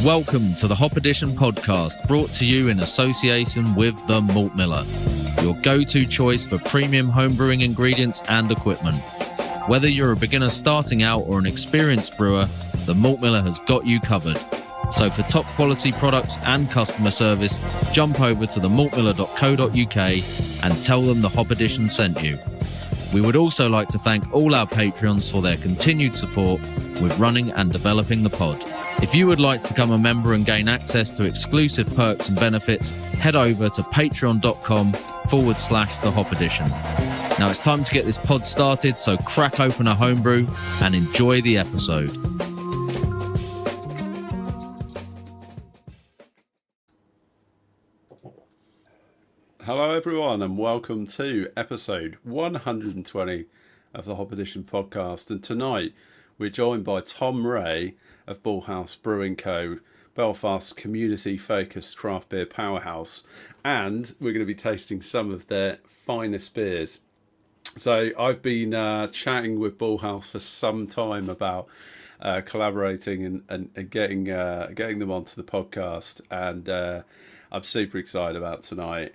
Welcome to the Hop Edition podcast, brought to you in association with The Malt Miller, your go-to choice for premium homebrewing ingredients and equipment. Whether you're a beginner starting out or an experienced brewer, The Malt Miller has got you covered. So for top quality products and customer service, jump over to themaltmiller.co.uk and tell them the Hop Edition sent you. We would also like to thank all our Patreons for their continued support with running and developing the pod. If you would like to become a member and gain access to exclusive perks and benefits, head over to patreon.com/The Hop Edition. Now it's time to get this pod started, so crack open a homebrew and enjoy the episode. Hello everyone and welcome to episode 120 of the Hop Edition podcast, and tonight we're joined by Tom Ray of Bullhouse Brewing Co, Belfast's community-focused craft beer powerhouse, and we're going to be tasting some of their finest beers. So I've been chatting with Bullhouse for some time about collaborating and getting them onto the podcast, and I'm super excited about tonight.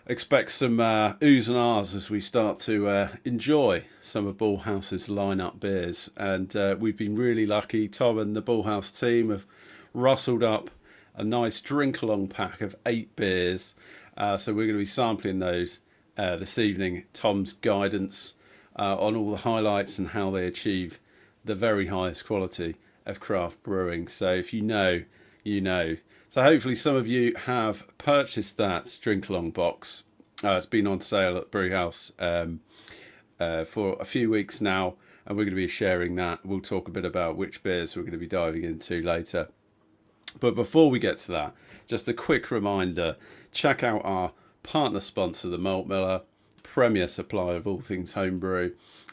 Expect some oohs and ahs as we start to enjoy some of Bullhouse's lineup beers, and we've been really lucky. Tom and the Bullhouse team have rustled up a nice drink-along pack of 8 beers, so we're going to be sampling those this evening. Tom's guidance on all the highlights and how they achieve the very highest quality of craft brewing. So if you know, you know. So hopefully some of you have purchased that drink-along box. It's been on sale at Brewhouse for a few weeks now, and we're going to be sharing that. We'll talk a bit about which beers we're going to be diving into later. But before we get to that, just a quick reminder, check out our partner sponsor, the Malt Miller, premier supplier of all things homebrew.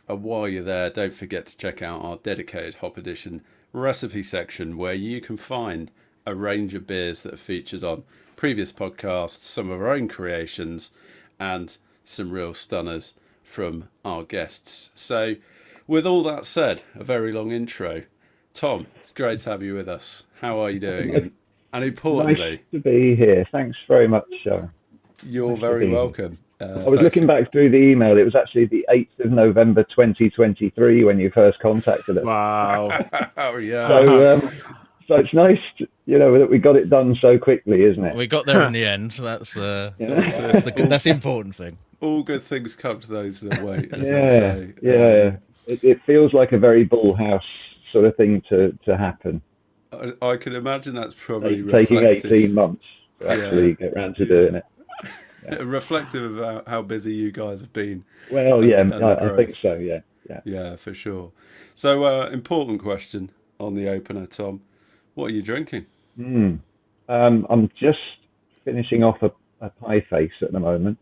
And while you're there, don't forget to check out our dedicated Hop Edition recipe section, where you can find a range of beers that are featured on previous podcasts, some of our own creations, and some real stunners from our guests. So with all that said, a very long intro. Tom, it's great to have you with us. How are you doing? And importantly, nice to be here. Thanks very much. You're very welcome. I was looking back through the email. It was actually the 8th of November 2023 when you first contacted us. Wow. Oh, yeah. So it's nice, that we got it done so quickly, isn't it? We got there in the end. So that's the important thing. All good things come to those that wait, as they say. Yeah. It feels like a very Bullhouse sort of thing to happen. I can imagine that's probably taking 18 months to actually get around to doing it. Yeah. Reflective of how busy you guys have been. Well, I think so, yeah. Yeah, for sure. So, important question on the opener, Tom. What are you drinking? I'm just finishing off a pie face at the moment,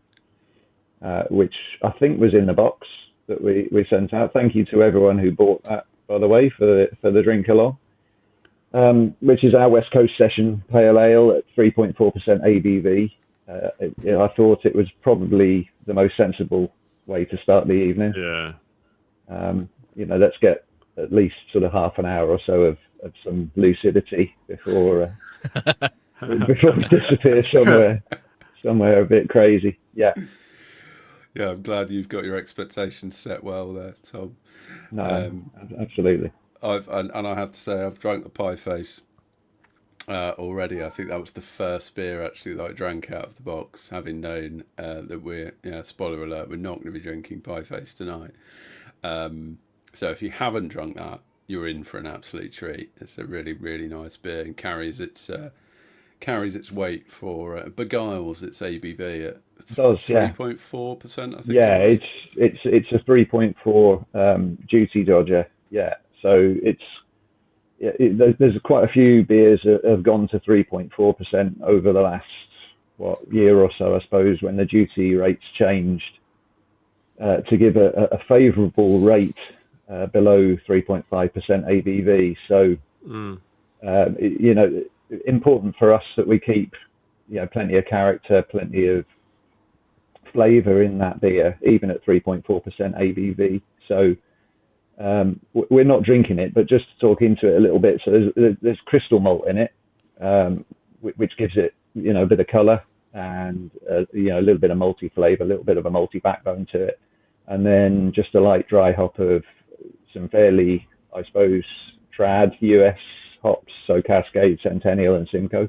which I think was in the box that we sent out. Thank you to everyone who bought that, by the way, for the drink along, which is our West Coast Session Pale Ale at 3.4% ABV. I thought it was probably the most sensible way to start the evening. Yeah. Let's get at least sort of half an hour or so of some lucidity before we disappear somewhere a bit crazy. Yeah, I'm glad you've got your expectations set well there, Tom. No, absolutely. I have to say, I've drunk the pie face already. I think that was the first beer actually that I drank out of the box, having known that we're, spoiler alert, we're not going to be drinking pie face tonight. So if you haven't drunk that, you're in for an absolute treat. It's a really, really nice beer and carries its weight for beguiles its ABV at 3.4%. I think. Yeah, it's a 3.4 duty dodger. Yeah, so there's quite a few beers that have gone to 3.4% over the last year or so, I suppose, when the duty rates changed to give a favourable rate. Below 3.5% ABV. So, important for us that we keep, plenty of character, plenty of flavour in that beer, even at 3.4% ABV. So, we're not drinking it, but just to talk into it a little bit. So there's crystal malt in it, which gives it, a bit of colour and a little bit of malty flavour, a little bit of a malty backbone to it, and then just a light dry hop of some fairly, I suppose, trad US hops, so Cascade, Centennial, and Simcoe.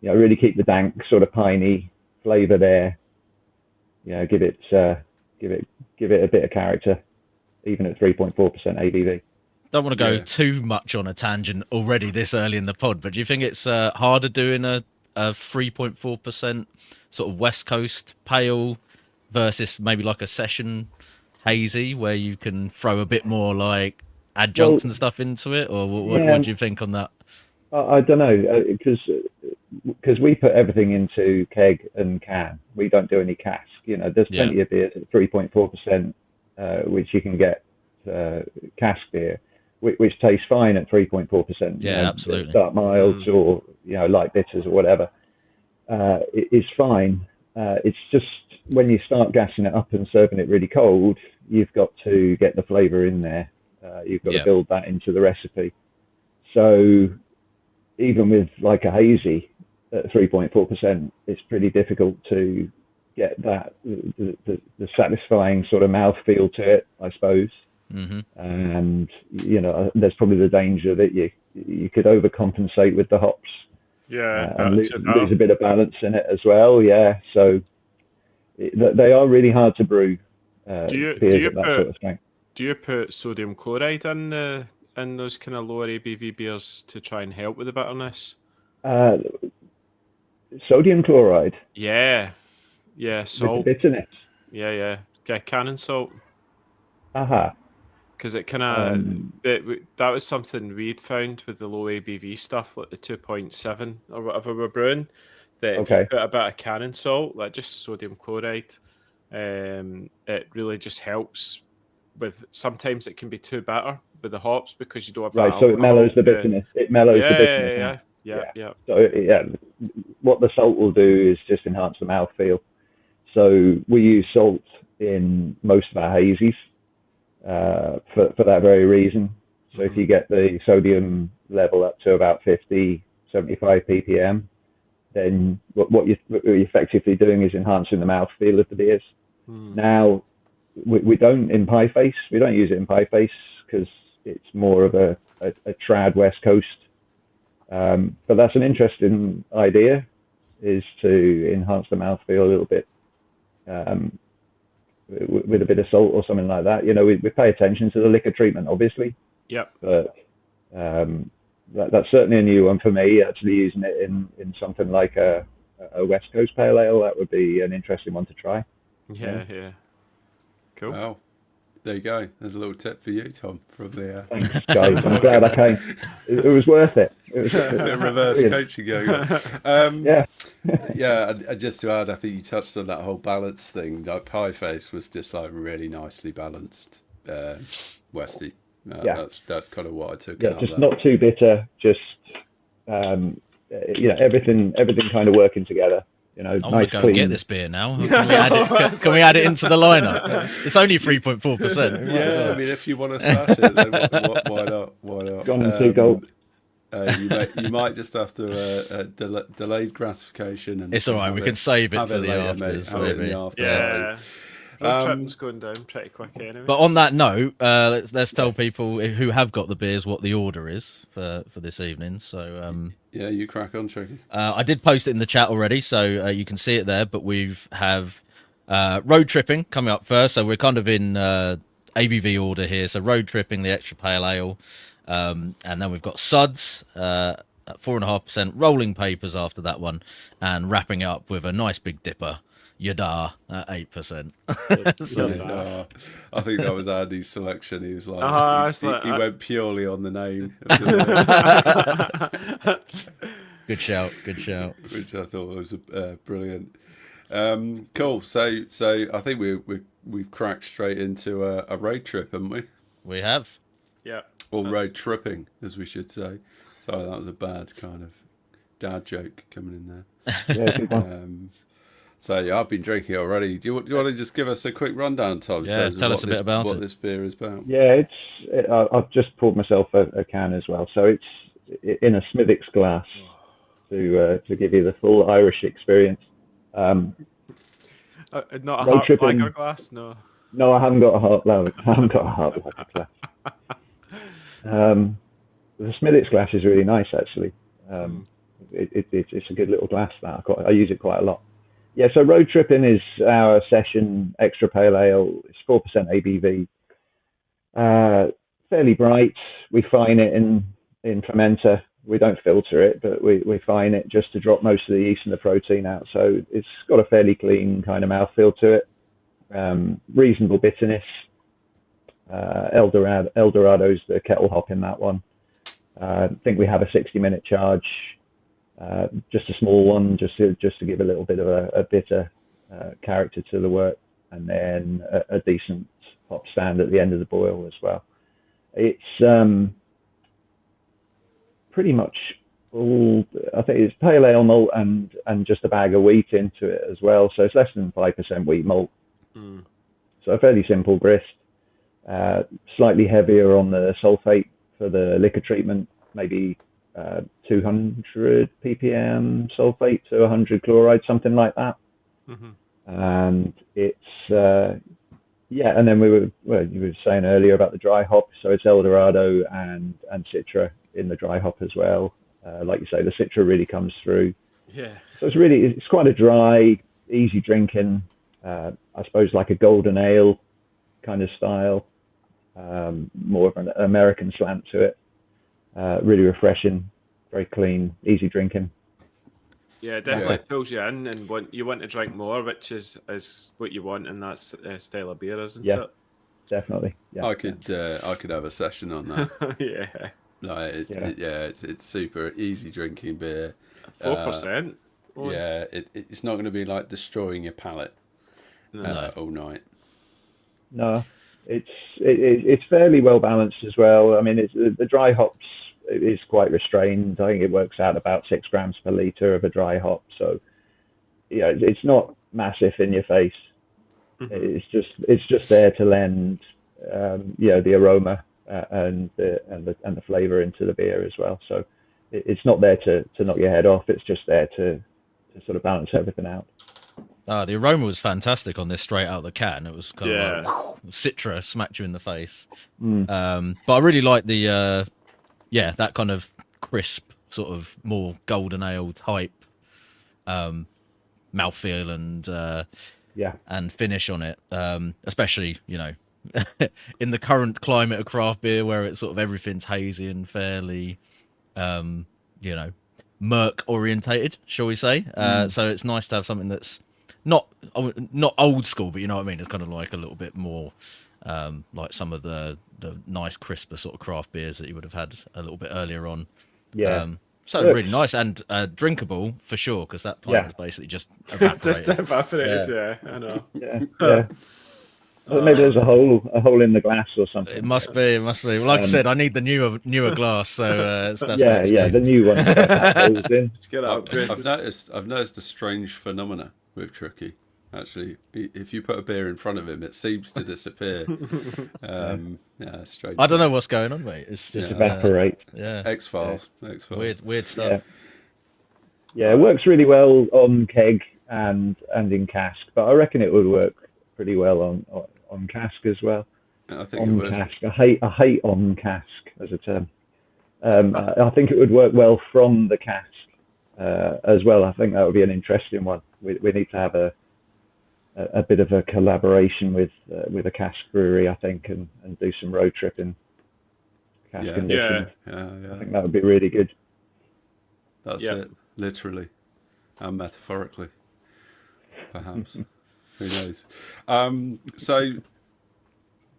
Really keep the dank sort of piney flavour there. Give it a bit of character, even at 3.4% ABV. Don't want to go too much on a tangent already this early in the pod, but do you think it's harder doing a 3.4% sort of West Coast pale versus maybe like a session hazy where you can throw a bit more like adjuncts and stuff into it, or what do you think on that? I don't know, because we put everything into keg and can. We don't do any cask. There's plenty of beers at 3.4%, which you can get cask beer, which tastes fine at 3.4%. Yeah, absolutely. Dark milds or light bitters or whatever, it's fine. It's just when you start gassing it up and serving it really cold, you've got to get the flavour in there. You've got to build that into the recipe. So even with like a hazy at 3.4%, it's pretty difficult to get that the satisfying sort of mouthfeel to it, I suppose. Mm-hmm. And there's probably the danger that you could overcompensate with the hops, and lose a bit of balance in it as well. Yeah, so they are really hard to brew. Do you put sodium chloride in those kind of lower ABV beers to try and help with the bitterness? Sodium chloride. Yeah, salt. With the bitterness. Yeah. Cannon salt. Because it kind of that was something we'd found with the low ABV stuff, like the 2.7 or whatever we're brewing. That if you put a bit of cannon salt, like just sodium chloride, it really just helps. With sometimes it can be too bitter with the hops because you don't have that. Right, so it mellows the bitterness. It mellows the bitterness. Yeah. So what the salt will do is just enhance the mouthfeel. So we use salt in most of our hazies for that very reason. So if you get the sodium level up to about 50, 75 ppm, then what you're effectively doing is enhancing the mouthfeel of the beers. Now, we don't in pie face. We don't use it in pie face because it's more of a trad West Coast. But that's an interesting idea, is to enhance the mouthfeel a little bit with a bit of salt or something like that. We pay attention to the liquor treatment, obviously. Yep. But that's certainly a new one for me. Actually, using it in something like a West Coast pale ale, that would be an interesting one to try. Yeah. Cool. Wow. There you go. There's a little tip for you, Tom, from the... Thanks, guys. I'm glad I came. It was worth it. It was a bit of reverse coaching going on. And just to add, I think you touched on that whole balance thing. Like Pie Face was just like really nicely balanced Westy. That's kind of what I took out of that. Just not too bitter, just everything kind of working together. I'm going to go and get this beer now. Can we add it into the lineup? It's only 3.4%. Yeah, I mean, if you want to smash it, then why not? Gone in 2 gold. You might just have to delayed gratification. And it's all right. We can save it for the afters. Yeah. Road trip's going down pretty quick anyway. But on that note, let's tell people who have got the beers what the order is for this evening. So yeah, you crack on, Tricky. I did post it in the chat already, so you can see it there. But have road tripping coming up first, so we're kind of in ABV order here. So road tripping, the extra pale ale, and then we've got Suds at 4.5%, rolling papers after that one, and wrapping it up with a nice big dipper. Yadar at 8%. I think that was Andy's selection. He was like, he went purely on the name. Good shout. Which I thought was brilliant. Cool. So I think we've cracked straight into a road trip, haven't we? We have. Yeah. Or road tripping, as we should say. Sorry, that was a bad kind of dad joke coming in there. Yeah, good one. So yeah, I've been drinking it already. Do you want to just give us a quick rundown, Tom? Yeah, tell us a bit about what this beer is about. Yeah, I've just poured myself a can as well. So it's in a Smithwick's glass. to give you the full Irish experience. Not a road hard tripping. lager glass, no. No, I haven't got a hard lager. I haven't got a hard lager glass. The Smithwick's glass is really nice, actually. It's a good little glass. I use it quite a lot. Yeah, so road tripping is our session extra pale ale. It's 4% ABV. Fairly bright. We fine it in fermenter. We don't filter it, but we fine it just to drop most of the yeast and the protein out. So it's got a fairly clean kind of mouthfeel to it. Reasonable bitterness. Eldorado's the kettle hop in that one. I think we have a 60-minute charge, just a small one, just to give a little bit of a bitter character to the work, and then a decent hop stand at the end of the boil as well. It's pretty much all, I think it's pale ale malt and just a bag of wheat into it as well. So it's less than 5% wheat malt. So a fairly simple grist. Slightly heavier on the sulfate for the liquor treatment, maybe 200 ppm sulfate to 100 chloride, something like that. And it's and then you were saying earlier about the dry hop, so it's Eldorado and Citra in the dry hop as well. Like you say, the Citra really comes through. Yeah. So it's quite a dry, easy drinking, I suppose like a golden ale kind of style. More of an American slant to it. Really refreshing, very clean, easy drinking. Yeah, it definitely pulls you in, and you want to drink more, which is what you want in that style of beer, isn't it? Definitely. Yeah, I could have a session on that. Yeah. Like it's super easy drinking beer. 4%. It's not going to be like destroying your palate all night. No, it's fairly well balanced as well. I mean, the dry hops is quite restrained. I think it works out about 6 grams per litre of a dry hop. So, it's not massive in your face. It's just there to lend, the aroma and the flavour into the beer as well. So, it's not there to knock your head off. It's just there to sort of balance everything out. The aroma was fantastic on this straight out of the can. It was kind of like Citra smacked you in the face. But I really like the that kind of crisp, sort of more golden ale type mouthfeel and finish on it. Especially, in the current climate of craft beer where it's sort of everything's hazy and fairly murk orientated, shall we say. So it's nice to have something that's not old school, but you know what I mean? It's kind of like a little bit more like some of the nice crisper sort of craft beers that you would have had a little bit earlier on. So really nice and drinkable for sure, because that pint is basically just evaporated. Just evaporated, I know. Well, maybe there's a hole in the glass or something. It must be. Well, like I said, I need the newer glass, so that's the new one. Let's get out. I've noticed a strange phenomena with Tricky. Actually, if you put a beer in front of him, it seems to disappear. Strange. I don't know what's going on, mate. It's just evaporate. X-Files. Weird stuff. It works really well on keg and in cask, but I reckon it would work pretty well on cask as well. I think it would. Cask. I hate on cask as a term. I think it would work well from the cask as well. I think that would be an interesting one. We need to have a bit of a collaboration with a cask brewery, I think, and do some road tripping. Cask conditions. I think that would be really good. That's it, literally and metaphorically, perhaps. Who knows? So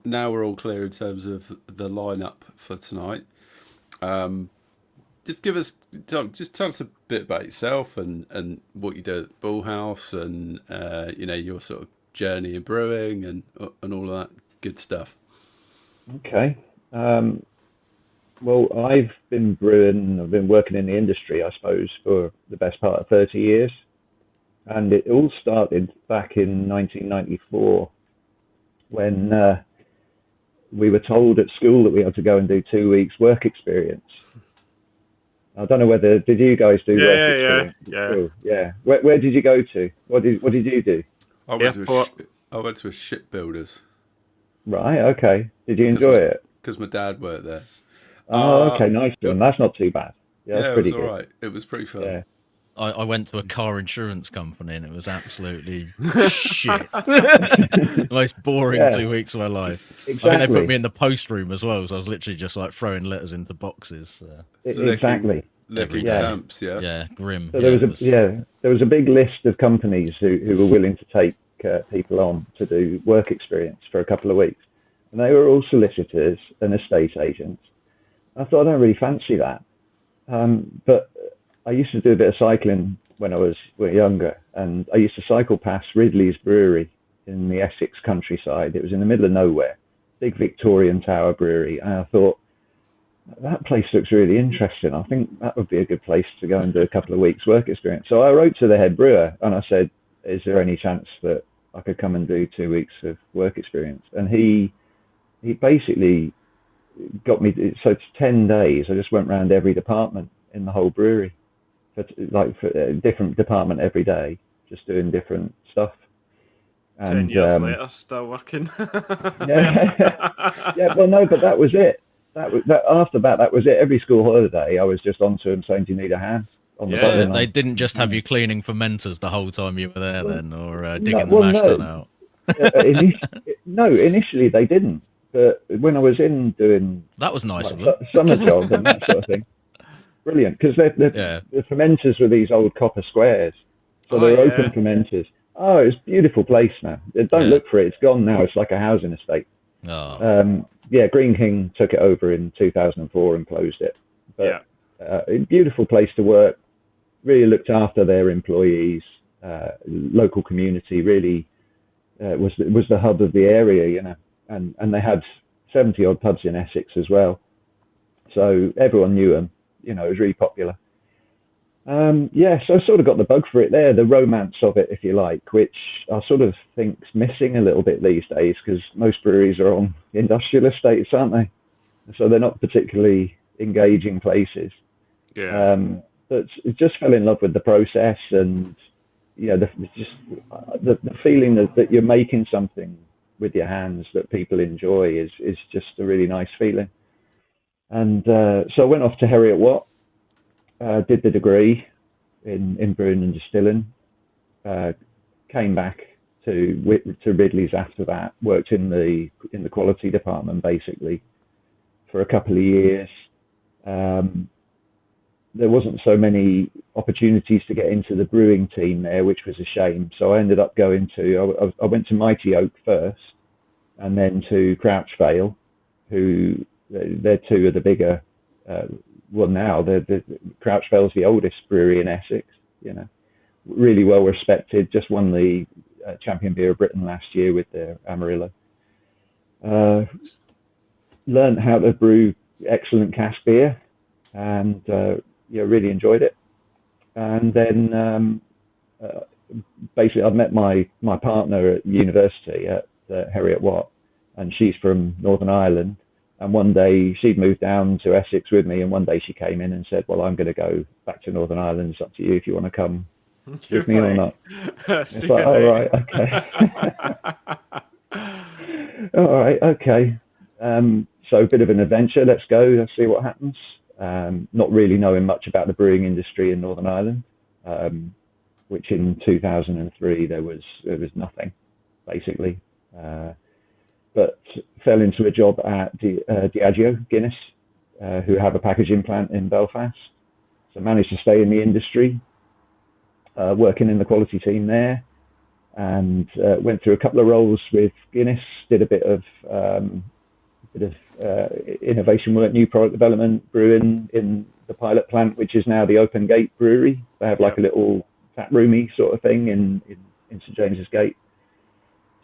now we're all clear in terms of the lineup for tonight. Just tell us a bit about yourself and what you do at Bullhouse and your sort of journey in brewing and all of that good stuff. Okay. Well, I've been working in the industry, I suppose, for the best part of 30 years. And it all started back in 1994 when we were told at school that we had to go and do 2 weeks work experience. I don't know whether did you guys do work experience? Yeah. Cool. Yeah. Where did you go to? What did you do? I went to a shipbuilders. Right. Okay. Did you enjoy it? Because my dad worked there. Oh, okay. Nice one. That's not too bad. Yeah, that's pretty it was good. all right. It was pretty fun. Yeah. I went to a car insurance company and it was absolutely shit. The most boring 2 weeks of my life. Exactly. I think they put me in the post room as well, so I was literally just like throwing letters into boxes. Exactly. Licking stamps, yeah. Yeah, grim. So there was a big list of companies who were willing to take people on to do work experience for a couple of weeks, and they were all solicitors and estate agents. I thought I don't really fancy that, but I used to do a bit of cycling when I was younger, and I used to cycle past Ridley's Brewery in the Essex countryside. It was in the middle of nowhere, big Victorian tower brewery, and I thought, that place looks really interesting. I think that would be a good place to go and do a couple of weeks work experience. So I wrote to the head brewer and I said, is there any chance that I could come and do 2 weeks of work experience? And he basically got me, so it's 10 days. I just went around every department in the whole brewery, for a different department every day, just doing different stuff. And 10 years later, still working. Yeah, well, no, but that was it. After that was it. Every school holiday, I was just on to them saying, "Do you need a hand?" So they didn't just have you cleaning fermenters the whole time you were there, then, or digging the mash tun out. No, initially they didn't. But when I was in doing that was nice of them. Summer job and that sort of thing, brilliant, because the fermenters were these old copper squares, so they're open fermenters. Oh, it's a beautiful place now. Don't look for it; it's gone now. It's like a housing estate. Oh. Green King took it over in 2004 and closed it. But a beautiful place to work. Really looked after their employees. Local community really was the hub of the area, you know. And they had 70 odd pubs in Essex as well. So everyone knew them. You know, it was really popular. So I sort of got the bug for it there, the romance of it, if you like, which I sort of think's missing a little bit these days because most breweries are on industrial estates, aren't they? So they're not particularly engaging places. Yeah. But just fell in love with the process and, you know, the feeling that you're making something with your hands that people enjoy is just a really nice feeling. And so I went off to Heriot-Watt. Did the degree in brewing and distilling. Came back to Ridley's after that. Worked in the quality department basically for a couple of years. There wasn't so many opportunities to get into the brewing team there, which was a shame. So I ended up going to I went to Mighty Oak first, and then to Crouch Vale, who they're two of the bigger. Well, now the Crouch Vale's the oldest brewery in Essex. You know, really well respected. Just won the Champion Beer of Britain last year with their Amarillo. Learned how to brew excellent cask beer, and really enjoyed it. And then basically, I'd met my partner at university at Heriot-Watt, and she's from Northern Ireland. And one day she'd moved down to Essex with me, and one day she came in and said, "Well, I'm going to go back to Northern Ireland. It's up to you if you want to come with me or not." It's like, all right, okay. All right, okay. So a bit of an adventure. Let's go. Let's see what happens. Not really knowing much about the brewing industry in Northern Ireland, which in 2003 there was nothing, basically. But fell into a job at Diageo Guinness, who have a packaging plant in Belfast. So managed to stay in the industry, working in the quality team there, and went through a couple of roles with Guinness. Did a bit of innovation work, new product development, brewing in the pilot plant, which is now the Open Gate Brewery. They have like a little tap roomy sort of thing in St James's Gate.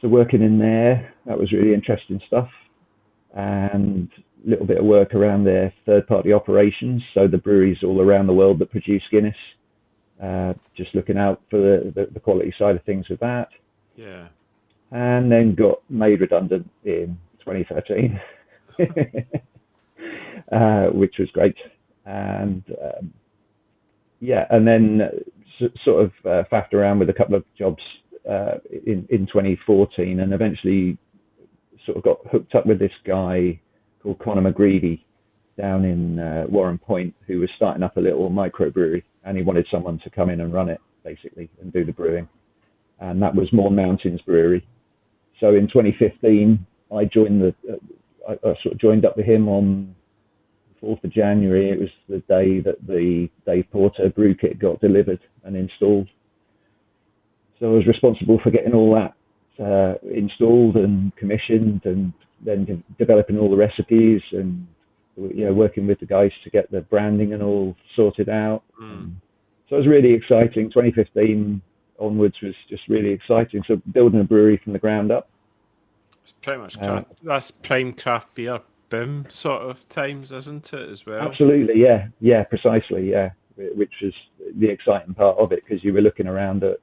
So working in there, that was really interesting stuff, and a little bit of work around their third-party operations. So the breweries all around the world that produce Guinness, just looking out for the quality side of things with that. Yeah. And then got made redundant in 2013, which was great. And yeah, and then sort of faffed around with a couple of jobs in 2014, and eventually sort of got hooked up with this guy called Conor McGreevy down in Warren Point, who was starting up a little microbrewery, and he wanted someone to come in and run it basically and do the brewing, and that was Mourne Mountains Brewery. So in 2015, I joined I sort of joined up with him on 4th of January. It was the day that the Dave Porter brew kit got delivered and installed. So I was responsible for getting all that installed and commissioned, and then developing all the recipes, and working with the guys to get the branding and all sorted out. So it was really exciting. 2015 onwards was just really exciting. So building a brewery from the ground up. It's pretty much that's prime craft beer boom sort of times, isn't it, as well? Absolutely, yeah, precisely, yeah. Which was the exciting part of it, because you were looking around at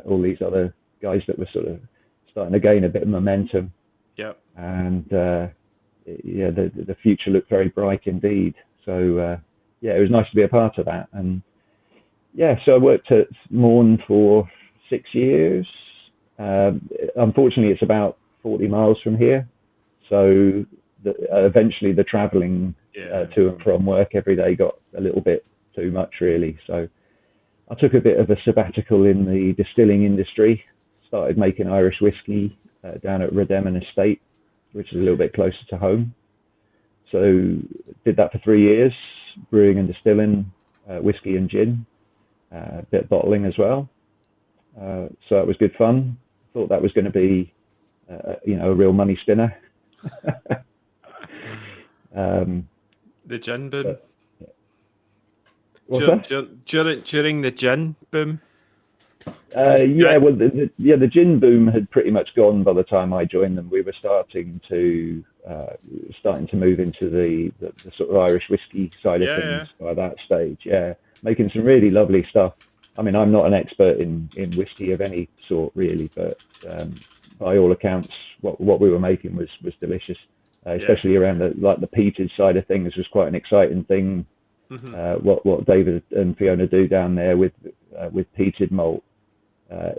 all these other guys that were sort of starting to gain a bit of momentum. Yep. And the future looked very bright indeed. So it was nice to be a part of that. And so I worked at Mourne for 6 years. Unfortunately, it's about 40 miles from here. So eventually the traveling to and from work every day got a little bit too much, really. So I took a bit of a sabbatical in the distilling industry, started making Irish whiskey down at Redemin Estate, which is a little bit closer to home. So did that for 3 years, brewing and distilling whiskey and gin, a bit of bottling as well. So that was good fun. Thought that was going to be, a real money spinner. The gin boom. During the gin boom. The gin boom had pretty much gone by the time I joined them. We were starting to move into the sort of Irish whiskey side of things by that stage. Yeah, making some really lovely stuff. I mean, I'm not an expert in whiskey of any sort, really, but by all accounts, what we were making was delicious. Especially around the peated side of things was quite an exciting thing. What David and Fiona do down there with peated malt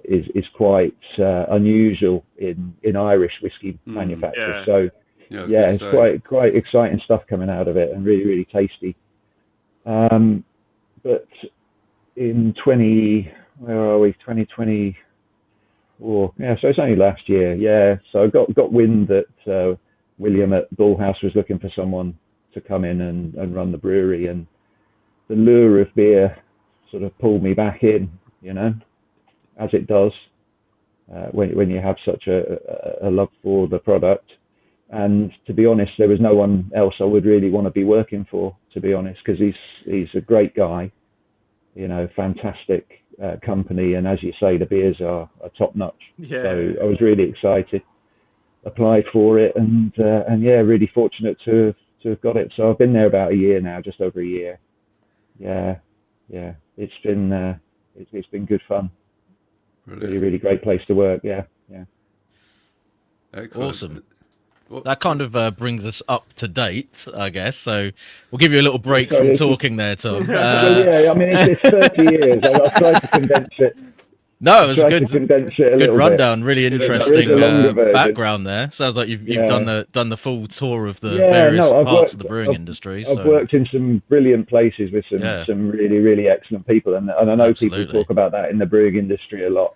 is quite unusual in Irish whiskey manufacture. So it's quite exciting stuff coming out of it, and really, really tasty. But in 2020, so it's only last year. So I got wind that William at Bullhouse was looking for someone to come in and run the brewery, and the lure of beer sort of pulled me back in, as it does when you have such a love for the product. And to be honest, there was no one else I would really want to be working for, to be honest, because he's a great guy, fantastic company, and as you say, the beers are top notch. So I was really excited, applied for it, and really fortunate to have got it. So I've been there about a year now, just over a year. It's been good fun. Really, really great place to work. Excellent. Awesome. That kind of brings us up to date, I guess. So we'll give you a little break from talking there, Tom. It's 30 years. I'll try to condense it. No, it was a good rundown. Really interesting background there. Sounds like you've done the full tour of the various parts of the brewing industry. I've worked in some brilliant places with some really, really excellent people, and I know people talk about that in the brewing industry a lot.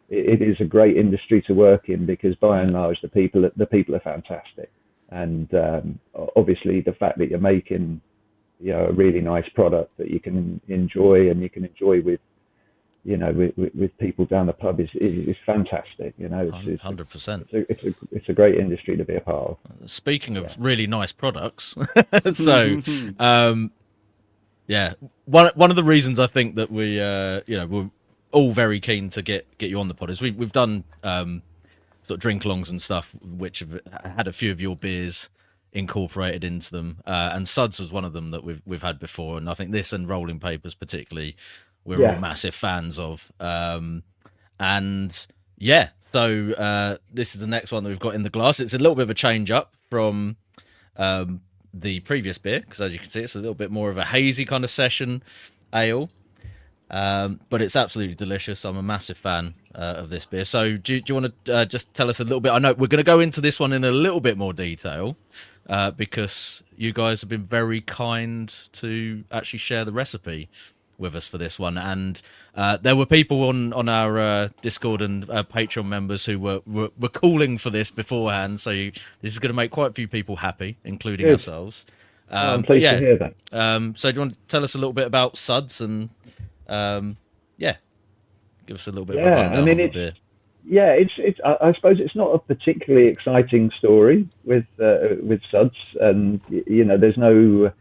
It is a great industry to work in, because by and large the people are fantastic, and obviously the fact that you're making a really nice product that you can enjoy, and you can enjoy with people down the pub is fantastic. It's 100%. It's a great industry to be a part of. Speaking of really nice products, so one of the reasons I think that we're all very keen to get you on the pod is we've done sort of drink-alongs and stuff, which have had a few of your beers incorporated into them, and Suds was one of them that we've had before, and I think this and Rolling Papers particularly we're all massive fans of. So this is the next one that we've got in the glass. It's a little bit of a change up from the previous beer, because as you can see, it's a little bit more of a hazy kind of session. ale. But it's absolutely delicious. I'm a massive fan of this beer. So do you want to just tell us a little bit? I know we're going to go into this one in a little bit more detail because you guys have been very kind to actually share the recipe with us for this one. And there were people on our Discord and Patreon members who were calling for this beforehand. So this is going to make quite a few people happy, including ourselves. I'm pleased to hear that. So do you want to tell us a little bit about Suds and give us a little bit of a rundown on the beer. Yeah, I suppose it's not a particularly exciting story with Suds, and there's no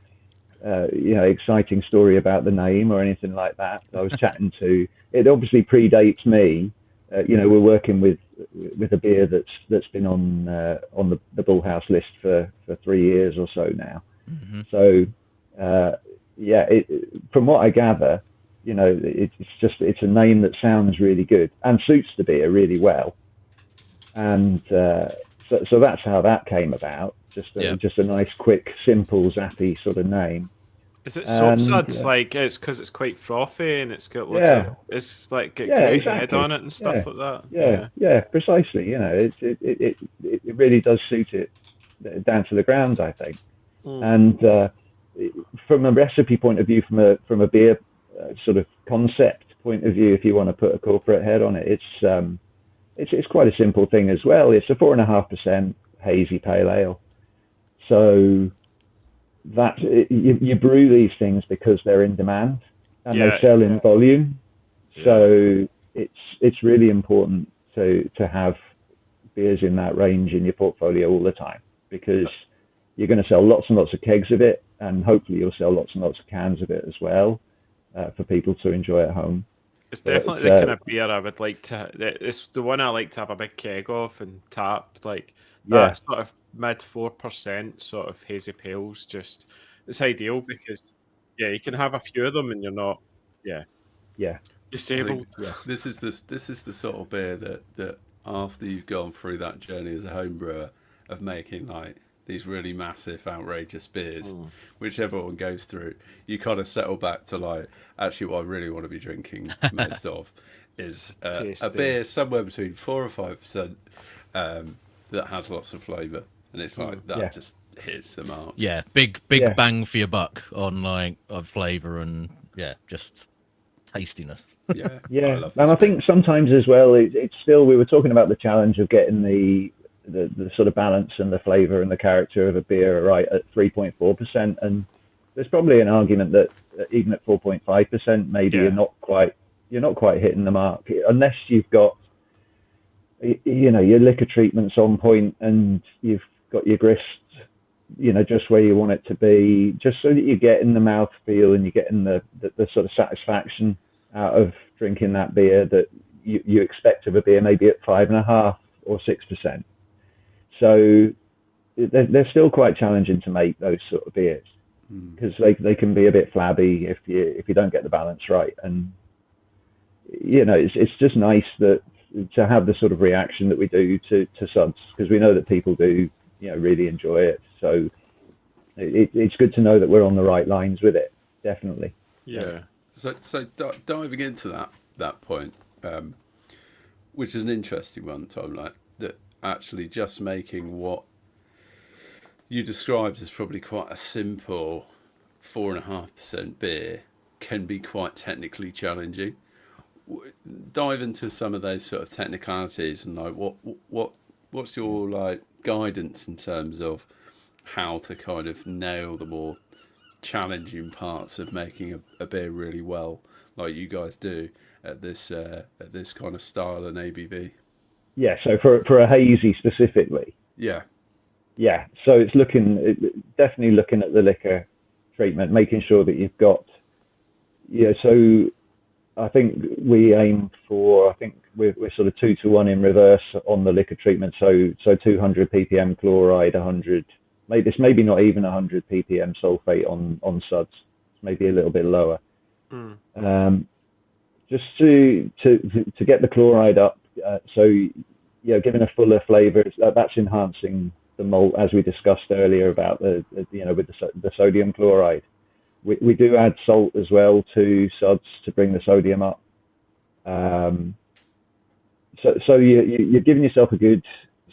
exciting story about the name or anything like that. I was chatting to it. Obviously predates me. We're working with a beer that's been on the Bullhouse list for 3 years or so now. Mm-hmm. So from what I gather, it's a name that sounds really good and suits the beer really well, and so that's how that came about. Just a nice, quick, simple, zappy sort of name. Is it soap suds? Like it's because it's quite frothy and it's got lots of it's like great head on it and stuff like that. Yeah, precisely. It really does suit it down to the ground, I think. And from a recipe point of view, from a beer sort of concept point of view, if you want to put a corporate head on it, it's quite a simple thing as well. It's a 4.5% hazy pale ale. So that you brew these things because they're in demand and they sell in volume. Yeah. So it's really important to have beers in that range in your portfolio all the time, because you're going to sell lots and lots of kegs of it, and hopefully you'll sell lots and lots of cans of it as well for people to enjoy at home. It's definitely the kind of beer I would like to. It's the one I like to have a big keg of and tap. Like that sort of mid 4% sort of hazy pales. Just it's ideal because you can have a few of them and you're not disabled. This is the sort of beer that after you've gone through that journey as a home brewer of making like these really massive, outrageous beers, which everyone goes through, you kind of settle back to like, actually what I really want to be drinking most of is a beer somewhere between 4 or 5% that has lots of flavour, and it's like that just hits the mark. Yeah, big bang for your buck on like of flavour and just tastiness. I think sometimes as well, it's still, we were talking about the challenge of getting the sort of balance and the flavour and the character of a beer right at 3.4%, and there's probably an argument that even at 4.5%, maybe you're not quite hitting the mark unless you've got your liquor treatments on point and you've got your grist just where you want it to be, just so that you're getting the mouthfeel and you're getting the sort of satisfaction out of drinking that beer that you expect of a beer, maybe at 5.5 or 6%. So they're still quite challenging to make, those sort of beers, because they can be a bit flabby if you don't get the balance right. And it's just nice that to have the sort of reaction that we do to Suds, because we know that people do really enjoy it. So it's good to know that we're on the right lines with it, definitely. So diving into that point, which is an interesting one, Tom, like that. Actually, just making what you described as probably quite a simple 4.5% beer can be quite technically challenging. Dive into some of those sort of technicalities and like what's your like guidance in terms of how to kind of nail the more challenging parts of making a beer really well, like you guys do at this kind of style and ABV. Yeah, so for a hazy specifically. Yeah. So it's definitely looking at the liquor treatment, making sure that you've got. So I think we aim for. I think we're sort of 2 to 1 in reverse on the liquor treatment. So 200 ppm chloride, 100. Maybe not even 100 ppm sulfate on Suds. Maybe a little bit lower. Just to get the chloride up. Giving a fuller flavour, that's enhancing the malt, as we discussed earlier about with the sodium chloride. We do add salt as well to suds to bring the sodium up. So you're giving yourself a good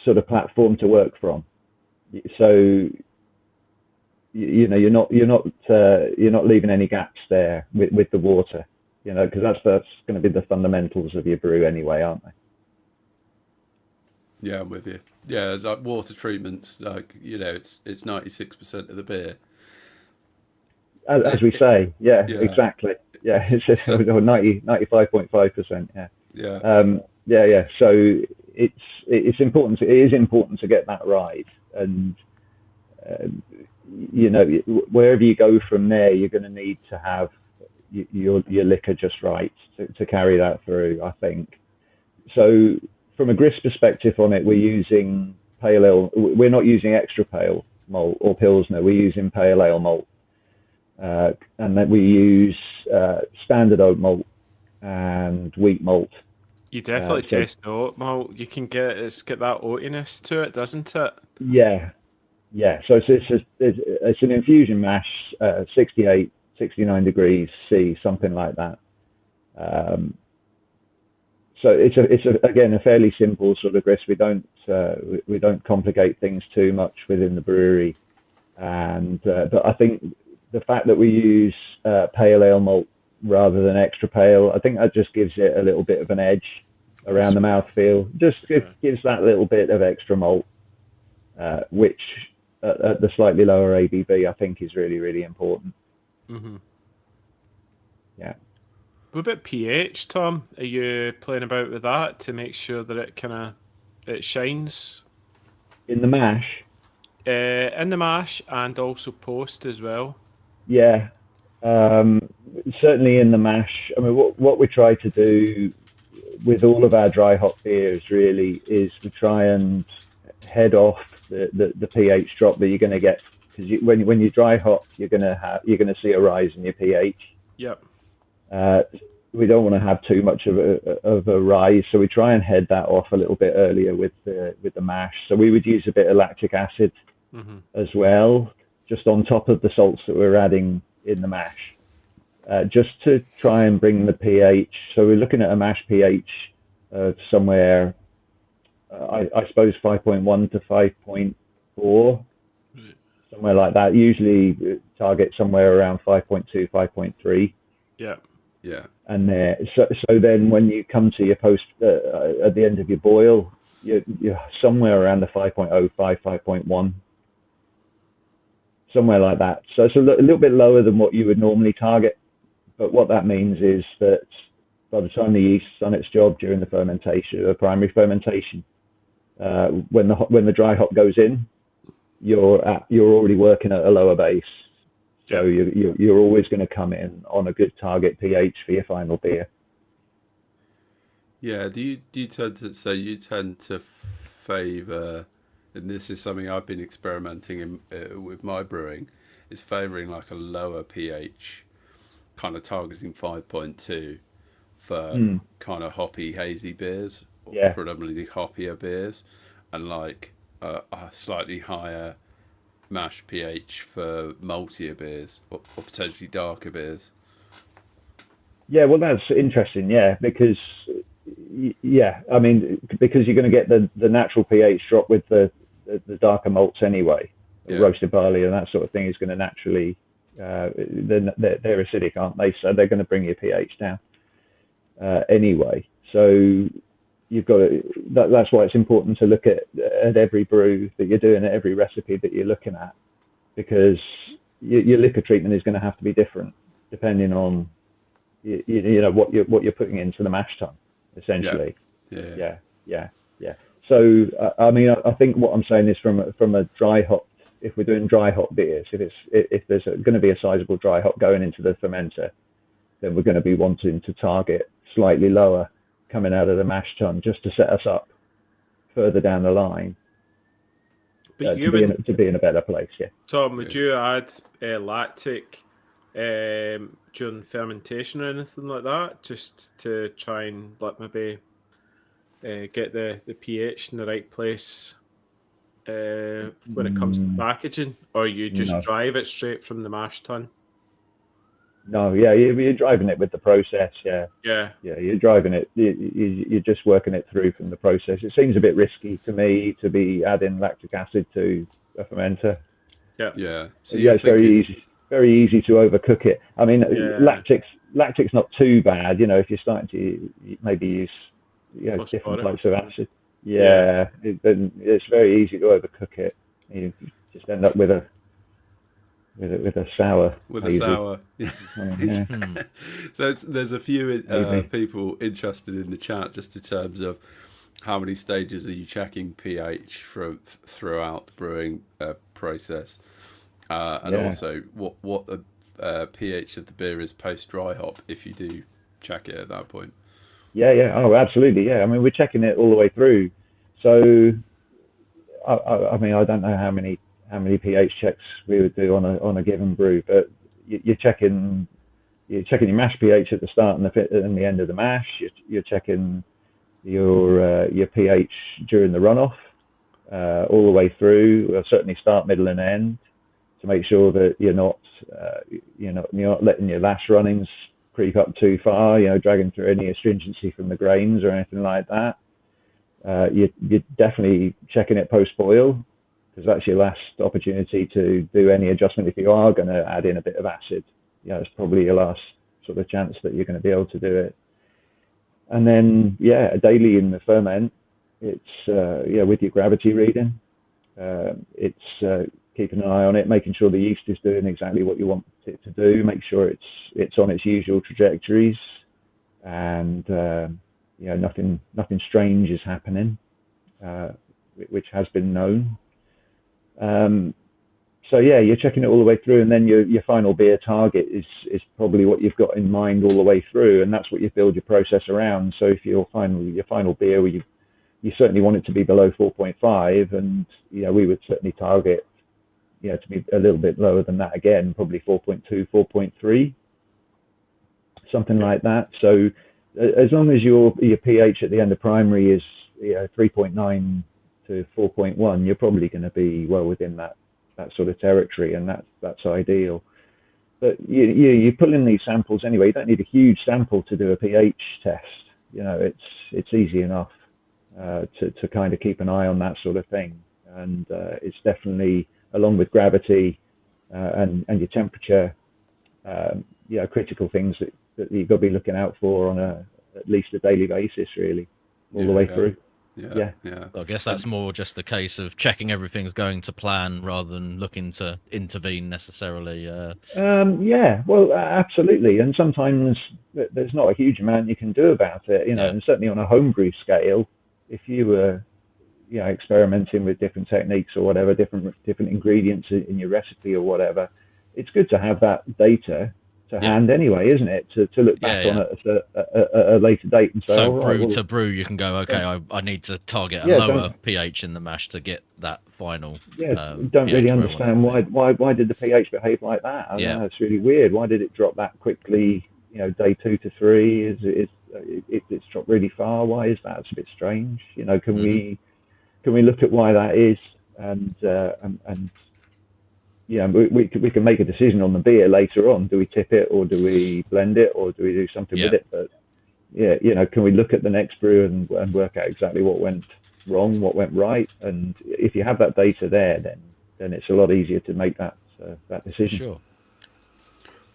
sort of platform to work from. So you're not leaving any gaps there with the water, because that's going to be the fundamentals of your brew anyway, aren't they? Yeah, I'm with you. Yeah, it's like water treatments, like it's 96% of the beer. As we say, yeah, exactly. Yeah, it's 95.5%. Yeah. Yeah. So it's important. It is important to get that right, and wherever you go from there, you're going to need to have your liquor just right to carry that through, I think. So from a grist perspective on it, we're using pale ale. We're not using extra pale malt or pilsner. We're using pale ale malt, and then we use standard oat malt and wheat malt. You definitely taste the oat malt. You can get that oatiness to it, doesn't it? Yeah. So it's an infusion mash, 68, 69 degrees C, something like that. So it's again a fairly simple sort of grist. We don't complicate things too much within the brewery, and but I think the fact that we use pale ale malt rather than extra pale, I think that just gives it a little bit of an edge around the mouthfeel. Just gives that little bit of extra malt, which at the slightly lower ABV, I think is really, really important. Mm-hmm. Yeah. What about pH, Tom? Are you playing about with that to make sure that it shines? In the mash? In the mash and also post as well. Yeah. Certainly in the mash. I mean, what we try to do with all of our dry hop beers really is we try and head off the pH drop that you're going to get, because when you dry hop, you're going to see a rise in your pH. Yep. We don't want to have too much of a rise, so we try and head that off a little bit earlier with the mash. So we would use a bit of lactic acid as well, just on top of the salts that we're adding in the mash, just to try and bring the pH. So we're looking at a mash pH of somewhere, I suppose 5.1 to 5.4, somewhere like that. Usually target somewhere around 5.2, 5.3. Yeah. Yeah. And so then when you come to your post at the end of your boil, you're somewhere around the 5.05, 5.1, somewhere like that. So it's a little bit lower than what you would normally target. But what that means is that by the time the yeast's done its job during the fermentation, the primary fermentation, when the dry hop goes in, you're already working at a lower base. So you're always going to come in on a good target pH for your final beer. Yeah. Do you tend to favour, and this is something I've been experimenting with my brewing, is favouring like a lower pH, kind of targeting 5.2 for kind of hoppy, hazy beers, or predominantly hoppier beers, and like a slightly higher mash pH for maltier beers or potentially darker beers. Yeah, well, that's interesting. Yeah, because I mean, because you're going to get the natural pH drop with the darker malts anyway. Roasted barley and that sort of thing is going to naturally, they're acidic, aren't they? So they're going to bring your pH down anyway. So you've got that's why it's important to look at every brew that you're doing, at every recipe that you're looking at, because your liquor treatment is going to have to be different depending on what you're putting into the mash tun, essentially. Yeah. So I mean, I think what I'm saying is from a dry hop, if we're doing dry hop beers, if there's going to be a sizable dry hop going into the fermenter, then we're going to be wanting to target slightly lower coming out of the mash tun, just to set us up further down the line to be in a better place. Yeah. Tom, would you add lactic during fermentation or anything like that, just to try and maybe get the pH in the right place when it comes to packaging, or you just drive it straight from the mash tun? No, yeah, you're driving it with the process. Yeah, Yeah. You're driving it. You're just working it through from the process. It seems a bit risky to me to be adding lactic acid to a fermenter. Yeah. So Yeah, you're it's thinking, very easy to overcook it. I mean, Yeah. lactic's not too bad. You know, if you're starting to maybe use different Phosphoric. types of acid. Yeah. Then it's very easy to overcook it. You just end up with a sour. with a hazy. sour. Yeah. So there's a few Maybe. people interested in the chat just in terms of how many stages are you checking pH throughout the brewing process, and also what the pH of the beer is post dry hop if you do check it at that point. Yeah. Oh, absolutely. Yeah. I mean, we're checking it all the way through. So, I mean, I don't know how many pH checks we would do on a given brew, but you're checking your mash pH at the start and the end of the mash. You're checking your pH during the runoff, all the way through. Certainly start, middle, and end, to make sure that you're not letting your lash runnings creep up too far. Dragging through any astringency from the grains or anything like that. You're definitely checking it post boil, because that's your last opportunity to do any adjustment. If you are going to add in a bit of acid, it's probably your last sort of chance that you're going to be able to do it. And then, daily in the ferment, it's with your gravity reading, it's keeping an eye on it, making sure the yeast is doing exactly what you want it to do, make sure it's on its usual trajectories, and nothing strange is happening, which has been known. So you're checking it all the way through, and then your final beer target is probably what you've got in mind all the way through, and that's what you build your process around. So if your final beer, you certainly want it to be below 4.5, and we would certainly target to be a little bit lower than that again, probably 4.2, 4.3, something like that. So as long as your pH at the end of primary is 3.9 to 4.1, you're probably going to be well within that sort of territory, and that's ideal. But you pull in these samples anyway. You don't need a huge sample to do a pH test. It's easy enough to kind of keep an eye on that sort of thing, and it's definitely, along with gravity and your temperature, critical things that you've got to be looking out for on at least a daily basis, really, all the way through. Yeah. I guess that's more just the case of checking everything's going to plan rather than looking to intervene necessarily. Well, absolutely. And sometimes there's not a huge amount you can do about it, and certainly on a homebrew scale, if you were, experimenting with different techniques or whatever, different ingredients in your recipe or whatever, it's good to have that data to hand anyway, isn't it? To look back on it at a later date and say, so to brew, you can go, okay, I need to target a lower pH in the mash to get that final. Don't pH really understand why did the pH behave like that? I know, it's really weird. Why did it drop that quickly? Day 2 to 3 it's dropped really far. Why is that? It's a bit strange. Can we look at why that is, and we can make a decision on the beer later on. Do we tip it, or do we blend it, or do we do something with it? But can we look at the next brew and work out exactly what went wrong, what went right? And if you have that data there, then it's a lot easier to make that decision. Sure.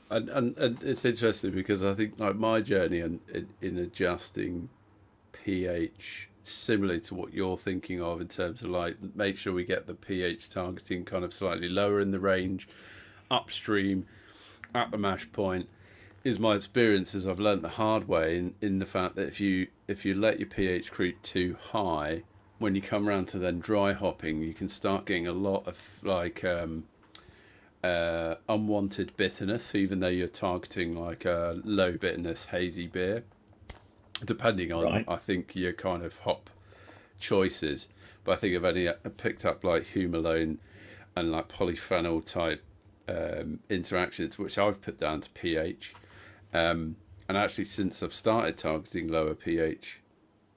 And it's interesting because I think like my journey in adjusting pH, similarly to what you're thinking of in terms of like make sure we get the pH targeting kind of slightly lower in the range upstream at the mash point, is my experience as I've learnt the hard way in the fact that if you let your pH creep too high, when you come around to then dry hopping, you can start getting a lot of like unwanted bitterness, even though you're targeting like a low bitterness hazy beer, depending on I think your kind of hop choices. But I think I've only picked up like humalone and like polyphenol type interactions, which I've put down to pH, and actually since I've started targeting lower pH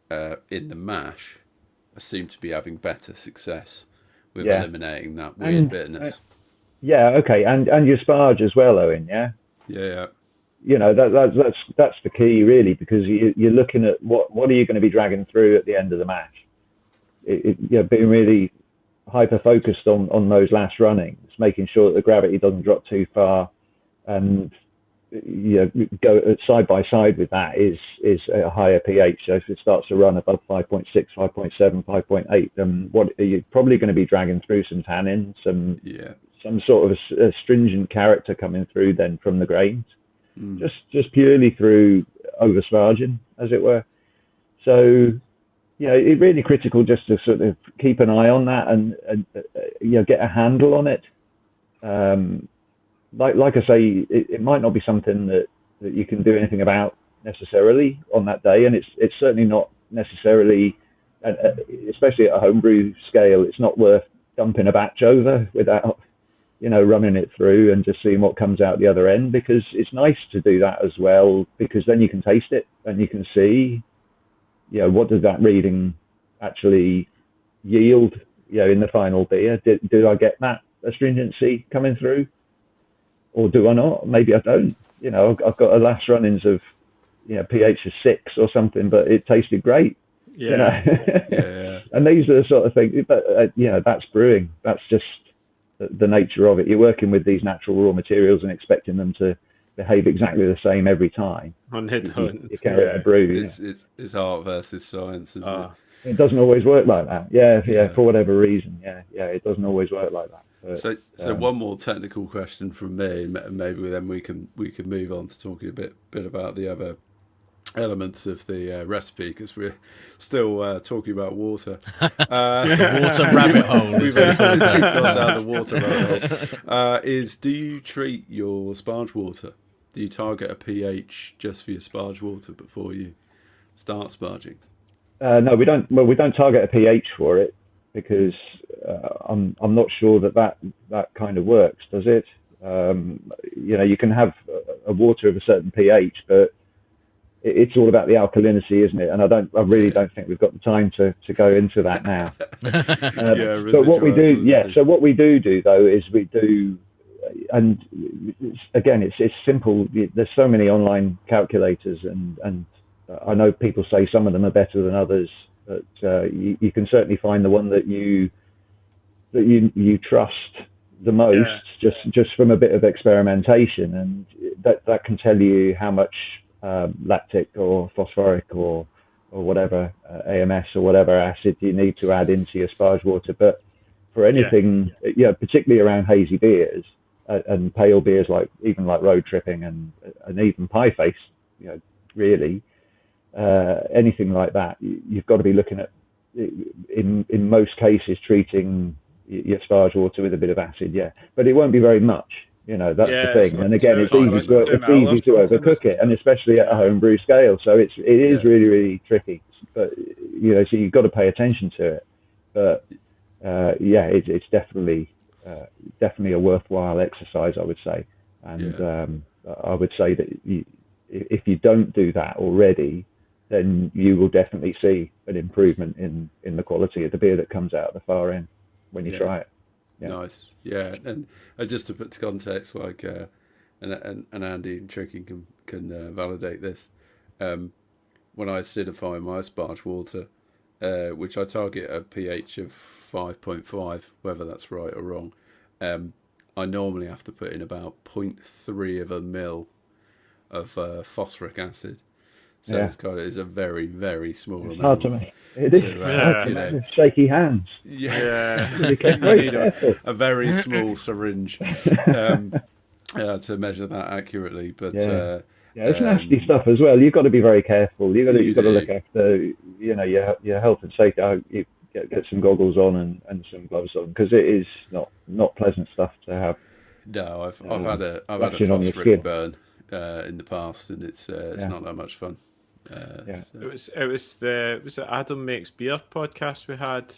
in the mash, I seem to be having better success with eliminating that weird bitterness. Okay, and your sparge as well, Owen. Yeah. Yeah. that's the key really, because you're looking at what are you going to be dragging through at the end of the match. Being really hyper focused on those last runnings, making sure that the gravity doesn't drop too far, and go side by side with that is a higher pH. So if it starts to run above 5.6, 5.7, 5.8, then what you're probably going to be dragging through some tannin, some sort of astringent character coming through then from the grains, just purely through oversparging, as it were. So it's really critical just to sort of keep an eye on that and get a handle on it. Like I say, it might not be something that you can do anything about necessarily on that day, and it's certainly not necessarily, especially at a homebrew scale, it's not worth dumping a batch over without running it through and just seeing what comes out the other end, because it's nice to do that as well, because then you can taste it and you can see what does that reading actually yield in the final beer. Did I get that astringency coming through, or do I not? Maybe I don't. I've got a last runnings of pH of 6 or something, but it tasted great. Yeah. And these are the sort of things, but that's brewing. That's just the nature of it. You're working with these natural raw materials and expecting them to behave exactly the same every time. And they don't. You can't a brew. It's art versus science, isn't it? It doesn't always work like that. Yeah. For whatever reason, it doesn't always work like that. But, so one more technical question from me, and maybe then we can move on to talking a bit about the other elements of the recipe, because we're still talking about water. Water rabbit hole. We've gone down the water rabbit hole. Do you treat your sparge water? Do you target a pH just for your sparge water before you start sparging? No, we don't. Well, we don't target a pH for it, because I'm not sure that kind of works, does it? You can have a water of a certain pH, but it's all about the alkalinity, isn't it? And I really don't think we've got the time to go into that now. But what we do, so what we do though is we do, and again, it's simple. There's so many online calculators, and I know people say some of them are better than others, but you can certainly find the one that you trust the most, just from a bit of experimentation, and that can tell you how much lactic or phosphoric or whatever AMS or whatever acid you need to add into your sparge water. But for anything, particularly around hazy beers and pale beers, like road tripping and even pie face, really. Anything like that, you've got to be looking at, in most cases, treating your sparge water with a bit of acid, but it won't be very much. That's the thing. And again, it's easy to overcook it, and especially at a homebrew scale. So it is really, really tricky. But so you've got to pay attention to it. But it's definitely a worthwhile exercise, I would say. And I would say that if you don't do that already, then you will definitely see an improvement in the quality of the beer that comes out at the far end when you try it. Nice. And just to put to context, like and Andy and Tricky can validate this. When I acidify my sparge water, which I target a pH of 5.5, whether that's right or wrong, I normally have to put in about 0.3 of a mil of phosphoric acid. So it's a very, very small amount. Hard to make. It is. Shaky hands. You need a very small syringe to measure that accurately. But it's nasty stuff as well. You've got to be very careful. You've got to look after your health and safety. You get some goggles on and some gloves on, because it is not pleasant stuff to have. No, I've had a phosphoric burn in the past, and it's not that much fun. It was Adam Makes Beer podcast we had.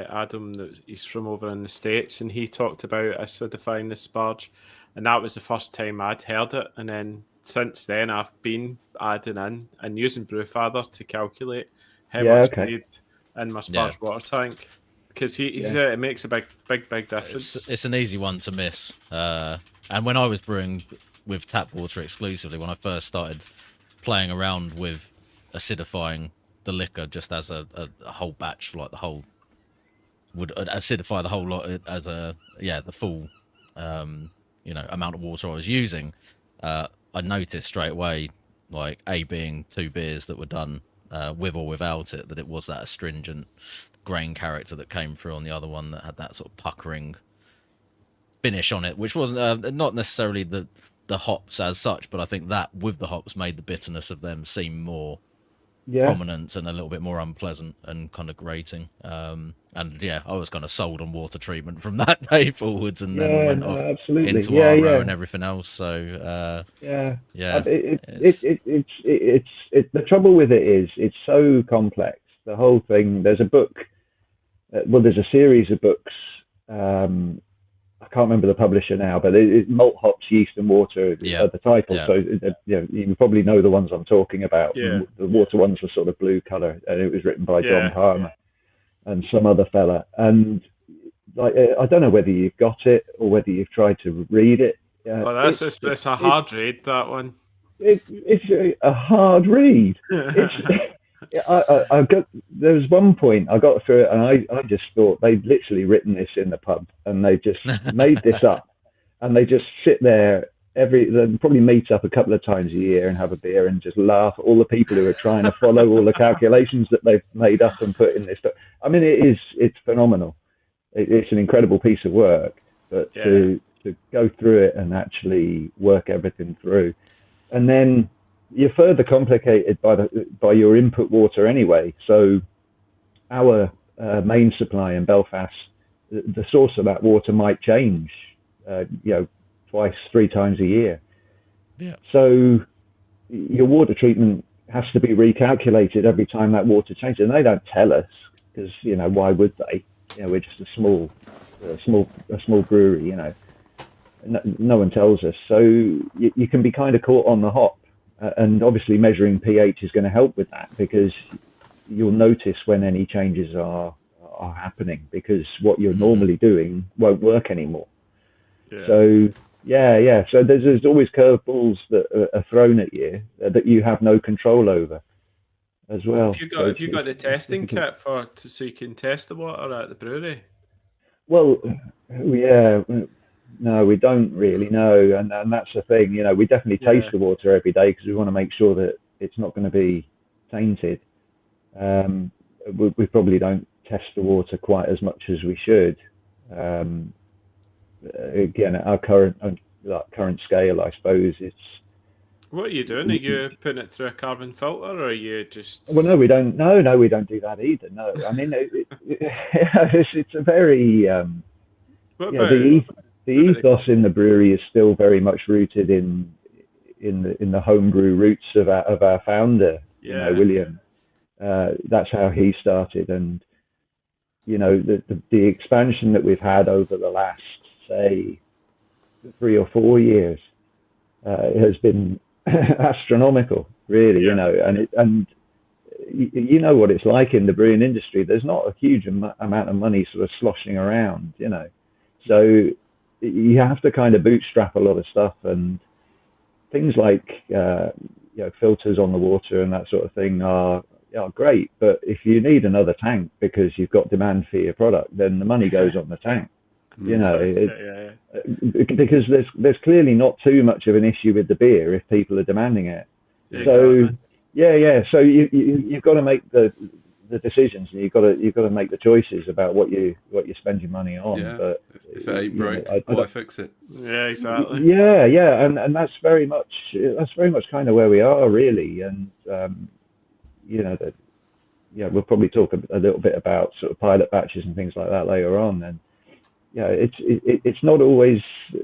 Adam, he's from over in the States, and he talked about acidifying the sparge, and that was the first time I'd heard it. And then since then, I've been adding in and using Brewfather to calculate how much I need in my sparge water tank, because he said it makes a big difference. It's an easy one to miss. And when I was brewing with tap water exclusively when I first started playing around with acidifying the liquor just as a whole batch for like the whole would acidify the whole lot as the full amount of water I was using. I noticed straight away, like being 2 beers that were done with or without it, that it was that astringent grain character that came through on the other one that had that sort of puckering finish on it, which wasn't not necessarily the hops as such, but I think that with the hops made the bitterness of them seem more prominent and a little bit more unpleasant and kind of grating. And yeah, I was kind of sold on water treatment from that day forwards, and then went off into RO and everything else. So it's the trouble with it is it's so complex. The whole thing. There's a book. There's a series of books. I can't remember the publisher now, but it's Malt, Hops, Yeast, and Water are the title. Yeah. So you probably know the ones I'm talking about. Yeah. The water ones were sort of blue colour, and it was written by John Palmer and some other fella. And like, I don't know whether you've got it or whether you've tried to read it. It's a hard read, that one. It's a hard read. There was one point I got through it, and I just thought they'd literally written this in the pub, and they just made this up, and they just sit there they probably meet up a couple of times a year and have a beer and just laugh at all the people who are trying to follow all the calculations that they've made up and put in this. But I mean, it's phenomenal. It's an incredible piece of work, but to go through it and actually work everything through, and then you're further complicated by your input water anyway. So our main supply in Belfast, the source of that water might change, 2-3 times a year. Yeah. So your water treatment has to be recalculated every time that water changes, and they don't tell us because why would they? We're just a small brewery. No one tells us, so you can be kind of caught on the hop. And obviously measuring pH is going to help with that, because you'll notice when any changes are happening, because what you're normally doing won't work anymore. Yeah. So so there's always curveballs that are thrown at you that you have no control over as well. Have you got the testing kit so you can test the water at the brewery? Well, yeah. No, we don't really know, and that's the thing. We definitely taste the water every day because we want to make sure that it's not going to be tainted. We probably don't test the water quite as much as we should. Again, at our current scale, I suppose it's. What are you doing? Are you putting it through a carbon filter, or are you just? Well, no, we don't. No, we don't do that either. No, I mean, it's a very. The ethos in the brewery is still very much rooted in the homebrew roots of our founder, William. That's how he started, and the expansion that we've had over the last, say, 3 or 4 years has been astronomical, really. And you know what it's like in the brewing industry. There's not a huge amount of money sort of sloshing around, so you have to kind of bootstrap a lot of stuff, and things like filters on the water and that sort of thing are great. But if you need another tank because you've got demand for your product, then the money goes on the tank. Because there's clearly not too much of an issue with the beer if people are demanding it. Exactly. So so you've got to make the decisions, and you've got to make the choices about what you spend your money on. Yeah. But if it ain't broke, why fix it? Yeah, exactly. Yeah, and that's very much kind of where we are, really. And we'll probably talk a little bit about sort of pilot batches and things like that later on. And it's not always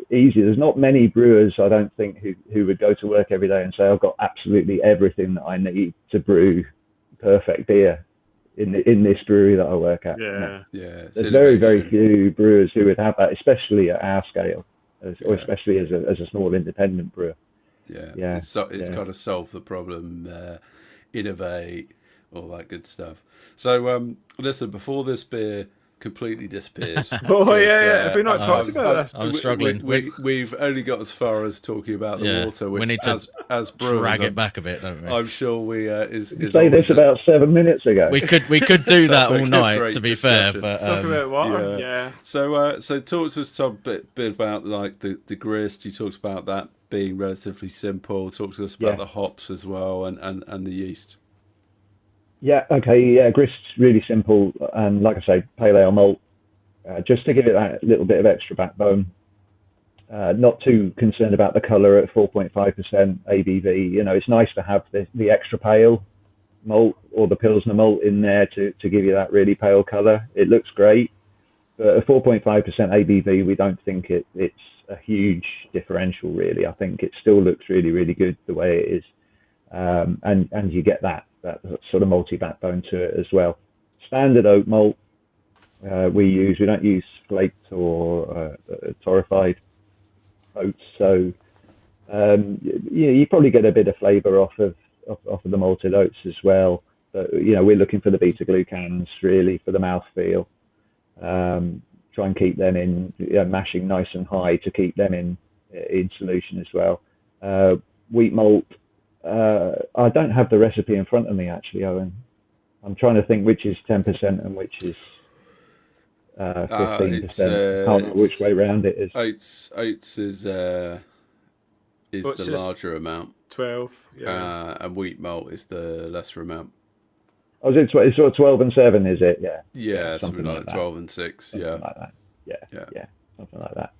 easy. There's not many brewers, I don't think, who would go to work every day and say, I've got absolutely everything that I need to brew perfect beer in this brewery that I work at. There's very, very few brewers who would have that, especially at our scale, or especially as a small independent brewer. It's got to solve the problem, innovate, all that good stuff. So listen, before this beer completely disappears. Oh yeah. Have we not talked about this? I'm struggling. We've only got as far as talking about the water, which we need to as brewers, drag it back a bit, don't we? I'm sure we is say this about 7 minutes ago. We could do that all night, to be fair. But talk about water. Yeah. So talk to us a bit about like the grist. You talked about that being relatively simple. Talk to us about the hops as well and the yeast. Yeah, okay, yeah, grist's really simple, and like I say, pale ale malt, just to give it that little bit of extra backbone. Not too concerned about the colour at 4.5% ABV. You know, it's nice to have the extra pale malt or the Pilsner malt in there to give you that really pale colour. It looks great, but at 4.5% ABV, we don't think it's a huge differential, really. I think it still looks really, really good the way it is. And you get that sort of malty backbone to it as well. Standard oat malt we don't use flaked or torrefied oats, so you probably get a bit of flavour off of the malted oats as well. But we're looking for the beta glucans really for the mouthfeel. Try and keep them in, mashing nice and high to keep them in solution as well. Wheat malt. I don't have the recipe in front of me actually, Owen. I'm trying to think which is 10% and which is 15%. I can't remember which way round it is. Oats is the larger amount. 12. Yeah. And wheat malt is the lesser amount. Oh, it's sort of 12 and 7, is it? Yeah. Yeah, something like 12 and 6. Something yeah. like that. Yeah. Something like that.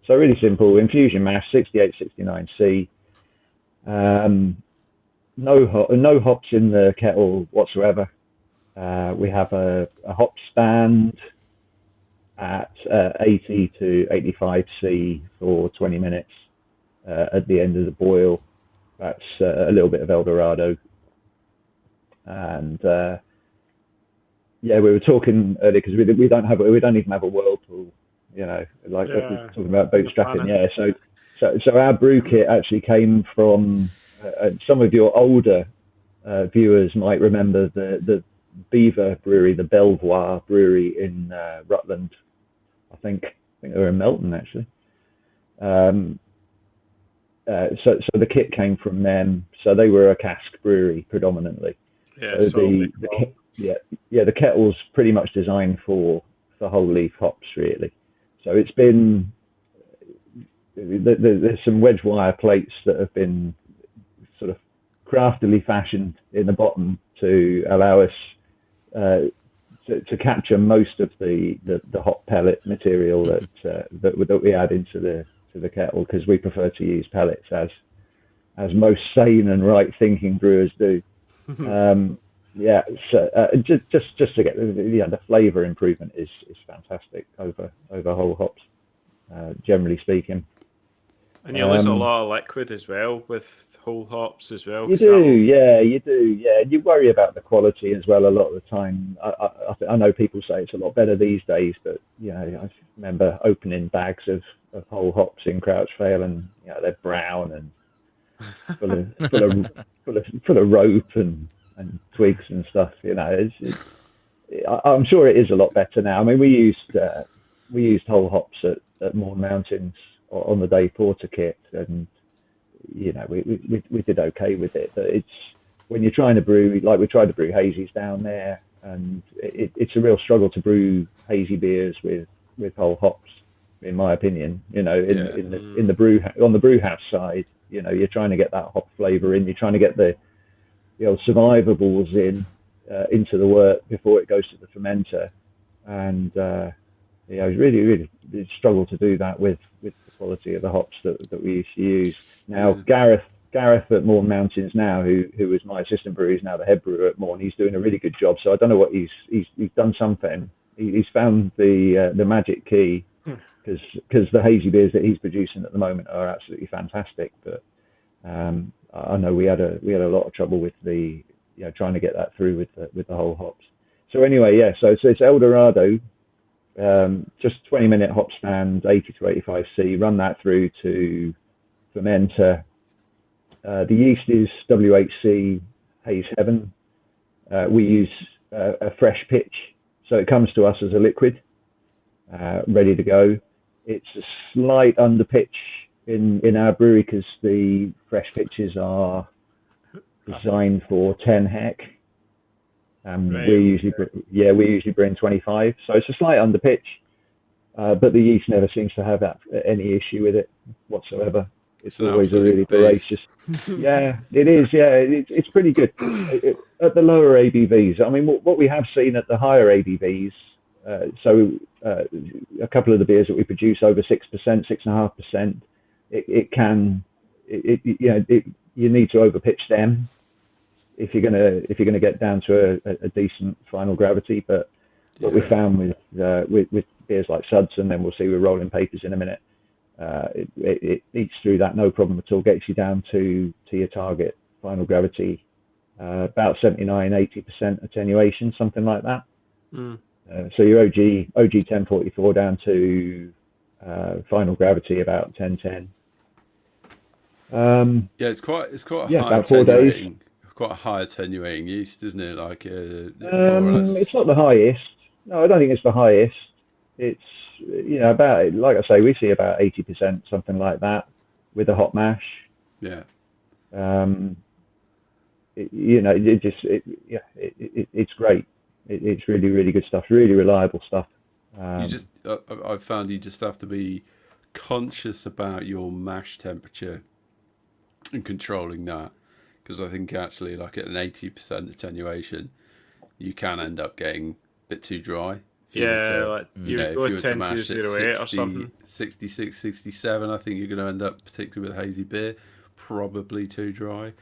So really simple. Infusion mash, 6869C. No hops in the kettle whatsoever. We have a hop stand at 80 to 85C for 20 minutes at the end of the boil. That's a little bit of Eldorado. And we were talking earlier because we don't even have a whirlpool. We're talking about bootstrapping. Yeah, so our brew kit actually came from. Some of your older viewers might remember the Beaver Brewery, the Belvoir Brewery in Rutland. I think they were in Melton actually. So the kit came from them. So they were a cask brewery predominantly. Yeah. So the kettle's pretty much designed for whole leaf hops really. So it's been there's some wedge wire plates that have been sort of craftily fashioned in the bottom to allow us to capture most of the hop pellet material that we add into the kettle, because we prefer to use pellets as most sane and right thinking brewers do. Just to get the flavour improvement is fantastic over whole hops, generally speaking. And you lose a lot of liquid as well with whole hops as well. You do. You worry about the quality as well a lot of the time. I know people say it's a lot better these days, but I remember opening bags of whole hops in Crouchvale, and they're brown and full of rope and twigs and stuff. I'm sure it is a lot better now. I mean, we used whole hops at Mourne Mountains on the Day Porter kit, and we did okay with it. But it's when you're trying to brew, like we tried to brew hazies down there, and it's a real struggle to brew hazy beers with whole hops, in my opinion. In the brew on the brew house side, you're trying to get that hop flavour in. You're trying to get the old survivables into the wort before it goes to the fermenter, and really struggle to do that with the quality of the hops that we used to use. Now Gareth at Mourne Mountains now, who was my assistant brewer, he's now the head brewer at Mourne. He's doing a really good job. So I don't know what he's done something. He's found the magic key, because the hazy beers that he's producing at the moment are absolutely fantastic. But I know we had a lot of trouble with the trying to get that through with the whole hops. So anyway, so it's Eldorado. Just 20-minute hop stand, 80 to 85C. Run that through to fermenter. The yeast is WHC Haze Heaven. We use a fresh pitch, so it comes to us as a liquid. ready to go. It's a slight underpitch in our brewery because the fresh pitches are designed for 10 hec. Right. We usually bring 25, so it's a slight underpitch, but the yeast never seems to have any issue with it whatsoever. It's always a really voracious. Yeah, it is. Yeah, it's pretty good at the lower ABVs. I mean, what we have seen at the higher ABVs. A couple of the beers that we produce over 6%, 6.5%. You need to overpitch them if you're gonna get down to a decent final gravity. But what we found with beers like Suds, and then we'll see with Rolling Papers in a minute, it eats through that no problem at all. Gets you down to your target final gravity, about 79-80% attenuation, something like that. So your OG 1044 down to final gravity about 1010. It's quite a high about 4 days. Quite a high attenuating yeast, isn't it? Like it's not the highest. No, I don't think it's the highest. It's about, like I say, we see about 80%, something like that, with a hot mash. Yeah. It's great. It's really, really good stuff. Really reliable stuff. I've found you just have to be conscious about your mash temperature and controlling that, because I think actually, like at an 80% attenuation, you can end up getting a bit too dry. You go 10-0-08 or something. 66, 67, I think you're going to end up, particularly with hazy beer, probably too dry.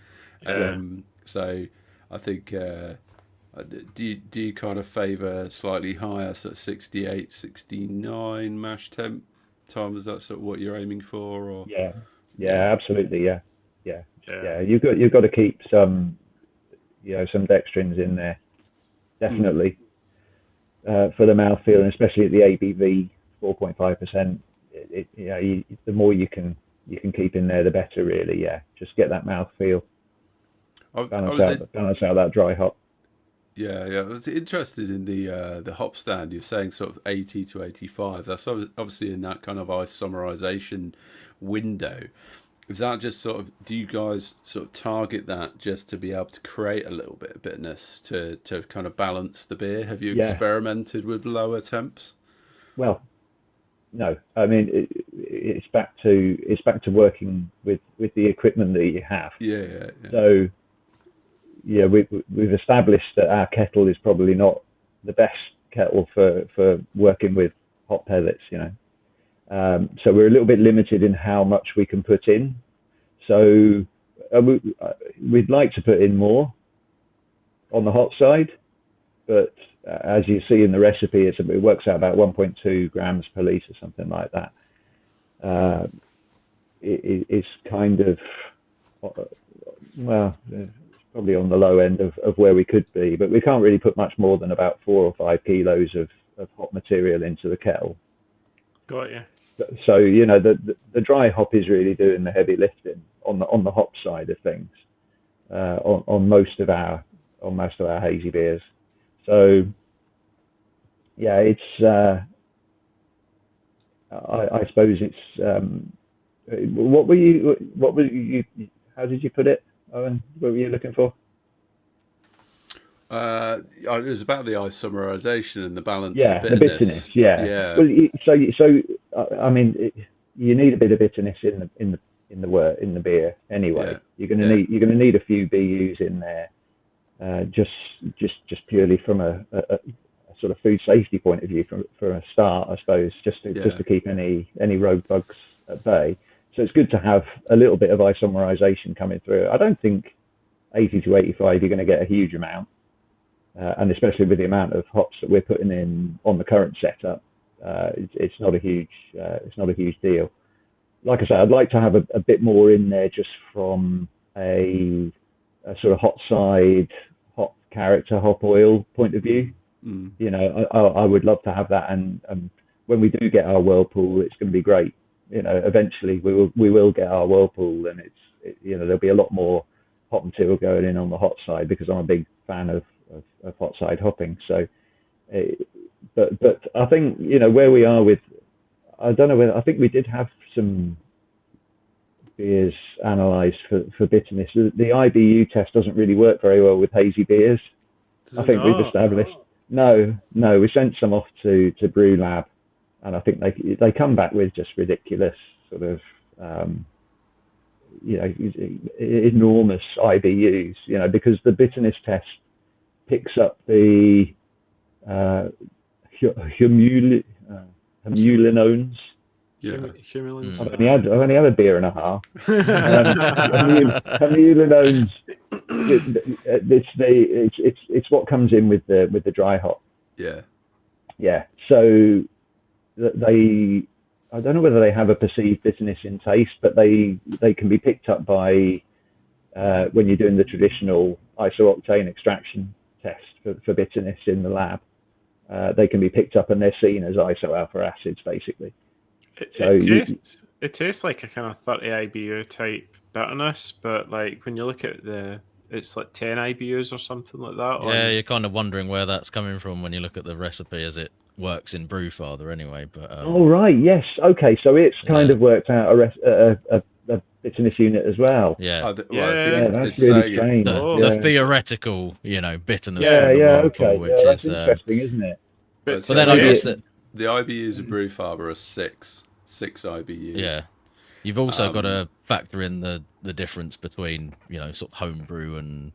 So I think, do you kind of favour slightly higher, sort of 68, 69 mash temp, Tom? Is that sort of what you're aiming for? Or yeah, absolutely, yeah. You've got to keep some dextrins in there, definitely, for the mouthfeel, and especially at the ABV 4.5%. The more you can keep in there, the better, really. Yeah, just get that mouthfeel. Balance out that dry hop. Yeah. I was interested in the hop stand. You're saying sort of 80 to 85. That's obviously in that kind of isomerization window. Is that just sort of, do you guys sort of target that just to be able to create a little bit of bitterness to kind of balance the beer? Have you experimented with lower temps? Well, no. I mean, it's back to working with the equipment that you have. Yeah. So, we've established that our kettle is probably not the best kettle for working with hot pellets, So we're a little bit limited in how much we can put in. So we'd like to put in more on the hot side, but as you see in the recipe, it works out about 1.2 grams per litre, something like that. It's kind of, it's probably on the low end of where we could be, but we can't really put much more than about 4 or 5 kilos of hot material into the kettle. Got you. So the dry hop is really doing the heavy lifting on the hop side of things, on most of our hazy beers. So it's I suppose it's what were you how did you put it, Owen? What were you looking for? It was about the isomerization and the balance. Yeah, of the bitterness. Yeah. Well, so I mean, you need a bit of bitterness in the beer anyway. Yeah. You're gonna need a few BUs in there, just purely from a sort of food safety point of view, for a start, I suppose, just to keep any road bugs at bay. So it's good to have a little bit of isomerization coming through. I don't think 80 to 85 you're going to get a huge amount. And especially with the amount of hops that we're putting in on the current setup, it's not a huge deal. Like I say, I'd like to have a bit more in there just from a sort of hot side, hop character, hop oil point of view. I would love to have that, and when we do get our whirlpool, it's going to be great. Eventually we will get our whirlpool, and there'll be a lot more hop material going in on the hot side, because I'm a big fan of hot side hopping. So, But I think, where we are with, I don't know whether, I think we did have some beers analysed for bitterness. The IBU test doesn't really work very well with hazy beers. I think we've established. No, we sent some off to Brew Lab, and I think they come back with just ridiculous sort of enormous IBUs. Because the bitterness test picks up the humulinones. Yeah. I've only had a beer and a half. Humulinones. It's what comes in with the dry hop. Yeah. Yeah. So I don't know whether they have a perceived bitterness in taste, but they can be picked up by when you're doing the traditional isooctane extraction test for bitterness in the lab. They can be picked up and they're seen as isoalpha acids, basically. It tastes like a kind of 30 IBU type bitterness, but like when you look at it's like 10 IBUs or something like that. Yeah, you're kind of wondering where that's coming from when you look at the recipe as it works in Brewfather anyway. But oh right, yes, okay, so it's kind of worked out a bitterness unit as well. Yeah, that's really strange. The theoretical, bitterness. Yeah, from the okay, which that's is interesting, isn't it? But then I guess that the IBUs of Brewfather are six IBUs. Yeah. You've also got to factor in the difference between, sort of homebrew and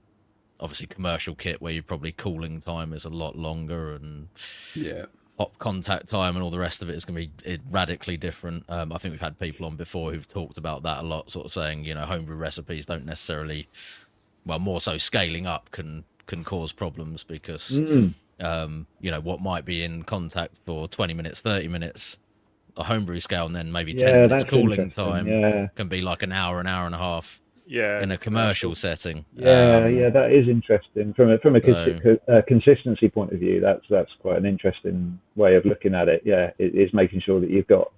obviously commercial kit, where your probably cooling time is a lot longer and hop contact time and all the rest of it is going to be radically different. I think we've had people on before who've talked about that a lot, sort of saying, homebrew recipes don't necessarily, well, more so scaling up can cause problems because, what might be in contact for 20 minutes, 30 minutes, a homebrew scale, and then maybe 10 minutes cooling time can be like an hour and a half in a commercial setting. That is interesting from a consistency point of view. That's quite an interesting way of looking at it. It is making sure that you've got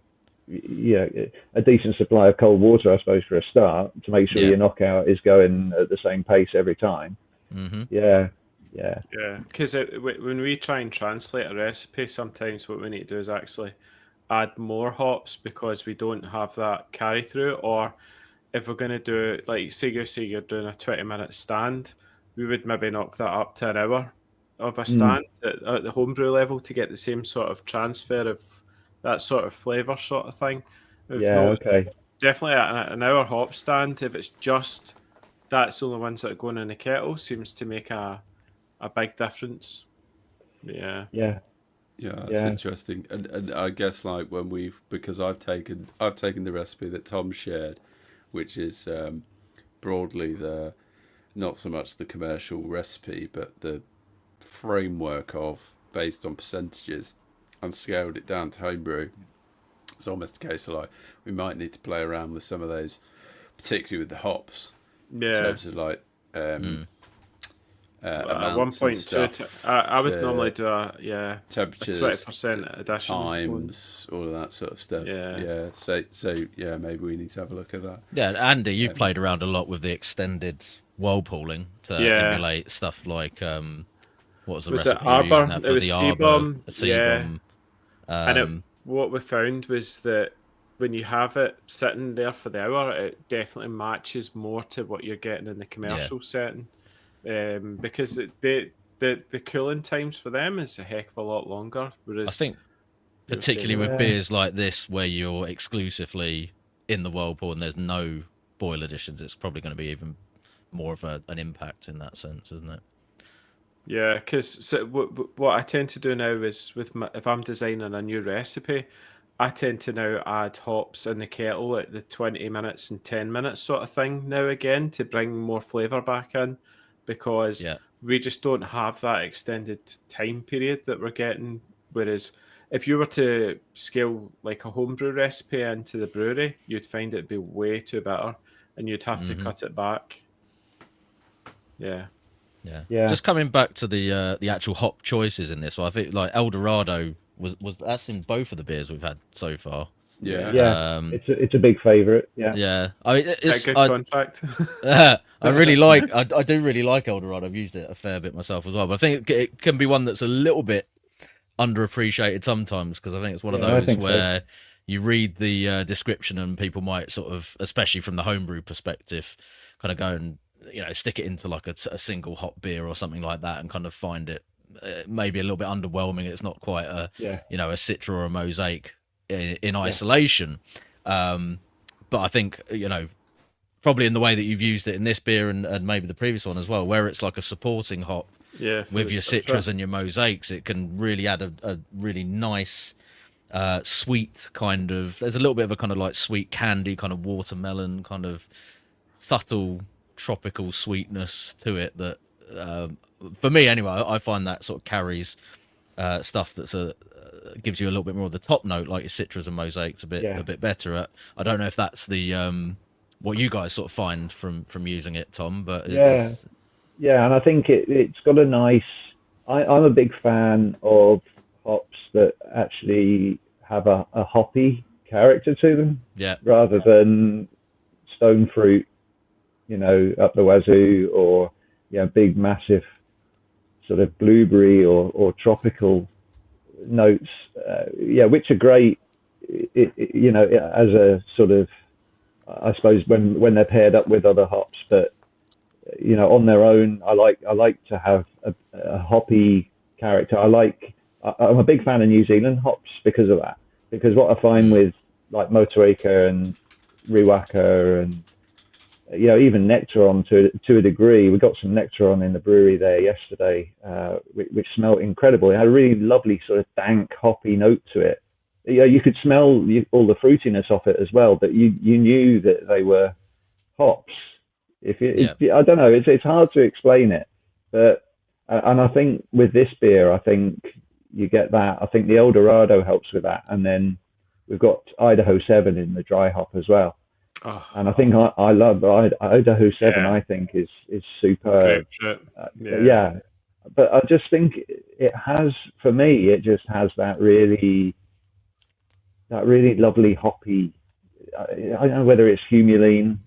a decent supply of cold water, I suppose, for a start, to make sure your knockout is going at the same pace every time. Because when we try and translate a recipe, sometimes what we need to do is actually add more hops because we don't have that carry through. Or if we're going to do, like, say you're doing a 20-minute stand, we would maybe knock that up to an hour of a stand at the homebrew level to get the same sort of transfer of that sort of flavour sort of thing. Definitely an hour hop stand, if it's just that's the only ones that are going in the kettle, seems to make a big difference. Yeah, that's interesting, and I guess like because I've taken the recipe that Tom shared, which is broadly not so much the commercial recipe, but the framework of based on percentages, and scaled it down to homebrew. It's almost a case of like we might need to play around with some of those, particularly with the hops, in terms of like. 1.2. I would normally do temperatures, 20% addition, times, all of that sort of stuff. So maybe we need to have a look at that. Yeah, Andy, you played around a lot with the extended whirlpooling to emulate stuff like what was the recipe? It Arbor? It was C-bomb. C-bomb. And what we found was that when you have it sitting there for the hour, it definitely matches more to what you're getting in the commercial setting. Because the cooling times for them is a heck of a lot longer. Whereas I think, particularly with beers like this, where you're exclusively in the whirlpool and there's no boil additions, it's probably going to be even more of an impact in that sense, isn't it? Yeah, because what I tend to do now is if I'm designing a new recipe, I tend to now add hops in the kettle at the 20 minutes and 10 minutes sort of thing now again to bring more flavour back in. Because we just don't have that extended time period that we're getting. Whereas if you were to scale like a homebrew recipe into the brewery, you'd find it'd be way too bitter and you'd have to cut it back. Yeah. Just coming back to the actual hop choices in this one, I think like Eldorado was that's in both of the beers we've had so far. It's a big favourite. I mean, it's a good contract. I really like. I do really like Eldorado. I've used it a fair bit myself as well. But I think it can be one that's a little bit underappreciated sometimes, because I think it's one of those where you read the description and people might sort of, especially from the homebrew perspective, kind of go and stick it into like a single hop beer or something like that and kind of find it maybe a little bit underwhelming. It's not quite a a Citra or a Mosaic in isolation. But I think probably in the way that you've used it in this beer and maybe the previous one as well, where it's like a supporting hop with your Citras and your Mosaics, it can really add a really nice sweet kind of, there's a little bit of a kind of like sweet candy, kind of watermelon, kind of subtle tropical sweetness to it that for me anyway, I find that sort of carries stuff that's gives you a little bit more of the top note, like your Citras and Mosaics a bit better. I don't know if that's the what you guys sort of find from using it, Tom, but and I think it's got a nice, I'm a big fan of hops that actually have a hoppy character to them, rather than stone fruit, up the wazoo, or big massive sort of blueberry or tropical notes, which are great, as a sort of, I suppose when they're paired up with other hops, but on their own, I like to have a hoppy character. I'm a big fan of New Zealand hops because of that. Because what I find with like Motueka and Riwaka and even Nectaron to a degree, we got some Nectaron in the brewery there yesterday, which smelled incredible. It had a really lovely sort of dank hoppy note to it. You could smell all the fruitiness off it as well, but you knew that they were hops. I don't know, it's hard to explain it, but and I think with this beer, I think you get that. I think the El Dorado helps with that, and then we've got Idaho 7 in the dry hop as well. And I think I love Idaho 7. I think is superb. But I just think it has, for me, it just has that really lovely hoppy. I don't know whether it's humulene,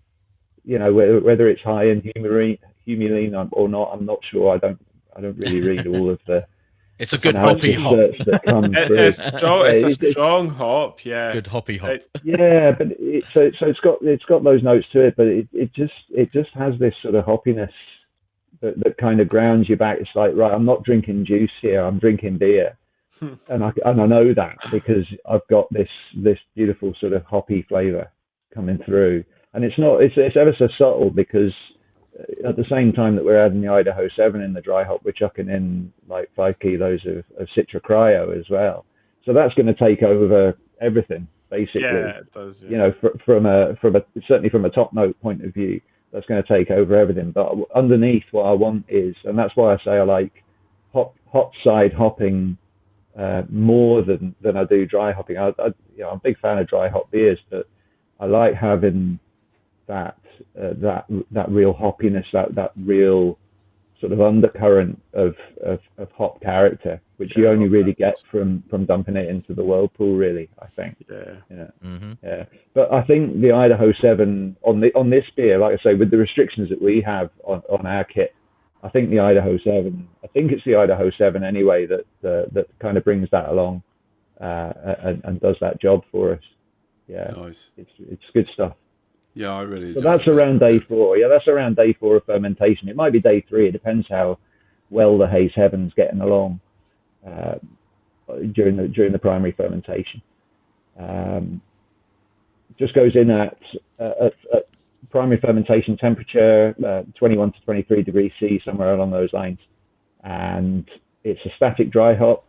whether it's high in humulene or not. I'm not sure. I don't really read all of the. It's a good hoppy hop. It's a strong hop, Good hoppy hop. But it's got those notes to it, but it just has this sort of hoppiness that kind of grounds you back. It's like, right, I'm not drinking juice here, I'm drinking beer. And I know that because I've got this beautiful sort of hoppy flavor coming through, and it's ever so subtle, because at the same time that we're adding the Idaho 7 in the dry hop, we're chucking in like 5 kilos of Citra Cryo as well. So that's going to take over everything, basically. Yeah, it does. Certainly from a top note point of view, that's going to take over everything. But underneath, what I want is, and that's why I say I like hop side hopping more than I do dry hopping. I'm a big fan of dry hop beers, but I like having that real hoppiness, that real sort of undercurrent of hop character, which you only really get from dumping it into the whirlpool, really, I think. But I think the Idaho 7 on this beer, like I say, with the restrictions that we have on our kit, I think the Idaho 7, I think it's the Idaho 7 anyway, that kind of brings that along and does that job for us. Nice. It's good stuff. Yeah, I really do. So that's around day 4. Yeah, that's around day 4 of fermentation. It might be day 3. It depends how well the Haze Heaven's getting along during the primary fermentation. Just goes in at primary fermentation temperature, 21 to 23 degrees C, somewhere along those lines. And it's a static dry hop,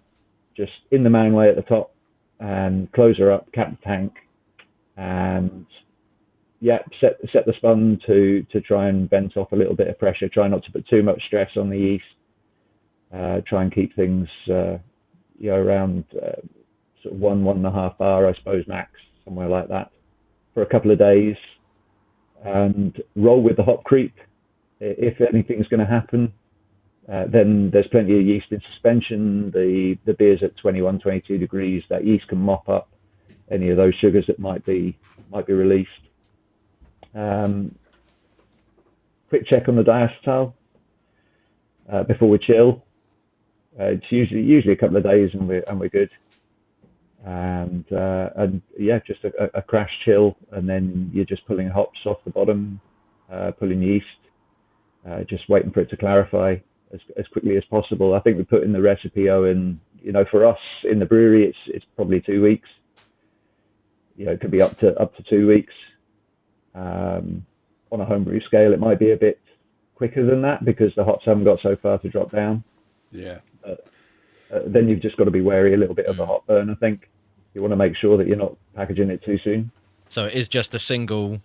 just in the manway at the top, and close her up, cap the tank, and set the spun to try and vent off a little bit of pressure. Try not to put too much stress on the yeast. Try and keep things around sort of 1.5 bar, I suppose, max, somewhere like that, for a couple of days, and roll with the hop creep. If anything's going to happen, then there's plenty of yeast in suspension. The beer's at 21, 22 degrees. That yeast can mop up any of those sugars that might be released. Quick check on the diacetyl before we chill. It's usually a couple of days, and we're good. And yeah, just a crash chill, and then you're just pulling hops off the bottom, pulling yeast, just waiting for it to clarify as quickly as possible. I think we put in the recipe, Owen. For us in the brewery, it's probably 2 weeks. It could be up to 2 weeks. On a homebrew scale, it might be a bit quicker than that because the hops haven't got so far to drop down. Yeah. Then you've just got to be wary a little bit of the hop burn. I think you want to make sure that you're not packaging it too soon. So it is just a single,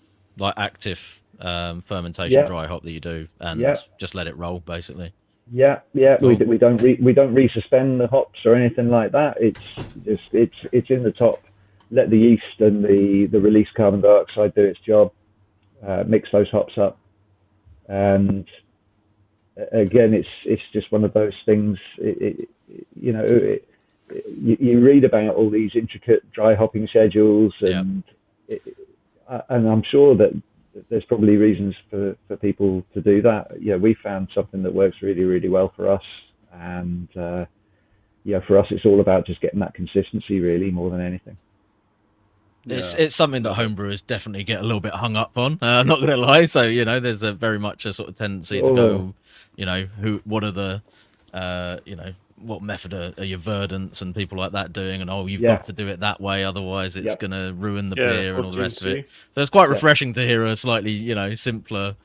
active fermentation dry hop that you do, and just let it roll, basically. Yeah. Cool. We don't resuspend the hops or anything like that. It's in the top. Let the yeast and the released carbon dioxide do its job. Mix those hops up, and again, it's just one of those things. You read about all these intricate dry hopping schedules, and I'm sure that there's probably reasons for people to do that. We found something that works really, really well for us, and for us, it's all about just getting that consistency, really, more than anything. It's something that homebrewers definitely get a little bit hung up on. I'm not going to lie. So there's a very much a sort of tendency to go, what are the, what method are your verdants and people like that doing? And you've got to do it that way, otherwise it's going to ruin the beer and all the rest of it. So it's quite refreshing to hear a slightly simpler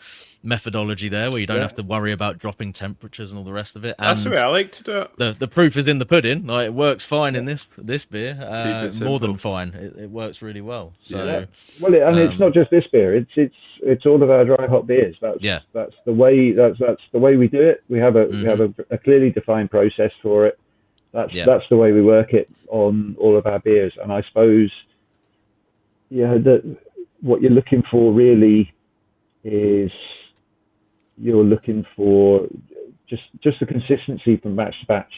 methodology there, where you don't have to worry about dropping temperatures and all the rest of it. And that's the way I like to do it. The proof is in the pudding. It works fine in this beer, more than fine. It works really well. So it's not just this beer. It's all of our dry hop beers. That's the way we do it. We have a clearly defined process for it. That's the way we work it on all of our beers. And I suppose that what you're looking for really is you're looking for just the consistency from batch to batch.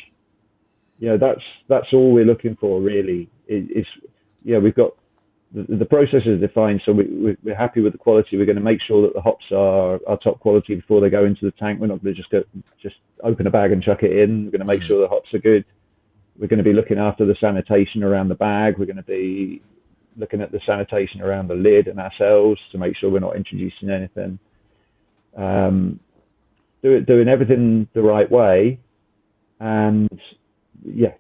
That's all we're looking for really. We've got the process is defined, so we're happy with the quality. We're going to make sure that the hops are top quality before they go into the tank. We're not going to just open a bag and chuck it in. We're going to make sure the hops are good. We're going to be looking after the sanitation around the bag. We're going to be looking at the sanitation around the lid and ourselves to make sure we're not introducing anything. Doing everything the right way, and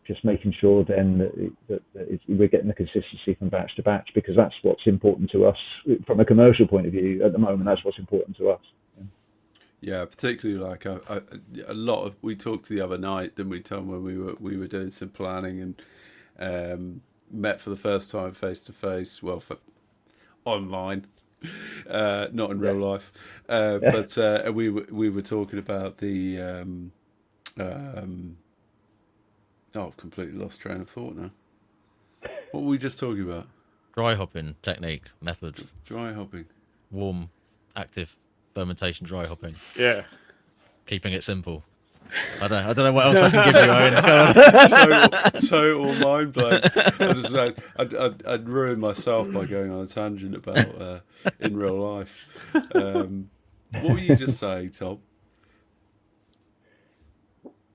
just making sure then that we're getting the consistency from batch to batch, because that's what's important to us from a commercial point of view at the moment. That's what's important to us. Yeah, particularly a lot of, we talked the other night, didn't we, Tom, when we were doing some planning and met for the first time face to face, for online. Not in real life, but we were talking about the I've completely lost train of thought now. What were we just talking about? Dry hopping technique, method. Dry hopping. Warm, active fermentation dry hopping. Yeah. Keeping it simple. I don't know what else I can give you, Owen. Total mind blank. I'd ruin myself by going on a tangent about in real life. What were you just saying, Tom?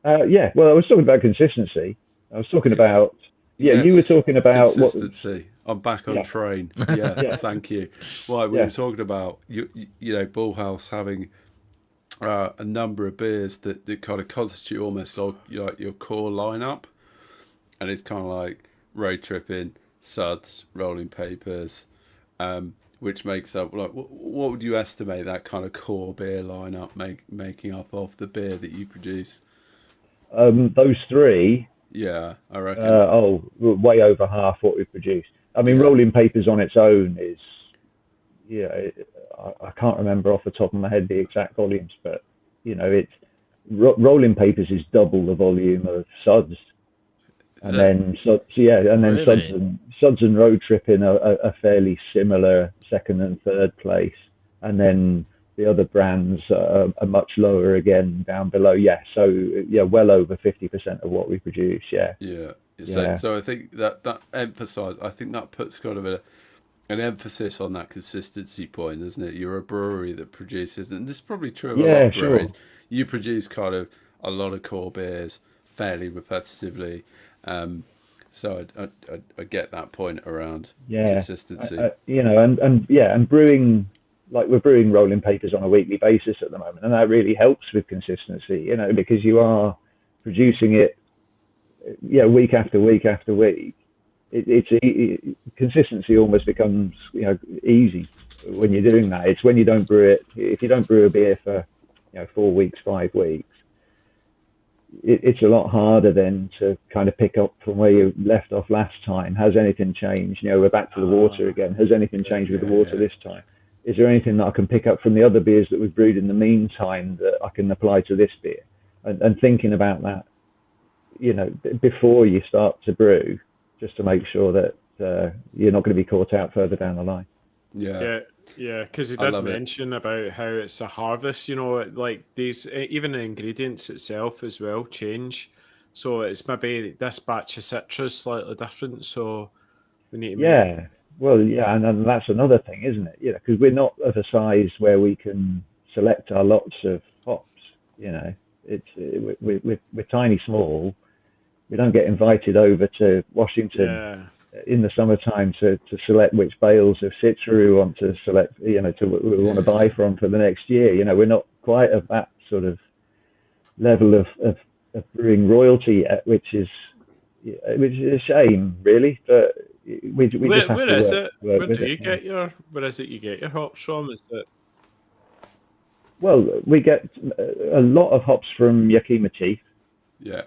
I was talking about consistency. I was talking about you were talking about consistency. I'm back on train. Thank you. Right, we were talking about you Bullhouse having a number of beers that kind of constitute almost like your core lineup, and it's kind of like road tripping, suds, rolling papers, which makes up what would you estimate that kind of core beer lineup making up of the beer that you produce? Those three. Yeah, I reckon. Way over half what we produce. I mean, rolling papers on its own is, I can't remember off the top of my head the exact volumes, but it's rolling papers is double the volume of suds, and then suds and road tripping are fairly similar, second and third place, and then the other brands are much lower again down below. Well over 50% of what we produce. So I think that emphasise. I think that puts kind of an emphasis on that consistency point, isn't it? You're a brewery that produces, and this is probably true of a lot of breweries. You produce kind of a lot of core beers, fairly repetitively. So I get that point around Yeah, consistency. and brewing, like we're brewing rolling papers on a weekly basis at the moment, and that really helps with consistency, because you are producing it, week after week after week. Consistency almost becomes, easy when you're doing that. It's when you don't brew it. If you don't brew a beer for, 4 weeks, 5 weeks, it's a lot harder then to kind of pick up from where you left off last time. Has anything changed? We're back to the water again. Has anything changed with the water this time? Is there anything that I can pick up from the other beers that we've brewed in the meantime that I can apply to this beer? And thinking about that, before you start to brew, just to make sure that you're not going to be caught out further down the line. Yeah, because he did mention about how it's a harvest, like these, even the ingredients itself as well change. So it's maybe this batch of citrus slightly different, so we need to and that's another thing, isn't it? Because we're not of a size where we can select our lots of hops. We're tiny small. We don't get invited over to Washington in the summertime to select which bales of citra we want to select, we want to buy from for the next year. We're not quite at that sort of level of brewing royalty yet, which is a shame, really. But we just have where to is work, it? work Where with do it. you get your? Where is it you get your hops from? Is it? Well, we get a lot of hops from Yakima Chief. Yeah.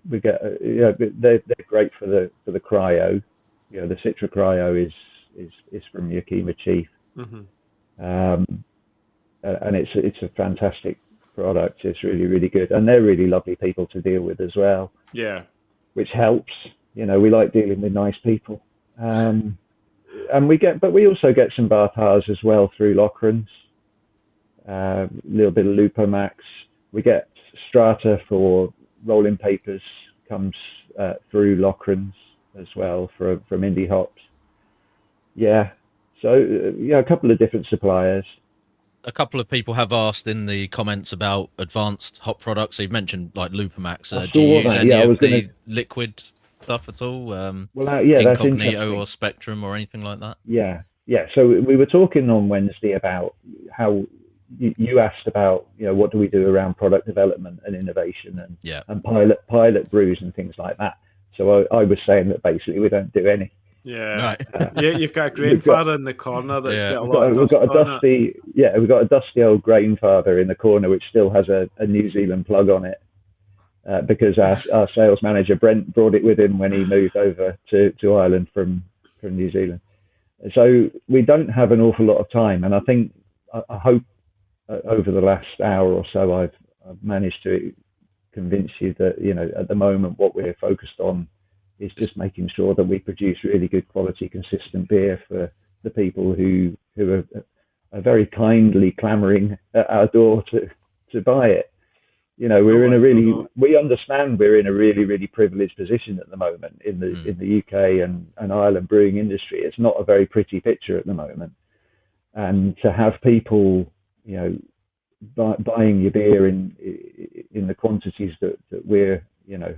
We get they're great for the cryo. The Citra cryo is from Yakima Chief. Mm-hmm. And it's a fantastic product. It's really, really good, and they're really lovely people to deal with as well. Yeah, which helps. We like dealing with nice people. And we also get some Barthars as well through Lockrans. A little bit of Lupomax. We get Strata for rolling papers, comes through Lockrans as well from Indie Hops. Yeah, so a couple of different suppliers. A couple of people have asked in the comments about advanced hop products. So you've mentioned like Lupomax. Do you use any of the liquid stuff at all? Incognito or Spectrum or anything like that? Yeah. So we were talking on Wednesday about how you asked about, what do we do around product development and innovation and pilot brews and things like that. So I was saying that basically we don't do any. Yeah, you've got a grainfather in the corner that's got a lot of dust on it. We've got a dusty old grainfather in the corner which still has a New Zealand plug on it because our sales manager Brent brought it with him when he moved over to Ireland from New Zealand. So we don't have an awful lot of time, and I hope over the last hour or so I've managed to convince you that at the moment what we're focused on is just making sure that we produce really good quality, consistent beer for the people who are very kindly clamoring at our door to buy it. We understand we're in a really, really privileged position at the moment in the UK and Ireland brewing industry. It's not a very pretty picture at the moment, and to have people buying your beer in the quantities that we're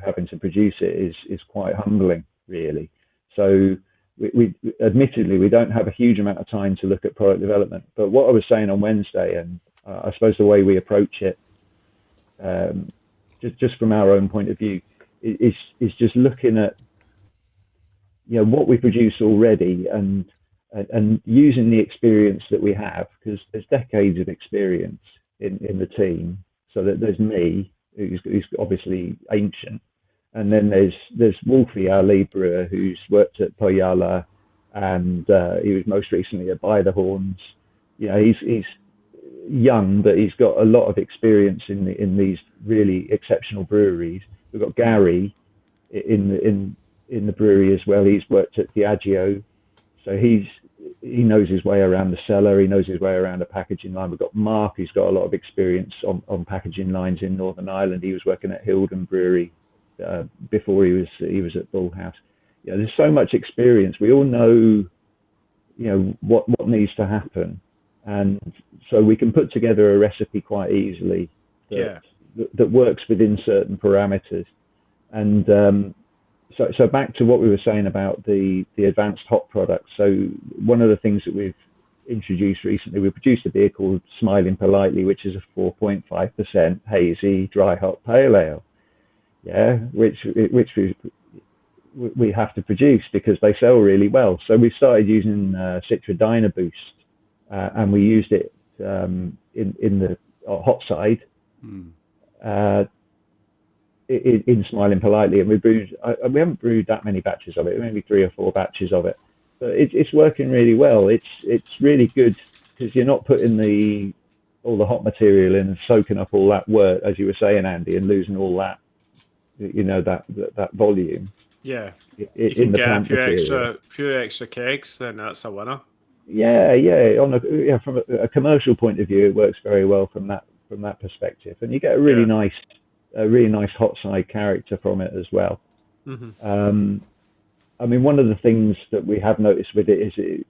having to produce it is quite humbling, really. So we admittedly we don't have a huge amount of time to look at product development. But what I was saying on Wednesday, and I suppose the way we approach it, just from our own point of view, is just looking at what we produce already and using the experience that we have, because there's decades of experience in the team. So that there's me, who's obviously ancient, and then there's Wolfie, our lead brewer, who's worked at Poyala, and he was most recently at By the Horns. He's young, but he's got a lot of experience in these really exceptional breweries. We've got Gary in the brewery as well. He's worked at Diageo, so he knows his way around the cellar. He knows his way around a packaging line. We've got Mark, who's got a lot of experience on packaging lines in Northern Ireland. He was working at Hilden Brewery before he was at Bullhouse. There's so much experience. We all know, what needs to happen, and so we can put together a recipe quite easily that that works within certain parameters. And so back to what we were saying about the advanced hop products. So one of the things that we've introduced recently, we produced a beer called Smiling Politely, which is a 4.5% hazy dry hop pale ale. Yeah, which we have to produce because they sell really well. So we started using Citra Dynaboost, and we used it in the hot side. In Smiling Politely, and we haven't brewed that many batches of it, maybe 3 or 4 batches of it, but it's working really well. It's really good because you're not putting all the hot material in and soaking up all that work, as you were saying, Andy, and losing all that, that volume. Yeah, you can get a few extra kegs, then that's a winner. Yeah. From a commercial point of view, it works very well from that perspective, and you get a really nice hot side character from it as well. Mm-hmm. I mean, one of the things that we have noticed with it is,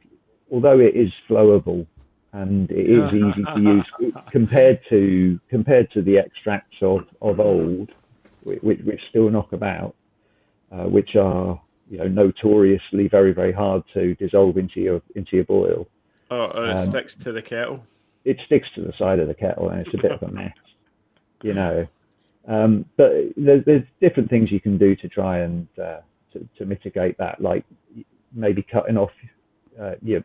although it is flowable and it is easy to use compared to the extracts of old, which still knock about, which are notoriously very, very hard to dissolve into your boil. It sticks to the kettle. It sticks to the side of the kettle, and it's a bit of a mess, But there's different things you can do to try and to mitigate that, like maybe cutting off your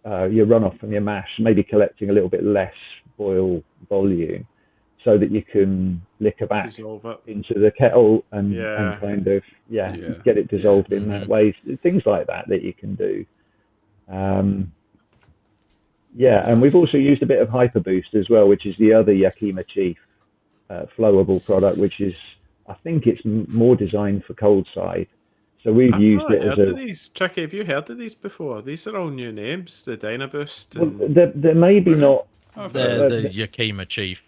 runoff from your mash, maybe collecting a little bit less boil volume, so that you can liquor back into the kettle and kind of get it dissolved in that way. Things like that you can do. And we've also used a bit of Hyper Boost as well, which is the other Yakima Chief flowable product, which is, I think it's more designed for cold side. So we've used it as these. Chucky, have you heard of these before? These are all new names, the Dynaboost. Well, they're maybe not. They're the Yakima Chief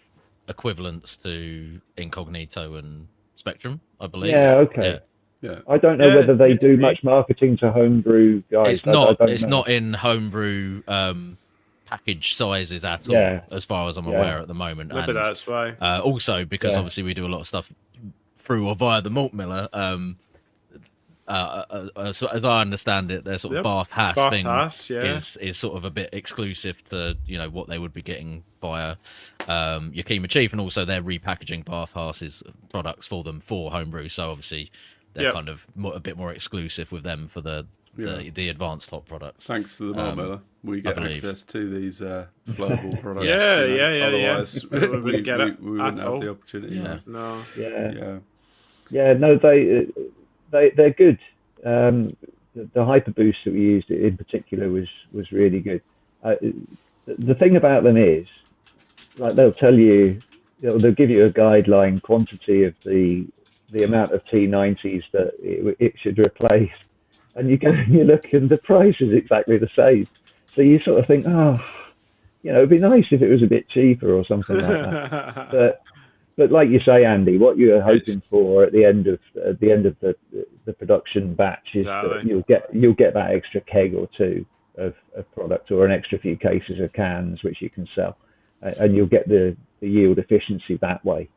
equivalents to Incognito and Spectrum, I believe. Yeah, okay. Yeah. I don't know whether they do much marketing to homebrew guys. It's not. It's not in homebrew package sizes at all, as far as I'm aware at the moment. Maybe that's why. Also, because obviously we do a lot of stuff through or via the malt miller. As I understand it, their sort of Bath Haas thing is sort of a bit exclusive to what they would be getting via Yakima Chief, and also they're repackaging Bath Haas's products for them for homebrew. So obviously they're kind of a bit more exclusive with them for the advanced hop products. Thanks to the malt miller, we get access to these flowable products. Otherwise, we wouldn't have the opportunity. No, they're good. The Hyper Boost that we used in particular was really good. The thing about them is, like, they'll tell you, they'll give you a guideline quantity of the amount of T90s that it should replace, and you go and you look, and the price is exactly the same. So you sort of think, it'd be nice if it was a bit cheaper or something like that. But like you say, Andy, what you're hoping for at the end of the production batch is that you'll get that extra keg or two of product, or an extra few cases of cans which you can sell, and you'll get the yield efficiency that way.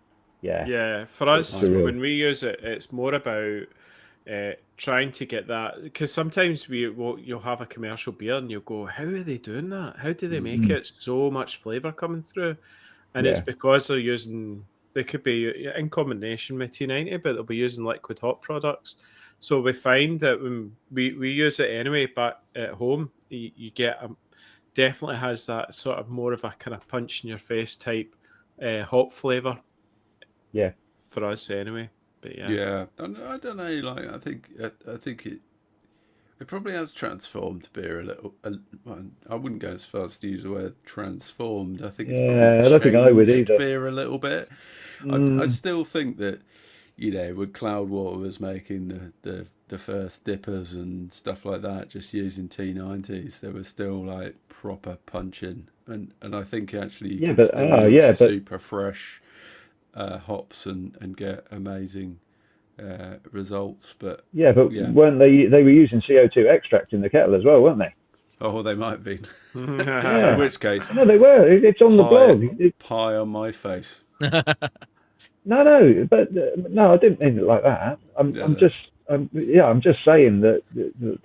Yeah. For us, when we use it, it's more about trying to get that, because sometimes you'll have a commercial beer and you'll go, how are they doing that? How do they make it so much flavour coming through? And it's because they're using. They could be in combination with T90, but they'll be using liquid hop products. So we find that when we use it anyway back at home, you get definitely has that sort of more of a kind of punch in your face type hop flavour. Yeah. For us anyway. But I don't know. Like I think it probably has transformed beer a little. I wouldn't go as far as to use the word transformed. I think it's probably I don't think I would either. Beer a little bit. I still think that, when Cloudwater was making the first dippers and stuff like that, just using T90s, there was still like proper punching, and I think actually you can use super fresh hops and get amazing results. But weren't they were using CO2 extract in the kettle as well, weren't they? Oh, they might be. In which case, no, they were. It's on the blog. Pie on my face. No, but no, I didn't mean it like that. I'm just saying that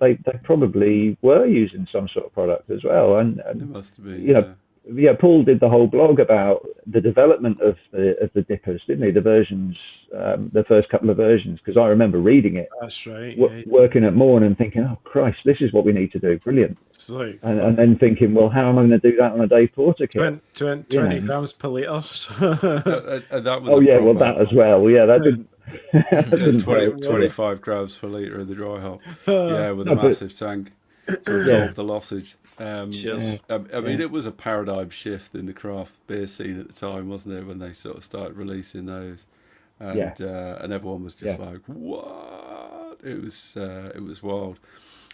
they probably were using some sort of product as well, and It must have been. you know, yeah, Paul did the whole blog about the development of the dippers, didn't he? The versions, the first couple of versions, because I remember reading it. That's right. Working at Morn and thinking, oh Christ, this is what we need to do, brilliant. It's like, and then thinking, well, how am I going to do that on a Dave Porter kit? 20 grams per litre. That was well, that as well. Yeah, that didn't. That didn't 25 grams per litre in the dry hop. Yeah, with a massive tank to absorb the lossage. Cheers. I mean, it was a paradigm shift in the craft beer scene at the time, wasn't it, when they sort of started releasing those, and everyone was just like, "What?" It was wild.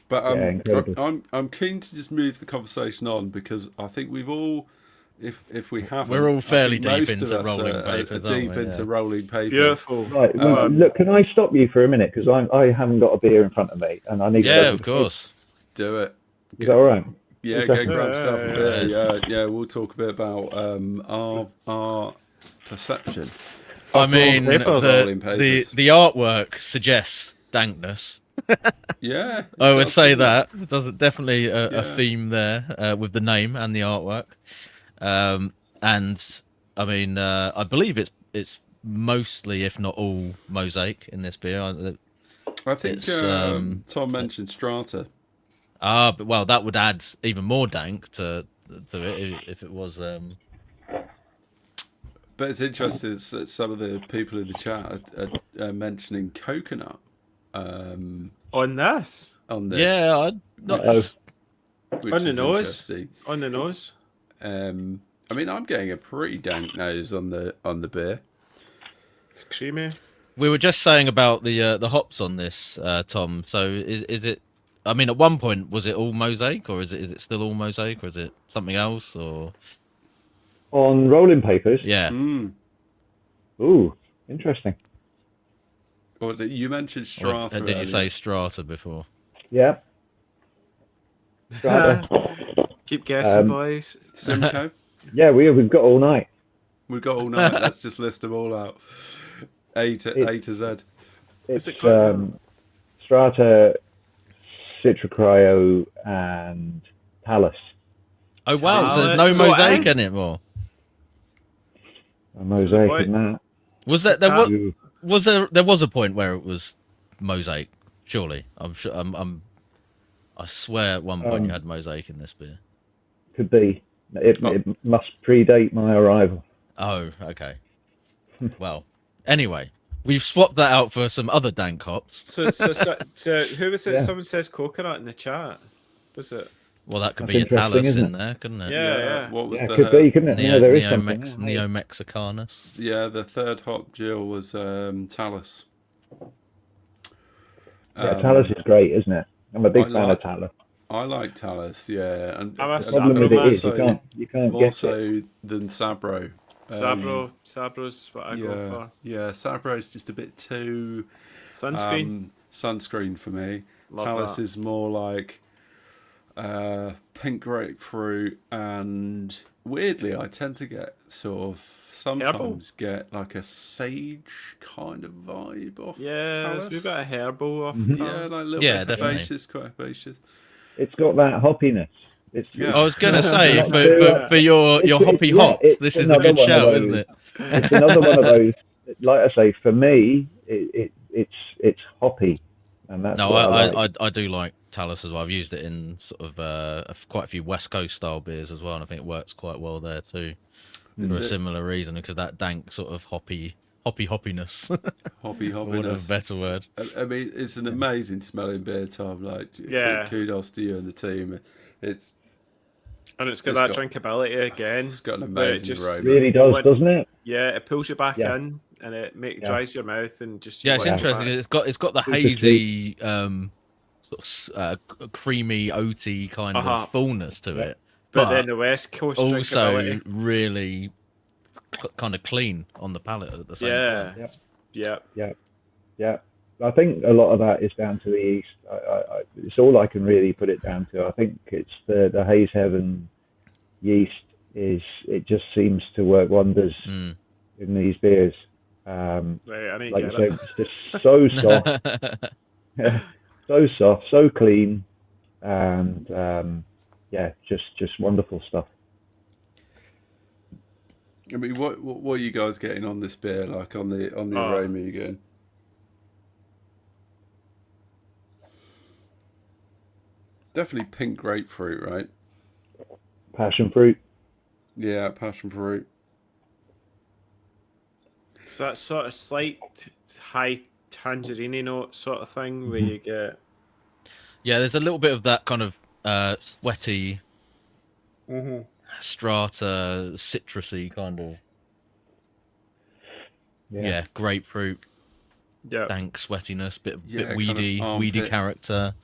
But I'm keen to just move the conversation on, because I think we've all, if we haven't, we're all fairly deep into rolling papers, into rolling papers. Beautiful. Right. Look, can I stop you for a minute, because I haven't got a beer in front of me, and I need. Yeah, of course. Do it. Is that all right? Yeah, go grab yourself a beer. Yeah, we'll talk a bit about our perception. I mean, the artwork suggests dankness. Yeah, I would say that. There's definitely a theme there with the name and the artwork. And I mean, I believe it's mostly, if not all, mosaic in this beer. I think Tom mentioned Strata. But well, that would add even more dank to it if it was. But it's interesting that some of the people in the chat are mentioning coconut. On this? Yeah, on the nose. On the nose. I mean, I'm getting a pretty dank nose on the beer. It's creamy. We were just saying about the hops on this, Tom. So is it? I mean, at one point, was it all mosaic, or is it still all mosaic, or is it something else, or on rolling papers? Yeah. Ooh, interesting. Or was it, you mentioned Strata? Or did you say Strata before? Yeah. Strata. Keep guessing, boys. Simcoe? Yeah, we've got all night. We've got all night. Let's just list them all out. A to Z. It's Strata, Citrocryo, and Talus. Oh wow! So there's no mosaic in it more. A mosaic in that. Was that there was a point where it was mosaic? Surely, I'm sure. I swear, at one point you had mosaic in this beer. Could be. It must predate my arrival. Oh, okay. Well, anyway, we've swapped that out for some other dank hops. So who was it? Yeah. Someone says coconut in the chat. Was it? Well, that could be a Talus in there, couldn't it? Yeah. What was could be, couldn't it? There is Neo Mexicanus. Yeah, the third hop Jill was Talus. Talus is great, isn't it? I'm a big fan of Talus. I like Talus, yeah. And the problem with it is you can't more get so it. Than Sabro. Sabro's what I go for. Yeah, Sabro's just a bit too sunscreen for me. Talus is more like pink grapefruit, and weirdly I tend to get sometimes get like a sage kind of vibe off. Yeah, Talus. We've got a herbal off. Yeah, like a little bit definitely. herbaceous, quite herbaceous. It's got that hoppiness. I was going to say, for your hoppy hops, this is a good shout, isn't it? It's another one of those. Like I say, for me, it's hoppy, and that's I do like Talus as well. I've used it in sort of quite a few West Coast style beers as well, and I think it works quite well there too, for a similar reason, because that dank sort of hoppiness. Hoppiness. What a better word. I mean, it's an amazing smelling beer, Tom. Like, kudos to you and the team. It's got that drinkability again. It's got an amazing aroma. It really does, doesn't it? Yeah, it pulls you back in, and it dries your mouth and just. Yeah, it's interesting. It's got the hazy, sort of creamy, oaty kind of fullness to it. But then the West Coast also really kind of clean on the palate at the same time. Yeah. I think a lot of that is down to the yeast. It's all I can really put it down to. I think it's the Haze Heaven yeast. It just seems to work wonders in these beers. Right, I need Like to you get it. say, it's just so soft, so soft, so clean, and yeah, just wonderful stuff. I mean, what are you guys getting on this beer? Like on the aroma you getting? Definitely pink grapefruit, right? Passion fruit. Yeah, passion fruit. So that sort of slight high tangerine note sort of thing where you get. Yeah, there's a little bit of that kind of sweaty strata, citrusy kind of. Yeah, grapefruit. Yeah. Dank sweatiness, bit Yeah, weedy, kind of weedy armpit. character.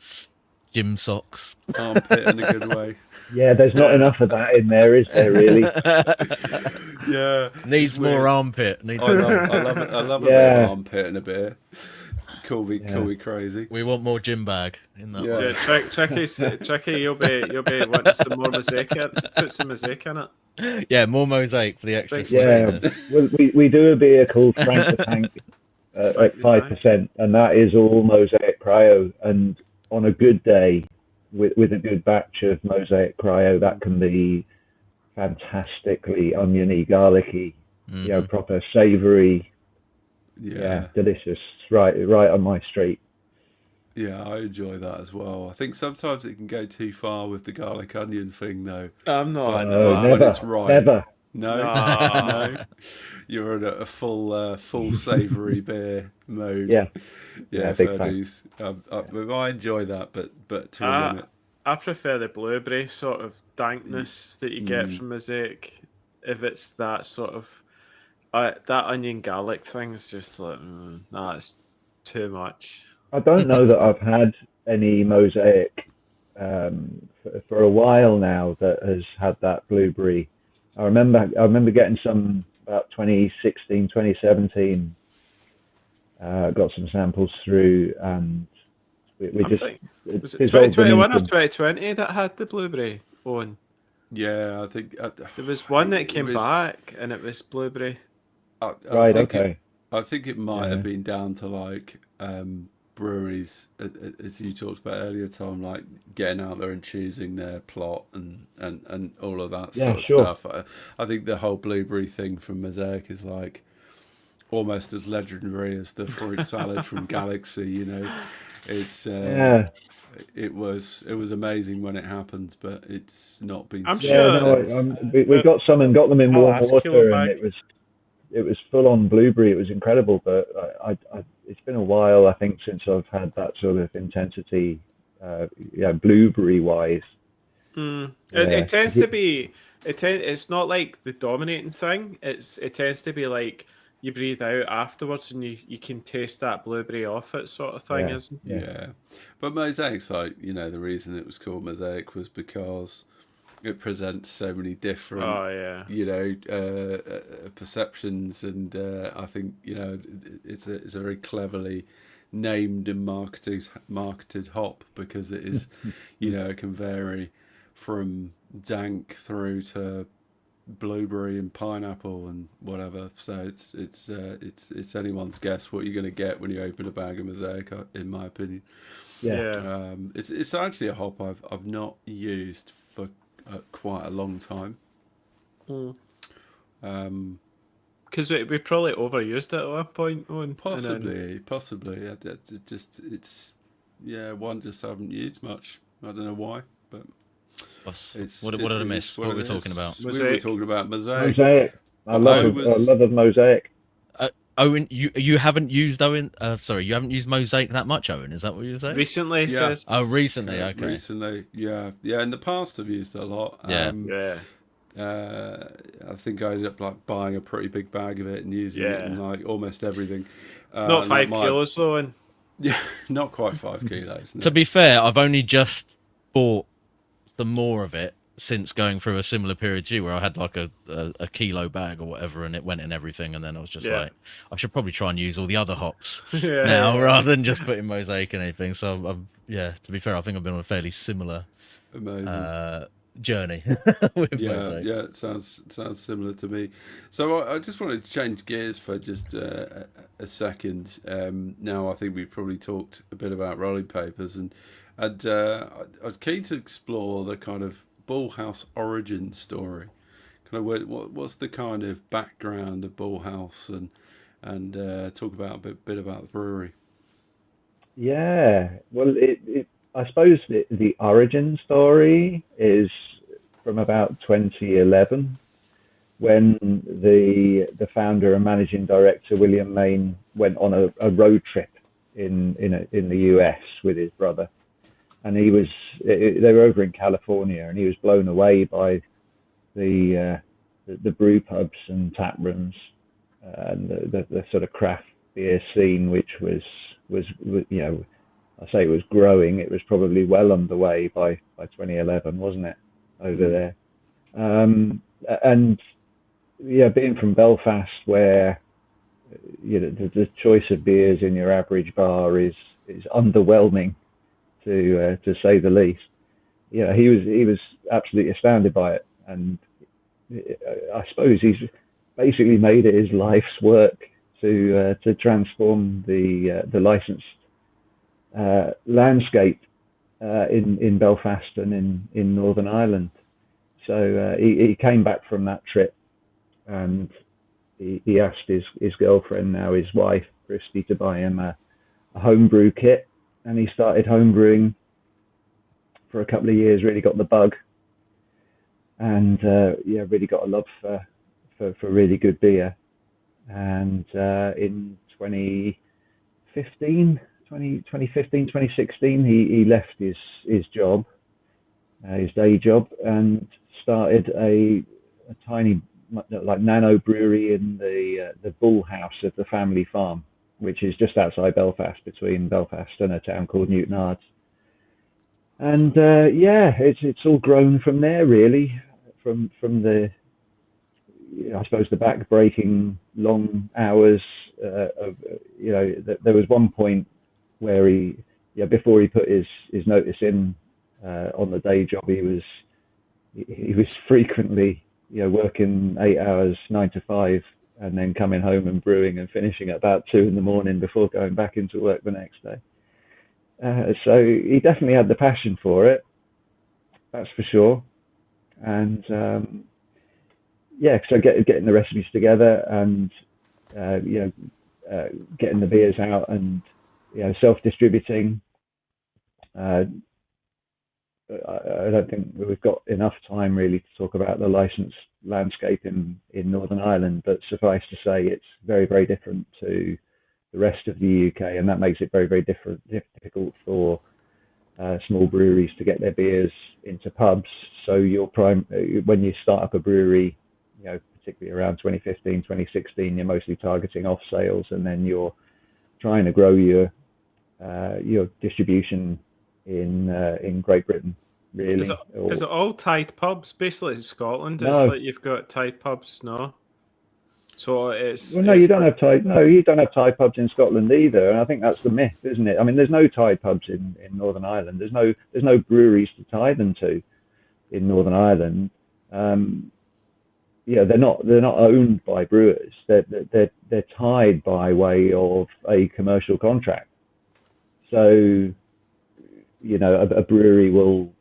Gym socks. Armpit in a good way. Yeah, there's not enough of that in there, is there? Really? Yeah, Needs more armpit. I love it. I love a bit of armpit in a beer. Call me crazy. We want more gym bag in that. Yeah, Tricky, you'll be wanting some more mosaic in. Put some mosaic in it. Yeah, more mosaic for the extra sweatiness. Well, we do a beer called Frank the Tank at 5%, and that is all mosaic cryo. And on a good day, with a good batch of mosaic cryo, that can be fantastically oniony, garlicky, proper savoury. Yeah, delicious. Right on my street. Yeah, I enjoy that as well. I think sometimes it can go too far with the garlic onion thing, though. I'm not. Never, when it's right. Never. No. You're in a full savoury beer mode. Yeah, fair dues. I enjoy that, but to a limit. I prefer the blueberry sort of dankness that you get from mosaic. If it's that sort of that onion garlic thing is just like it's too much. I don't know that I've had any mosaic for a while now that has had that blueberry. I remember getting some about 2016, 2017. Got some samples through, and we just was it 2021 or 2020 that had the blueberry on? Yeah, I think there was one that came back, and it was blueberry. Right. Okay. I think it might have been down to like breweries, as you talked about earlier, Tom, like getting out there and choosing their plot and all of that sort of stuff. I think the whole blueberry thing from Mosaic is like almost as legendary as the fruit salad from Galaxy. You know, it's it was amazing when it happened, but it's not been. I'm sure. We got some and got them in warm water, and it was full on blueberry. It was incredible, but it's been a while, I think, since I've had that sort of intensity, blueberry wise. It tends to be. It's not like the dominating thing. It tends to be like you breathe out afterwards, and you can taste that blueberry off it, sort of thing, isn't it? Yeah. But Mosaic's like, the reason it was called Mosaic was because it presents so many different, perceptions, and I think it's a very cleverly named and marketed hop, because it is, it can vary from dank through to blueberry and pineapple and whatever. So it's anyone's guess what you're going to get when you open a bag of Mosaic, in my opinion. It's actually a hop I've not used for quite a long time. Because we probably overused it at one point. Possibly. One just haven't used much. I don't know why, but what did I miss? What were we talking about? We were talking about Mosaic. I love of Mosaic. Owen, you haven't used Owen. Sorry, you haven't used Mosaic that much, Owen. Is that what you were saying? Recently, says. Oh, recently. Okay. Recently, yeah. In the past, I've used it a lot. I think I ended up like buying a pretty big bag of it and using it in like almost everything. Not 5 kilos, though. And yeah, not quite 5 kilos. No. To be fair, I've only just bought some more of it since going through a similar period to you, where I had like a kilo bag or whatever, and it went in everything, and then I was just like, I should probably try and use all the other hops now rather than just putting Mosaic and anything. So to be fair, I think I've been on a fairly similar journey. Yeah, it sounds similar to me. So I just wanted to change gears for just a second. Now I think we've probably talked a bit about rolling papers, and I was keen to explore the kind of Bullhouse origin story. Kind of what's the kind of background of Bullhouse, and talk about a bit about the brewery. Yeah, well, I suppose the origin story is from about 2011 when the founder and managing director William Main went on a road trip in the US with his brother, and they were over in California, and he was blown away by the brew pubs and tap rooms and the sort of craft beer scene, which was I say it was growing. It was probably well underway by 2011, wasn't it, over there? And yeah, being from Belfast, where the choice of beers in your average bar is underwhelming, to say the least. He was absolutely astounded by it, and I suppose he's basically made it his life's work to transform the licensed landscape in Belfast and in Northern Ireland. So he came back from that trip, and he asked his girlfriend, now his wife, Christy, to buy him a homebrew kit, and he started homebrewing for a couple of years. Really got the bug, and really got a love for really good beer. And in 2016, he left his job, his day job, and started a tiny, like, nano brewery in the Bullhouse of the family farm, which is just outside Belfast, between Belfast and a town called Newtonards. And it's all grown from there, really, from the, I suppose, the back-breaking long hours there was one point where before he put his notice in on the day job, he was frequently working 8 hours, 9 to 5, and then coming home and brewing and finishing at about 2 in the morning before going back into work the next day. So he definitely had the passion for it, that's for sure. And so getting the recipes together, and getting the beers out, and self-distributing. I don't think we've got enough time really to talk about the licensed landscape in Northern Ireland, but suffice to say it's very, very different to the rest of the UK, and that makes it very, very difficult for small breweries to get their beers into pubs. So when you start up a brewery, particularly around 2015, 2016, you're mostly targeting off sales, and then you're trying to grow your distribution in Great Britain. Really, is it all tied pubs? Basically, in Scotland, no. It's like you've got tied pubs, no. So it's you don't have tied pubs in Scotland either, and I think that's the myth, isn't it? I mean, there's no tied pubs in Northern Ireland. There's no breweries to tie them to in Northern Ireland. They're not owned by brewers. They're tied by way of a commercial contract. So, a brewery will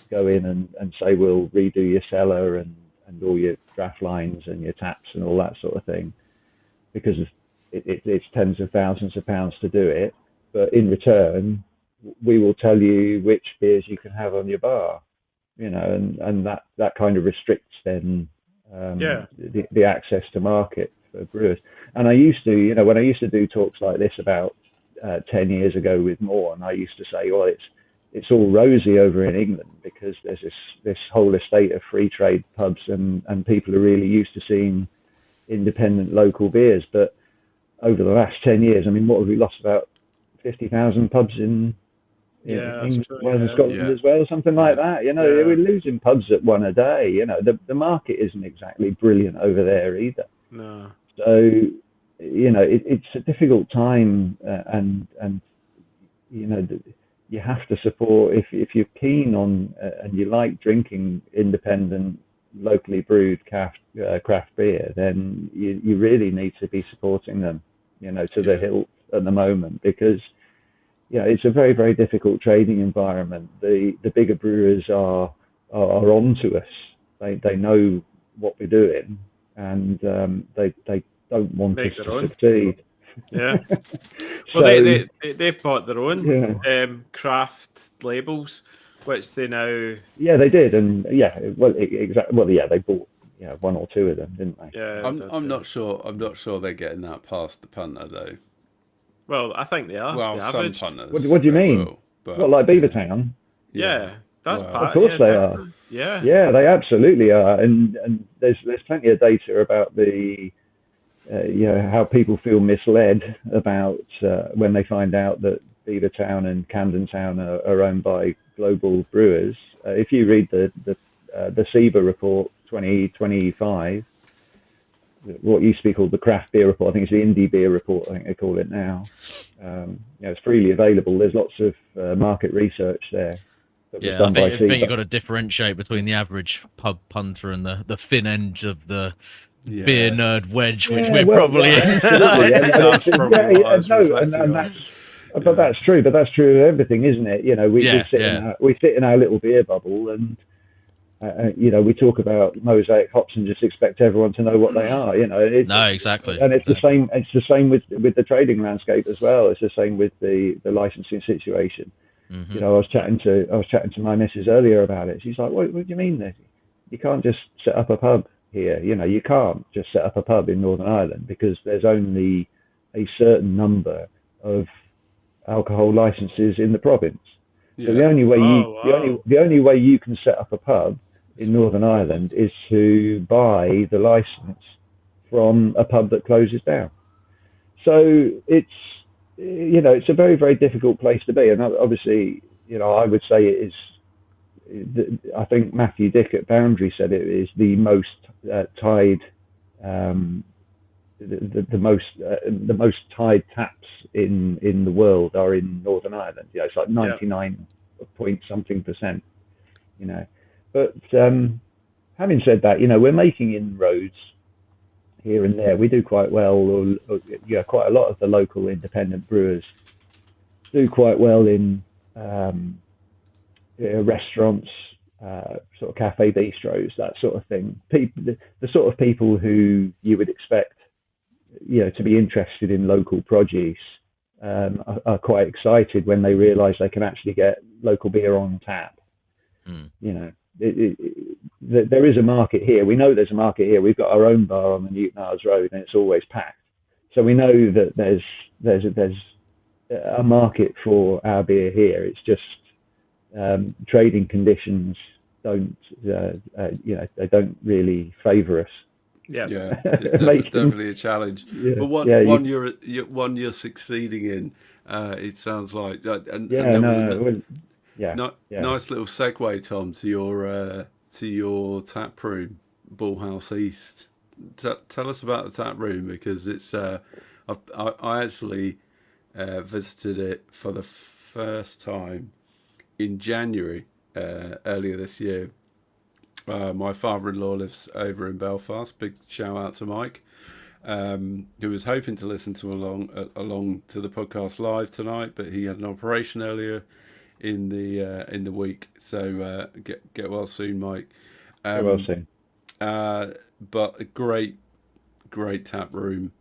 go in and say, we'll redo your cellar and all your draft lines and your taps and all that sort of thing, because it's tens of thousands of pounds to do it. But in return, we will tell you which beers you can have on your bar, and that kind of restricts then the access to market for brewers. And I used to, when I used to do talks like this about 10 years ago with Morn, I used to say, well, it's all rosy over in England because there's this whole estate of free trade pubs, and people are really used to seeing independent local beers. But over the last 10 years, I mean, what have we lost? About 50,000 pubs in England, Scotland as well, something like that. We're losing pubs at one a day. The market isn't exactly brilliant over there either. No. So, it's a difficult time, and you have to support, if you're keen on and you like drinking independent, locally brewed craft beer, then you really need to be supporting them, to the hilt at the moment, because it's a very, very difficult trading environment. The bigger brewers are on to us. They know what we're doing, and they don't want us to succeed. Yeah. Well, so, they've bought their own craft labels, which they now. Yeah, they did, and exactly. Well, they bought one or two of them, didn't they? Yeah. I'm not sure. I'm not sure they're getting that past the punter though. Well, I think they are. Well, some punters. What do you mean? What, like Beavertown? Yeah, that's part. Of course they are. Yeah. Yeah, they absolutely are, and there's plenty of data about the. How people feel misled about when they find out that Beavertown and Camden Town are owned by global brewers. If you read the SEBA report 2025, what used to be called the craft beer report, I think it's the indie beer report, I think they call it now. It's freely available. There's lots of market research there. Yeah, I think you've got to differentiate between the average pub punter and the thin end of the beer nerd wedge, which we're probably in. But that's true. But that's true of everything, isn't it? We sit in our little beer bubble, and we talk about mosaic hops and just expect everyone to know what they are. No, exactly. And it's the same. It's the same with the trading landscape as well. It's the same with the licensing situation. Mm-hmm. I was chatting to my missus earlier about it. She's like, "What do you mean? You can't just set up a pub here. You can't just set up a pub in Northern Ireland because there's only a certain number of alcohol licenses in the province. So the only way you can set up a pub in Northern Ireland is to buy the license from a pub that closes down. So it's a very, very difficult place to be. And obviously, I would say it is. I think Matthew Dick at Boundary said it is the most tied, the most tied taps in the world are in Northern Ireland. It's like 99 point something %. But having said that, we're making inroads here and there. We do quite well. Quite a lot of the local independent brewers do quite well in. Restaurants, sort of cafe bistros, that sort of thing. The sort of people who you would expect, to be interested in local produce, are quite excited when they realise they can actually get local beer on tap. There is a market here. We know there's a market here. We've got our own bar on the Newtonards Road, and it's always packed. So we know that there's a market for our beer here. It's just trading conditions don't, they don't really favour us. It's definitely a challenge. But one you're succeeding in. It sounds like, nice little segue, Tom, to your tap room, Bullhouse East. Tell us about the tap room, because it's I actually visited it for the first time in January earlier this year. My father-in-law lives over in Belfast. Big shout out to Mike, who was hoping to listen to along to the podcast live tonight, but he had an operation earlier in the week. So get well soon, Mike. Get well soon. But a great tap room.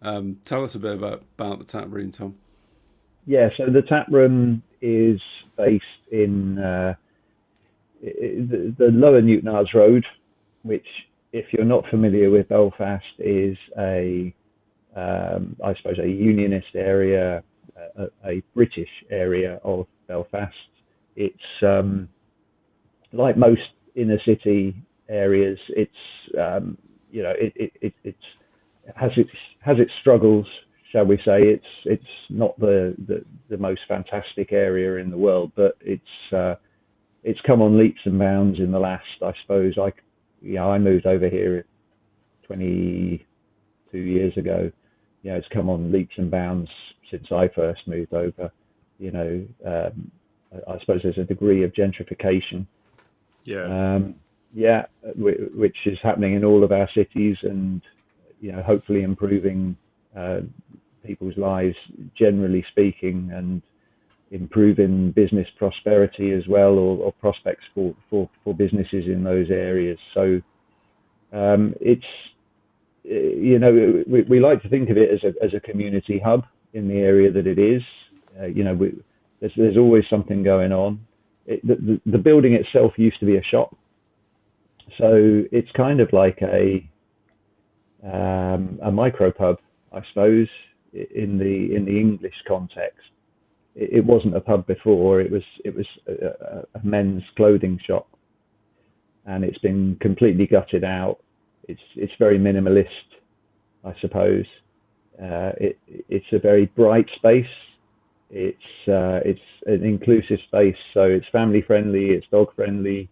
Tell us a bit about the tap room, Tom. Yeah, so the tap room is based in the Lower Newtonards Road, which, if you're not familiar with Belfast, is I suppose a unionist area, a British area of Belfast. It's like most inner city areas. It's it has its struggles, shall we say. It's not the most fantastic area in the world, but it's come on leaps and bounds in the last, I suppose, I moved over here 22 years ago. It's come on leaps and bounds since I first moved over. I suppose there's a degree of gentrification. Which is happening in all of our cities, and hopefully improving people's lives, generally speaking, and improving business prosperity as well, or prospects for businesses in those areas. So it's we like to think of it as a community hub in the area that it is. There's always something going on. The building itself used to be a shop, so it's kind of like a micro pub, I suppose, in the English context. It wasn't a pub before. It was a men's clothing shop, and it's been completely gutted out. It's very minimalist, I suppose. It's a very bright space. It's an inclusive space, so it's family friendly, it's dog friendly.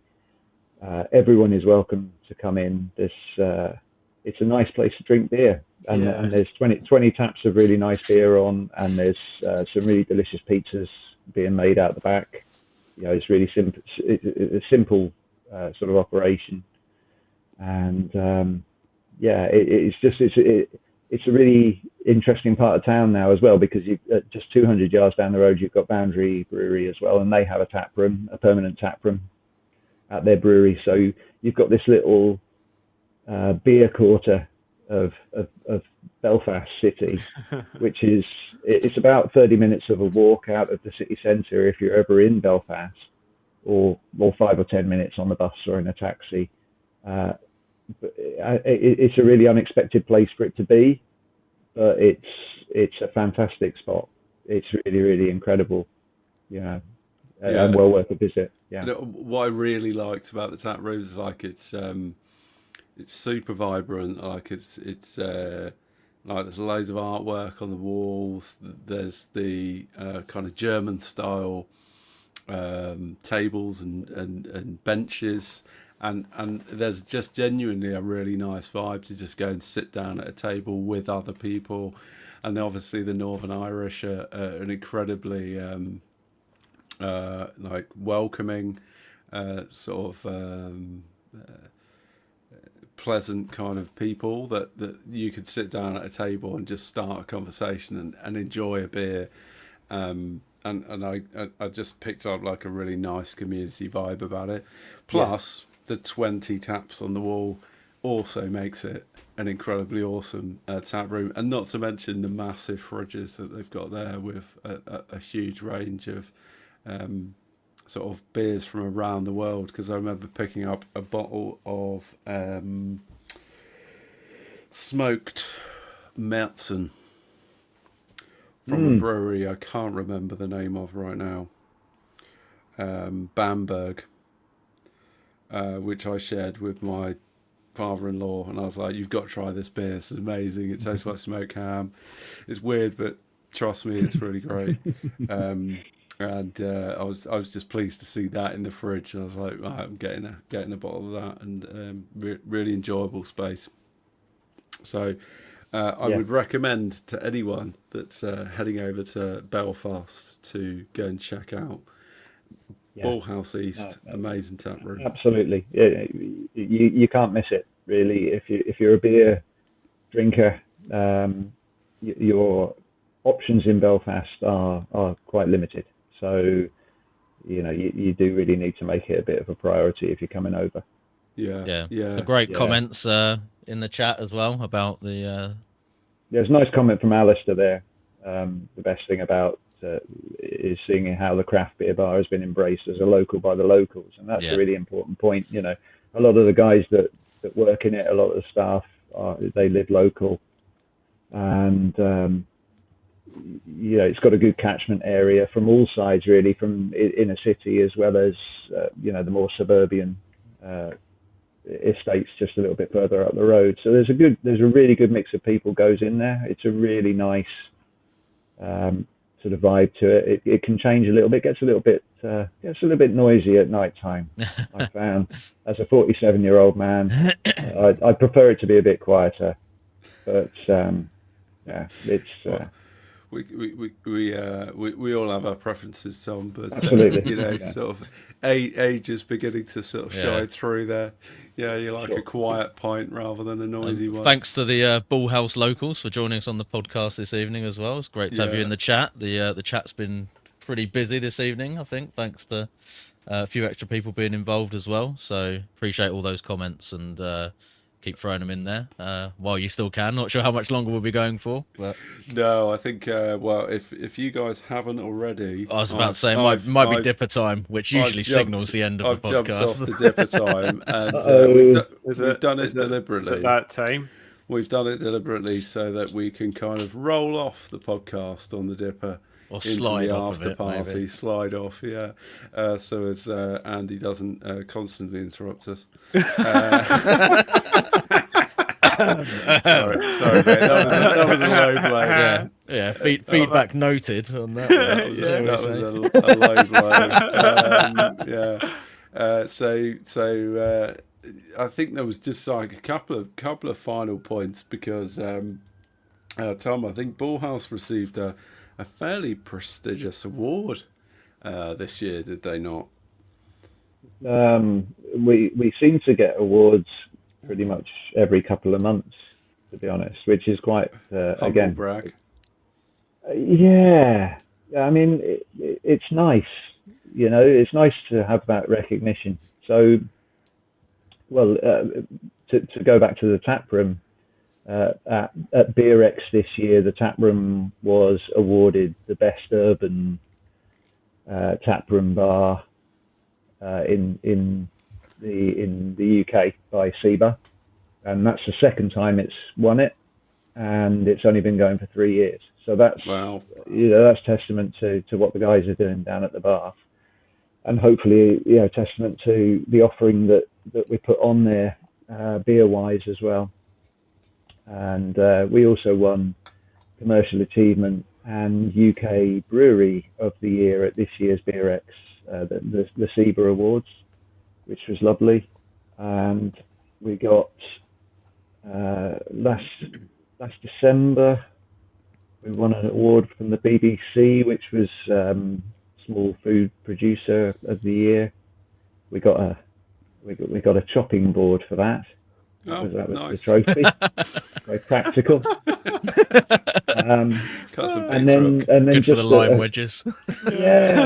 Everyone is welcome to come in. It's a nice place to drink beer, and there's 20 taps of really nice beer on, and there's some really delicious pizzas being made out the back. It's really simple. It's a simple sort of operation, and it's a really interesting part of town now as well, because just 200 yards down the road you've got Boundary Brewery as well, and they have a permanent tap room at their brewery. So you've got this little beer quarter of Belfast city, which it's about 30 minutes of a walk out of the city centre if you're ever in Belfast, or 5 or 10 minutes on the bus or in a taxi. It's a really unexpected place for it to be, but it's a fantastic spot. It's really, really incredible, and well worth a visit. What I really liked about the tap room is it's super vibrant. Like it's like there's loads of artwork on the walls. There's the kind of German style tables and benches. And there's just genuinely a really nice vibe to just go and sit down at a table with other people. And obviously the Northern Irish are an incredibly like welcoming, sort of pleasant kind of people that you could sit down at a table and just start a conversation and enjoy a beer. And I just picked up like a really nice community vibe about it. Plus, the 20 taps on the wall also makes it an incredibly awesome tap room, and not to mention the massive fridges that they've got there with a huge range of sort of beers from around the world. Because I remember picking up a bottle of smoked Märzen from a brewery I can't remember the name of right now, Bamberg, which I shared with my father-in-law, and I was like, "You've got to try this beer. This is amazing. It tastes like smoked ham. It's weird, but trust me, it's really great." And I was just pleased to see that in the fridge. I was like, right, "I'm getting a bottle of that," and really enjoyable space. So I would recommend to anyone that's heading over to Belfast to go and check out Bullhouse East. Amazing tap room. Absolutely, you can't miss it really. If you're a beer drinker, your options in Belfast are quite limited. So you do really need to make it a bit of a priority if you're coming over. Yeah. The great comments in the chat as well about the. There's a nice comment from Alistair there. The best thing about is seeing how the craft beer bar has been embraced as a local by the locals, and that's a really important point. A lot of the guys that work in it, a lot of the staff, they live local, and it's got a good catchment area from all sides, really, from inner city as well as the more suburban estates just a little bit further up the road. So there's a really good mix of people goes in there. It's a really nice sort of vibe to it. It can change a little bit, gets a little bit noisy at night time. I found, as a 47-year-old man, I prefer it to be a bit quieter. But it's we all have our preferences, Tom, but Absolutely. sort of age is beginning to sort of shine through there. Yeah, you like a quiet pint rather than a noisy one. Thanks to the Bullhouse locals for joining us on the podcast this evening as well. It's great to have you in the chat. The chat's been pretty busy this evening, I think, thanks to a few extra people being involved as well. So appreciate all those comments and keep throwing them in there while you still can. Not sure how much longer we'll be going for, but no, I think well, if you guys haven't already, I was about to say it might be dipper time, which usually signals the end of the podcast. I've jumped off the dipper time, and we've done it deliberately. Is it that time? We've done it deliberately so that we can kind of roll off the podcast on the dipper. Or slide the off after of it, party, maybe. Slide off, yeah. So as Andy doesn't constantly interrupt us. Sorry, mate. That was a low blow. Yeah. Feedback noted on that. That was a low blow. So I think there was just like a couple of final points because Tom, I think Bullhouse received a fairly prestigious award this year, did they not? We seem to get awards pretty much every couple of months, to be honest, which is quite Humble brag. Yeah, I mean it's nice, it's nice to have that recognition. So, well, to go back to the tap room. At BeerX this year, the tap room was awarded the best urban tap room bar in the UK by SEBA, and that's the second time it's won it, and it's only been going for 3 years. So that's that's testament to what the guys are doing down at the bar, and hopefully testament to the offering that we put on there beer wise as well. And we also won Commercial Achievement and UK Brewery of the Year at this year's BeerX, the SEBA Awards, which was lovely. And we got last December, we won an award from the BBC, which was Small Food Producer of the Year. We got a chopping board for that. That was nice. the trophy. Very practical. Cut some and then good just for the lime wedges. Yeah,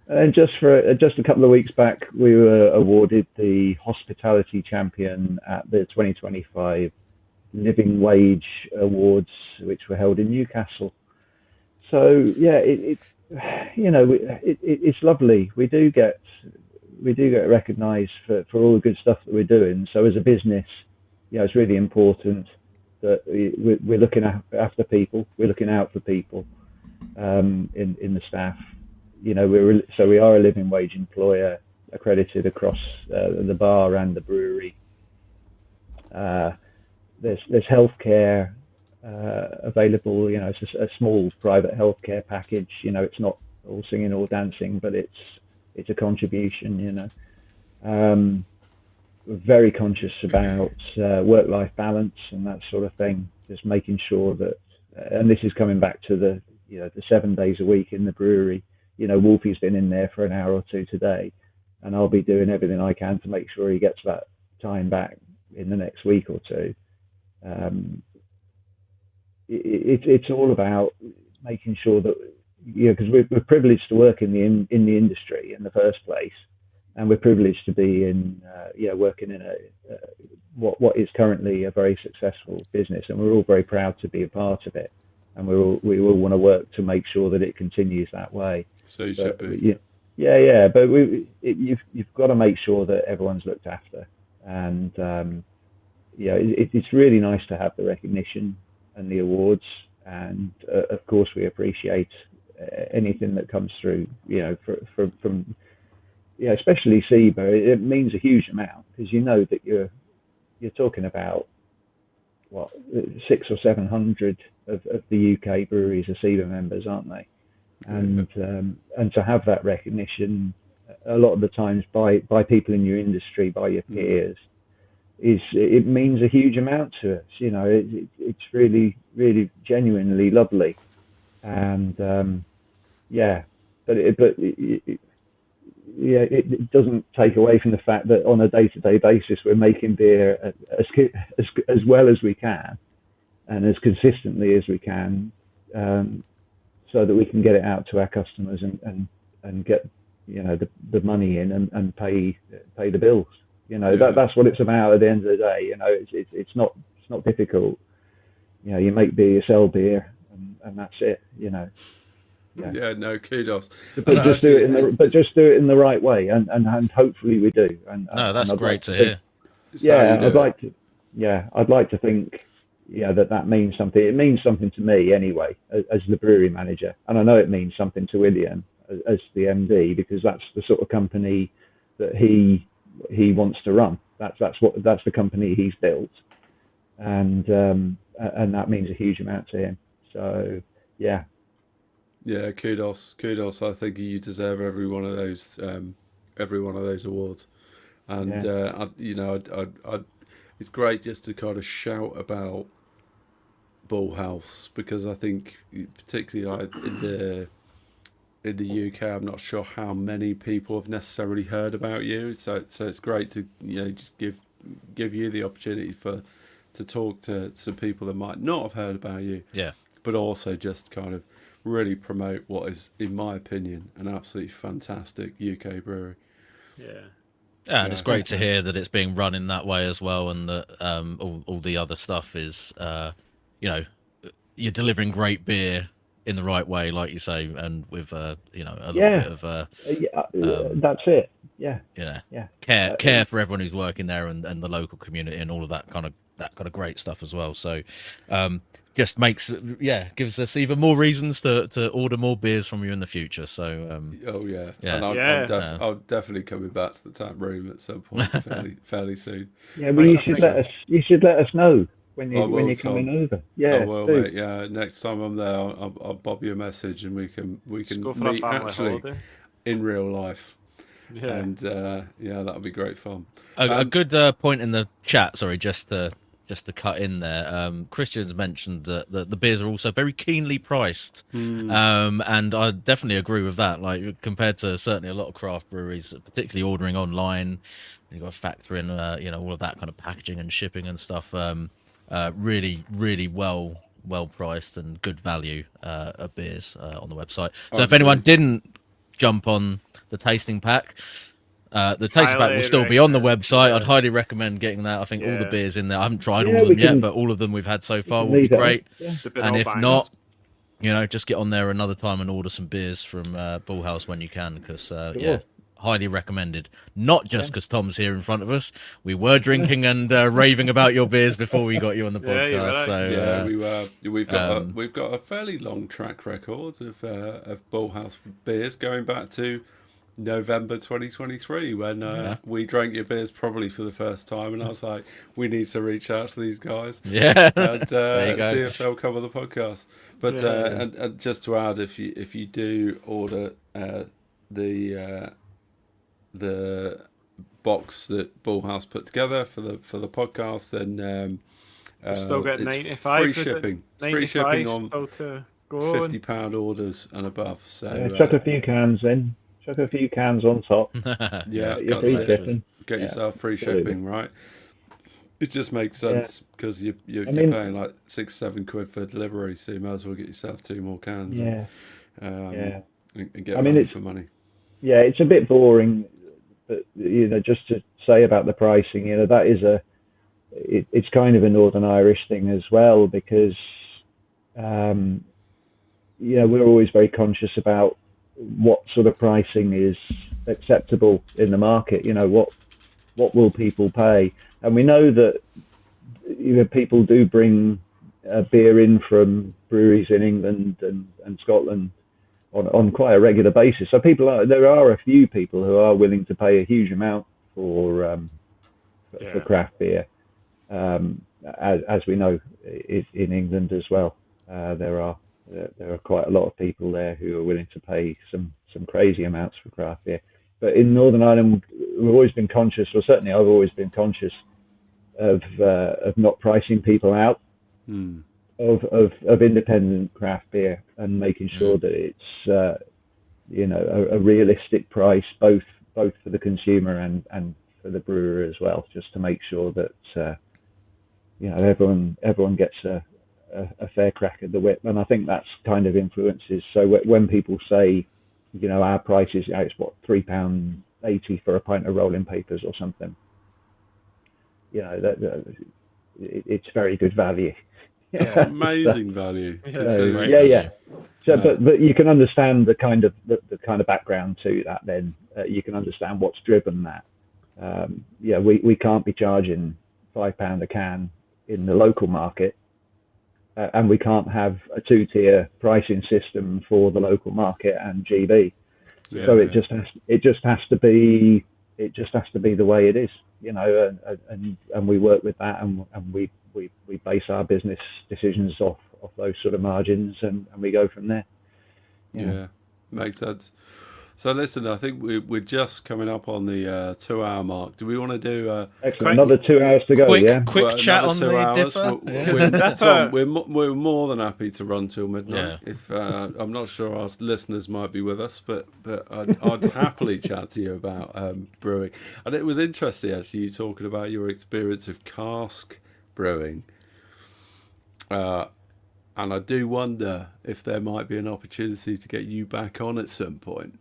and just a couple of weeks back, we were awarded the Hospitality Champion at the 2025 Living Wage Awards, which were held in Newcastle. So yeah, it's lovely. We do get recognised for all the good stuff that we're doing. So as a business, it's really important that we're looking after people, we're looking out for people in the staff. We are a living wage employer, accredited across the bar and the brewery. There's healthcare available. It's a small private healthcare package. It's not all singing or dancing, but it's a contribution. We're very conscious about work-life balance and that sort of thing. Just making sure that, and this is coming back to the 7 days a week in the brewery. Wolfie's been in there for an hour or two today, and I'll be doing everything I can to make sure he gets that time back in the next week or two. It's all about making sure that, because we're privileged to work in the industry in the first place, and we're privileged to be working in what is currently a very successful business, and we're all very proud to be a part of it, and we all want to work to make sure that it continues that way. So you should be. Yeah, but you've got to make sure that everyone's looked after, and it's really nice to have the recognition and the awards, and of course we appreciate anything that comes through, from especially SEBA. It means a huge amount, because that you're talking about 600 or 700 of the UK breweries are SEBA members, aren't they? And to have that recognition a lot of the times by people in your industry, by your peers, it means a huge amount to us. It's really, really genuinely lovely, and it doesn't take away from the fact that on a day-to-day basis we're making beer as well as we can and as consistently as we can, so that we can get it out to our customers and get the money in and pay the bills. That's what it's about at the end of the day. It's not difficult. You make beer, you sell beer, and that's it. Yeah, no, kudos. But just do it in the right way, and hopefully we do. That's great to hear. I'd like to think, that means something. It means something to me anyway, as the brewery manager, and I know it means something to William as the MD, because that's the sort of company that he wants to run. That's the company he's built, and that means a huge amount to him. So yeah. Yeah, kudos. I think you deserve every one of those awards, and it's great just to kind of shout about Bullhouse, because I think particularly in the UK, I'm not sure how many people have necessarily heard about you. So it's great to just give you the opportunity to talk to some people that might not have heard about you. Yeah, but also just kind of really promote what is, in my opinion, an absolutely fantastic UK brewery. Yeah, and it's great to hear that it's being run in that way as well, and that all the other stuff is, you're delivering great beer in the right way, like you say, and with a little bit of that's it. Yeah. Care for everyone who's working there and the local community and all of that kind of great stuff as well. So just gives us even more reasons to order more beers from you in the future. So and I'll definitely coming back to the tap room at some point fairly soon. Yeah, well, you should let us know when you're coming over. Yeah, I will, mate. Yeah, next time I'm there, I'll bob you a message and we can meet actually in real life. Yeah, and that'll be great fun. A good point in the chat. Sorry, just to cut in there. Christian's mentioned that the beers are also very keenly priced, and I definitely agree with that. Like, compared to certainly a lot of craft breweries, particularly ordering online, you've got to factor in all of that kind of packaging and shipping and stuff. Really, really well priced and good value of beers on the website. So if anyone didn't jump on the tasting pack, the tasting pack will still be on the website. I'd highly recommend getting that. I think all the beers in there, I haven't tried all of them yet, but all of them we've had so far will be great. And if not, just get on there another time and order some beers from Bullhouse when you can, because highly recommended. Not just because Tom's here in front of us. We were drinking and raving about your beers before we got you on the podcast. We were. We've got a fairly long track record of Bullhouse beers going back to November 2023 when we drank your beers probably for the first time, and I was like, we need to reach out to these guys and see if they'll cover the podcast. But and just to add, if you do order the box that Bullhouse put together for the podcast, then still get 95 free shipping. Free shipping on £50 orders and above. So chuck a few cans in. Chuck a few cans on top. Get yourself free shipping, right? It just makes sense because you're paying like £6-7 for delivery, so you might as well get yourself 2 more cans. And get value for money. Yeah, it's a bit boring, but just to say about the pricing, that is it's kind of a Northern Irish thing as well, because we're always very conscious about what sort of pricing is acceptable in the market. What will people pay? And we know that people do bring beer in from breweries in England and Scotland on quite a regular basis. So there are a few people who are willing to pay a huge amount for craft beer, as we know in England as well. There are quite a lot of people there who are willing to pay some crazy amounts for craft beer. But in Northern Ireland, we've always been conscious, or certainly I've always been conscious of not pricing people out of independent craft beer, and making sure that it's a realistic price both for the consumer and for the brewer as well, just to make sure that everyone gets a fair crack at the whip. And I think that's kind of influences. So when people say, our price is, it's what, £3.80 for a pint of rolling papers or something, it's very good value. That's amazing value. Yeah. So, but you can understand the kind of background to that. Then you can understand what's driven that. We can't be charging £5 a can in the local market, and we can't have a 2-tier pricing system for the local market and GB. So it just has to be the way it is, and we work with that, and we base our business decisions off those sort of margins, and we go from there. Yeah, makes sense. So listen, I think we're just coming up on the 2-hour mark. Do we want to do another 2 hours to go? Quick chat on the dipper. We're more than happy to run till midnight. Yeah. If I'm not sure our listeners might be with us, but I'd happily chat to you about brewing. And it was interesting actually, you talking about your experience of cask brewing. And I do wonder if there might be an opportunity to get you back on at some point,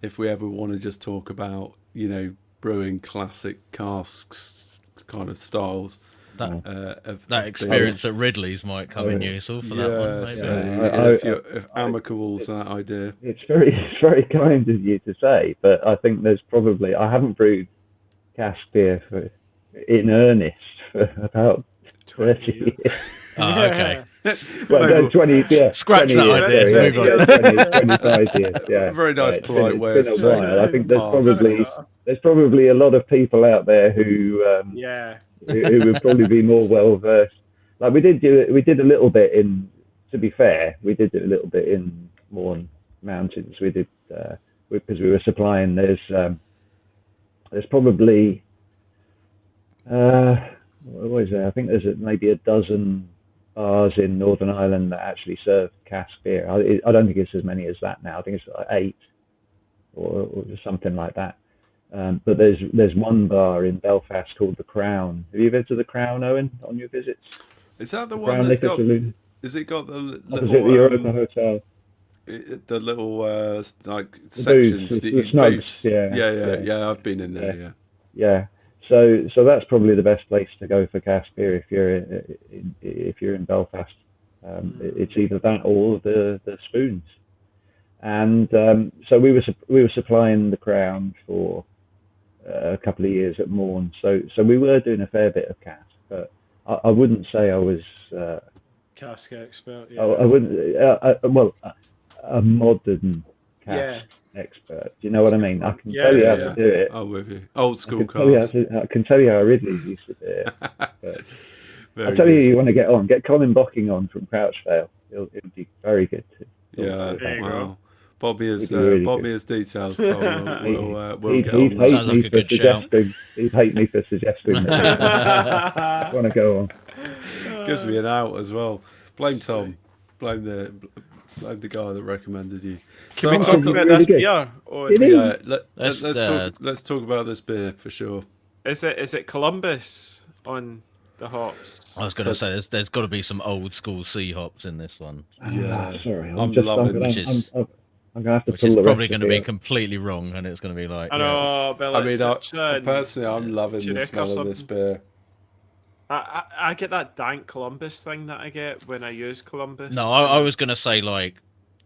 if we ever want to just talk about, brewing classic casks kind of styles. That experience at Ridley's might come in useful for that one. Maybe. If amicable's that idea. It's very kind of you to say, but I think I haven't brewed cask beer in earnest for about 30 years. Oh, okay. Well, 20. Yeah, scratch 20 that idea. Sorry, yeah, 25 years. Yeah, very nice, polite way. It's been a while. I think there's probably a lot of people out there who would probably be more well versed. Like we did a little bit in. To be fair, we did do a little bit in Mourne Mountains. We did because we were supplying. There's probably. What is there? I think there's maybe a dozen bars in Northern Ireland that actually serve cask beer. I don't think it's as many as that now. I think it's like 8 or something like that. But there's one bar in Belfast called the Crown. Have you been to the Crown, Owen, on your visits? Is that the one that's got? Has it got the little opposite the Europa Hotel? The little like the sections, booths, the snubs. Yeah. I've been in there. Yeah. So that's probably the best place to go for cask beer if you're in Belfast. It's either that or the Spoons. And so we were supplying the Crown for a couple of years at Mourne. So we were doing a fair bit of cask, but I wouldn't say I was cask expert. Yeah. I wouldn't. A modern cask expert. Do you know what I mean? I can tell you how to do it. I'm with you. Old school I can tell you how Ridley used to do it. I'll tell you want to get on. Get Colin Bocking on from Crouchvale. It'll be very good too. Yeah. There you go. Bobby has details. Tom. We'll get on. Sounds like a good shout. He'd hate me for suggesting that. I want to go on. Gives me an out as well. Blame Tom. Blame the guy that recommended you. Can we talk about this beer? Let's talk about this beer for sure. Is it Columbus on the hops? I was going to say there's got to be some old school sea hops in this one. Yeah, sorry, I'm loving which is. I'm gonna have to which is probably going to be completely wrong, and it's going to be like. I know, personally, I'm loving the smell of this beer. I get that dank Columbus thing that I get when I use Columbus. No, I was going to say like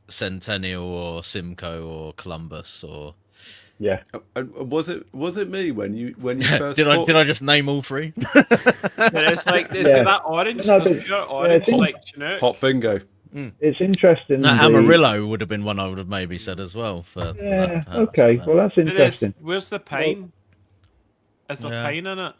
Centennial or Simcoe or Columbus or. Yeah. Was it me when you first? Did I just name all three? It's like there's that orange. Pure orange, like Chinook. Hot bingo. It's interesting. Amarillo would have been one I would have maybe said as well. Okay. Well, that's interesting. Where's the pine? Is there pine in it?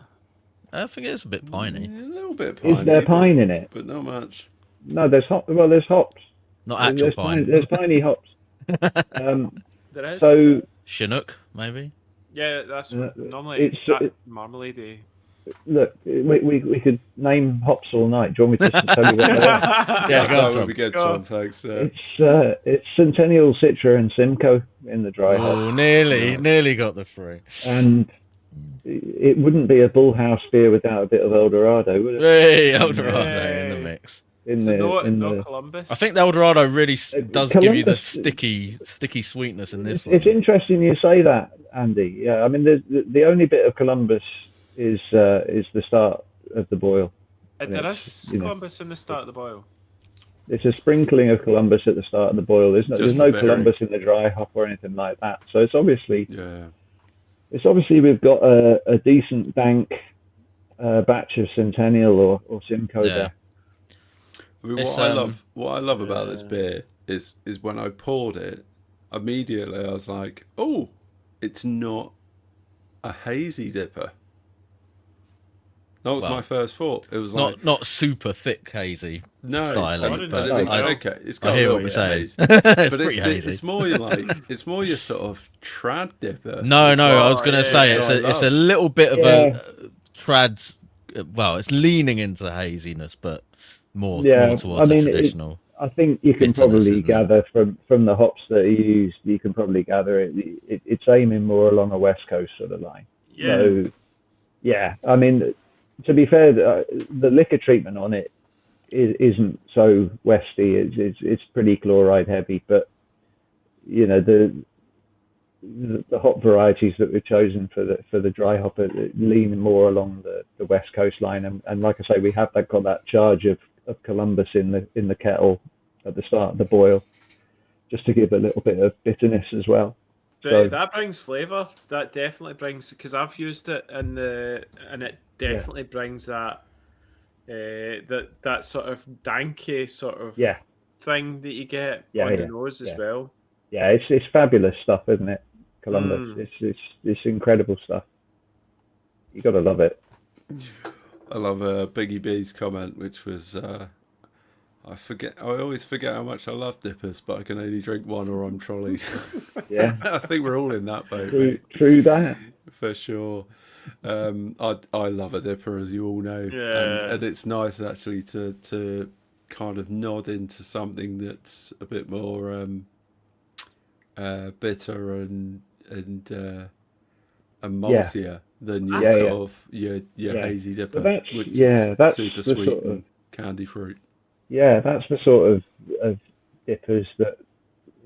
I think it's a bit piney. A little bit piney. Is there pine in it? But not much. No, there's hops. Not actual pine. There's tiny hops. There is. So Chinook, maybe. Yeah, that's normally that marmalade. look, we could name hops all night. Do you want me to tell you what they are? Yeah, go on, that would Tom. be good, Tom. Thanks. It's Centennial, Citra, and Simcoe in the dry hop. Oh, nearly got the three. And it wouldn't be a Bullhouse beer without a bit of Eldorado, would it? Hey, Eldorado in the mix. No Columbus. I think the Eldorado really does Columbus, give you the sticky sweetness in this one. It's interesting you say that, Andy. Yeah, I mean, the only bit of Columbus is the start of the boil. There is Columbus in the start of the boil. It's a sprinkling of Columbus at the start of the boil. There's no Columbus in the dry hop or anything like that. So it's obviously we've got a decent dank batch of Centennial or Simcoe there. I mean, what I love about this beer is when I poured it, immediately I was like, oh, it's not a hazy dipper. That was my first thought. It was not super thick hazy styling, but okay, it's got I hear what you're saying. It's pretty hazy. It's more your sort of trad dipper. No, I was going to say it's a little bit of a trad. Well, it's leaning into the haziness, but more towards the traditional. I think you can probably gather from the hops that are used. You can probably gather it's aiming more along a West Coast sort of line. Yeah. So, yeah, I mean, to be fair, the liquor treatment on it isn't so westy. It's pretty chloride heavy, but you know the hop varieties that we've chosen for the dry hop are leaning more along the West Coast line, and like I say, we have got that charge of Columbus in the kettle at the start of the boil, just to give a little bit of bitterness as well. So, that brings flavour. That definitely brings, because I've used it and it definitely brings that that sort of danky sort of thing that you get on the nose as well. Yeah, it's fabulous stuff, isn't it? Columbus, it's incredible stuff. You got to love it. I love Biggie B's comment, which was, I always forget how much I love dippers, but I can only drink one or I'm trolleyed. Yeah. I think we're all in that boat, True that. For sure. I love a dipper, as you all know. Yeah. And it's nice actually to kind of nod into something that's a bit more bitter and maltier than your hazy dipper, which is super sweet and candy fruit. Yeah, that's the sort of dippers that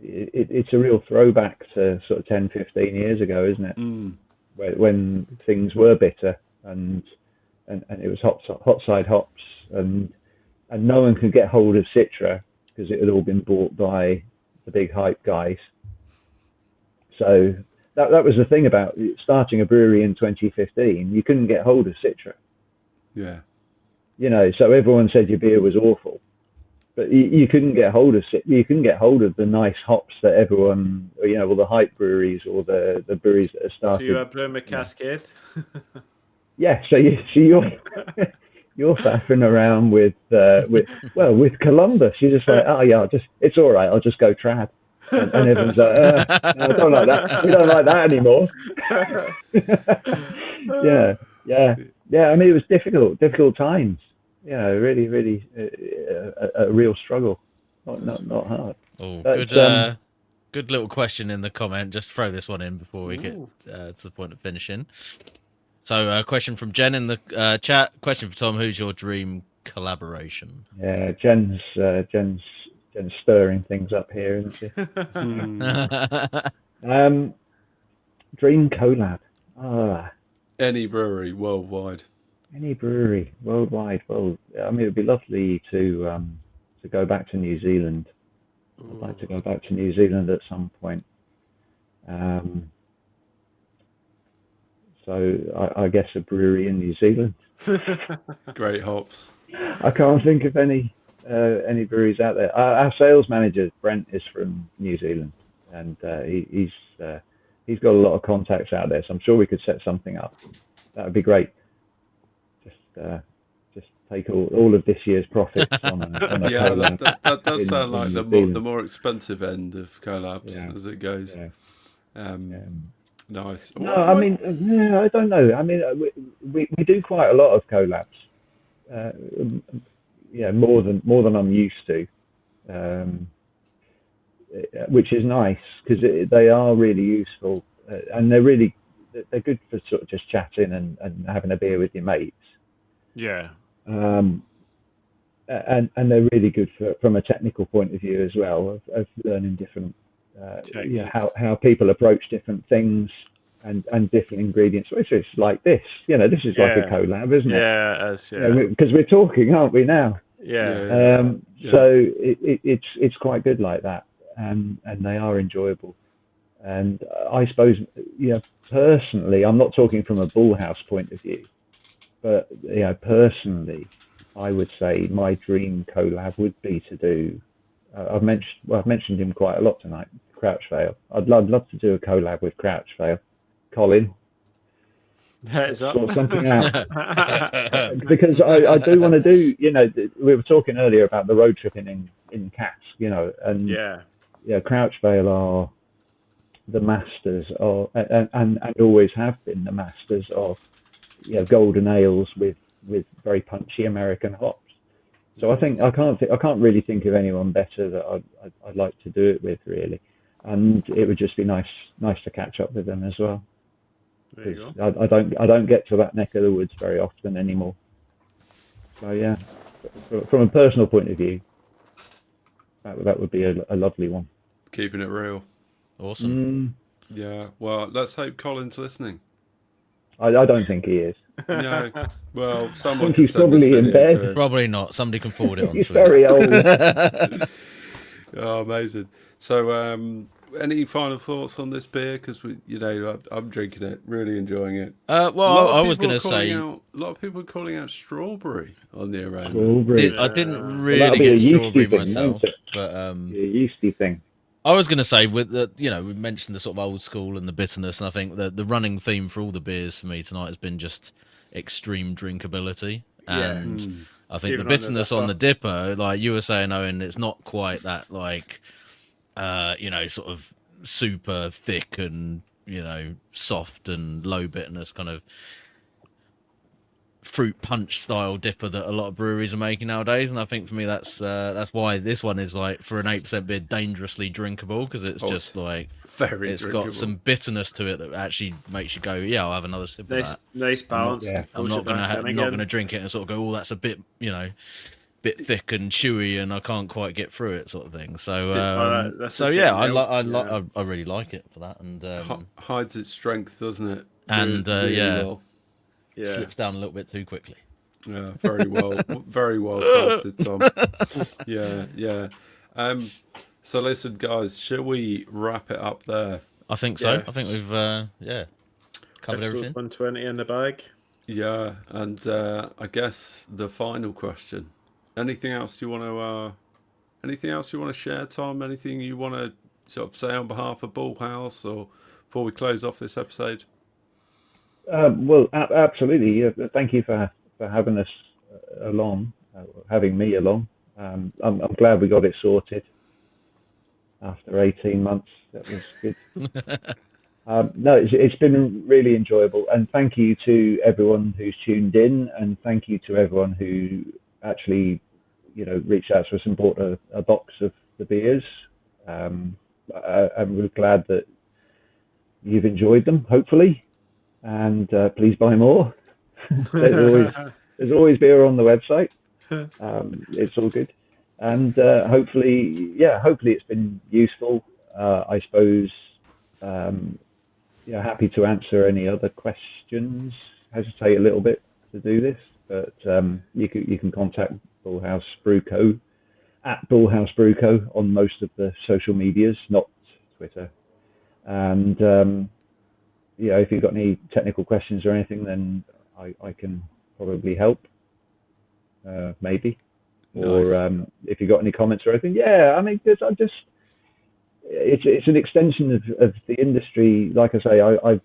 it's a real throwback to sort of 10, 15 years ago, isn't it? When things were bitter and it was hot side hops and no one could get hold of Citra because it had all been bought by the big hype guys. So that was the thing about starting a brewery in 2015. You couldn't get hold of Citra. Yeah. You know, so everyone said your beer was awful, but you couldn't get hold of you couldn't get hold of the nice hops that everyone, you know, all the hype breweries or the breweries that are started. So you were brewing a Cascade. Yeah. So you're faffing around with Columbus. You're just like, oh yeah, it's all right. I'll just go trad. And everyone's like, no, I don't like that. We don't like that anymore. Yeah. I mean, it was difficult times. You know, really, a real struggle. Not hard. Oh, good little question in the comment. Just throw this one in before we get to the point of finishing. So, a question from Jen in the chat. Question for Tom: who's your dream collaboration? Yeah, Jen's stirring things up here, isn't she? Dream collab. Any brewery worldwide. Well, I mean, it'd be lovely to go back to New Zealand. I'd like to go back to New Zealand at some point. So I guess a brewery in New Zealand. Great hops. I can't think of any breweries out there. Our sales manager Brent is from New Zealand, and he's got a lot of contacts out there. So I'm sure we could set something up. That would be great. Just take all of this year's profits on a collab. That does sound like the more expensive end of collabs as it goes. Nice. No, I mean, yeah, I don't know. I mean, we do quite a lot of collabs. Uh, yeah, more than I'm used to, um, which is nice because they are really useful, and they're good for sort of just chatting and having a beer with your mates. Yeah. Um, and they're really good from a technical point of view as well of learning different how people approach different things and different ingredients, which is like this. This is like a collab, isn't it? Yeah, as yeah. Because we're talking, aren't we now? Yeah. So it's quite good like that, and they are enjoyable. And I suppose, personally, I'm not talking from a Bullhouse point of view, but personally, I would say my dream collab would be to do. I've mentioned him quite a lot tonight. Crouchvale. I'd love to do a collab with Crouchvale. Colin, that is up. sort something out because I do want to do. We were talking earlier about the road tripping in cats. And Crouchvale are the masters of, and always have been the masters of, golden ales with very punchy American hops. So I can't really think of anyone better that I'd like to do it with, really, and it would just be nice to catch up with them as well. There you go. I don't get to that neck of the woods very often anymore. So yeah, from a personal point of view, that would be a lovely one. Keeping it real. Awesome. Yeah. Well, let's hope Colin's listening. I don't think he is. No. Well, I someone think he's probably in bed. Probably not. Somebody can forward it on. He's very old. Oh, amazing. So, any final thoughts on this beer? Because I'm drinking it, really enjoying it. Well, I was going to say a lot of people are calling out strawberry on the around. I didn't really get strawberry myself, but a yeasty thing. I was going to say with the, we mentioned the sort of old school and the bitterness, and I think the running theme for all the beers for me tonight has been just extreme drinkability, and I think the bitterness on the dipper, like you were saying, Owen, it's not quite that like, sort of super thick and soft and low bitterness kind of fruit punch style dipper that a lot of breweries are making nowadays, and I think for me that's why this one is, like, for an 8% beer, dangerously drinkable, because it's just like it's drinkable. got some bitterness to it that actually makes you go, I'll have another sip of that. Nice balance. I'm not gonna drink it and sort of go, that's a bit bit thick and chewy and I can't quite get through it, sort of thing. So I really like it for that, and hides its strength, doesn't it? And really well. Slips down a little bit too quickly. Yeah, very well crafted, Tom. Yeah. So listen, guys, shall we wrap it up there? I think so. I think we've covered Episode everything. 120 in the bag. Yeah, and I guess the final question. Anything else you want to share, Tom? Anything you want to sort of say on behalf of Bullhouse, or before we close off this episode? Well, absolutely. Thank you for having us along, having me along. I'm glad we got it sorted after 18 months. That was good. No, it's been really enjoyable, and thank you to everyone who's tuned in, and thank you to everyone who actually, reached out to us and bought a box of the beers. And we're glad that you've enjoyed them, hopefully. And please buy more. there's always beer on the website. It's all good, and hopefully it's been useful. I suppose happy to answer any other questions. Hesitate a little bit to do this, but you can contact Bullhouse Brew Co. at Bullhouse Brew Co. on most of the social medias, not Twitter, and. If you've got any technical questions or anything, then I can probably help, maybe. Nice. Or if you've got any comments or anything, it's an extension of the industry. Like I say, I've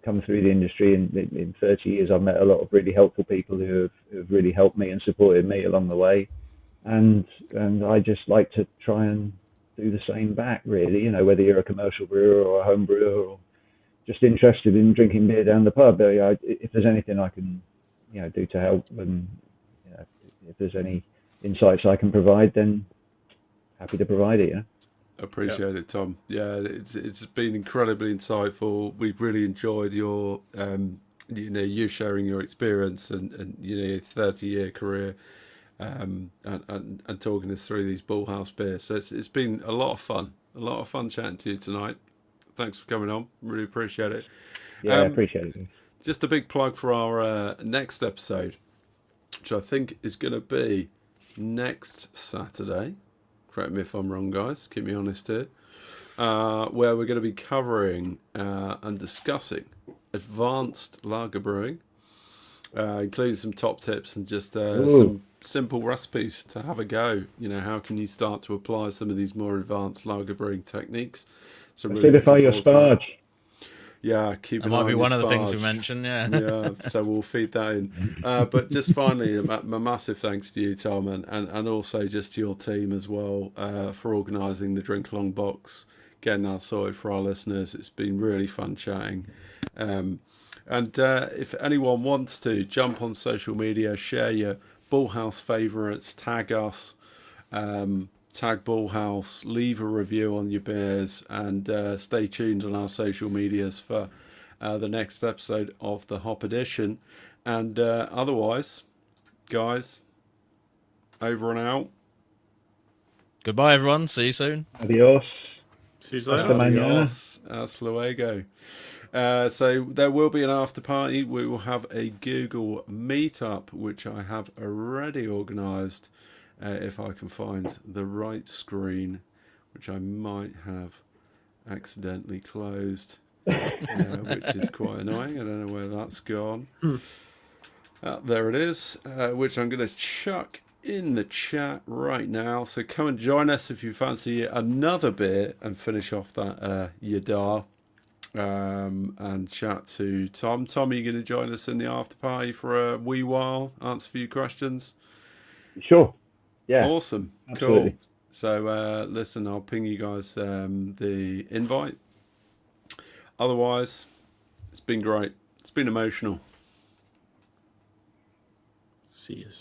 come through the industry, and in 30 years I've met a lot of really helpful people who have really helped me and supported me along the way, and I just like to try and do the same back, really. Whether you're a commercial brewer or a home brewer or just interested in drinking beer down the pub. If there's anything I can, do to help, and if there's any insights I can provide, then happy to provide it. Appreciate it, Tom. Yeah, it's been incredibly insightful. We've really enjoyed your you sharing your experience and your 30-year career, and talking us through these Bullhouse beers. So it's been a lot of fun chatting to you tonight. Thanks for coming on. Really appreciate it. Yeah, appreciate it. Just a big plug for our next episode, which I think is going to be next Saturday. Correct me if I'm wrong, guys. Keep me honest here. Where we're going to be covering and discussing advanced lager brewing, including some top tips and just some simple recipes to have a go. How can you start to apply some of these more advanced lager brewing techniques? So really acidify your sparge. Yeah, keep an That eye might be on one your of the things sparge. we mentioned, yeah. Yeah, so we'll feed that in. But just finally, my massive thanks to you, Tom, and also just to your team as well for organising the Drink Along box, getting that sorted for our listeners. It's been really fun chatting. And if anyone wants to jump on social media, share your Bullhouse favourites, tag us, tag Bullhouse, leave a review on your beers, and stay tuned on our social medias for the next episode of the Hop Edition. And otherwise, guys, over and out. Goodbye, everyone. See you soon. Adios. See you later. Adios. Hasta luego. So there will be an after party. We will have a Google meetup, which I have already organised. If I can find the right screen, which I might have accidentally closed, which is quite annoying. I don't know where that's gone. There it is, which I'm going to chuck in the chat right now. So come and join us if you fancy another beer and finish off that Yadar, and chat to Tom. Tom, are you going to join us in the after party for a wee while, answer a few questions? Sure. Yeah. Awesome. Absolutely. Cool. So listen, I'll ping you guys the invite. Otherwise, it's been great. It's been emotional. See you.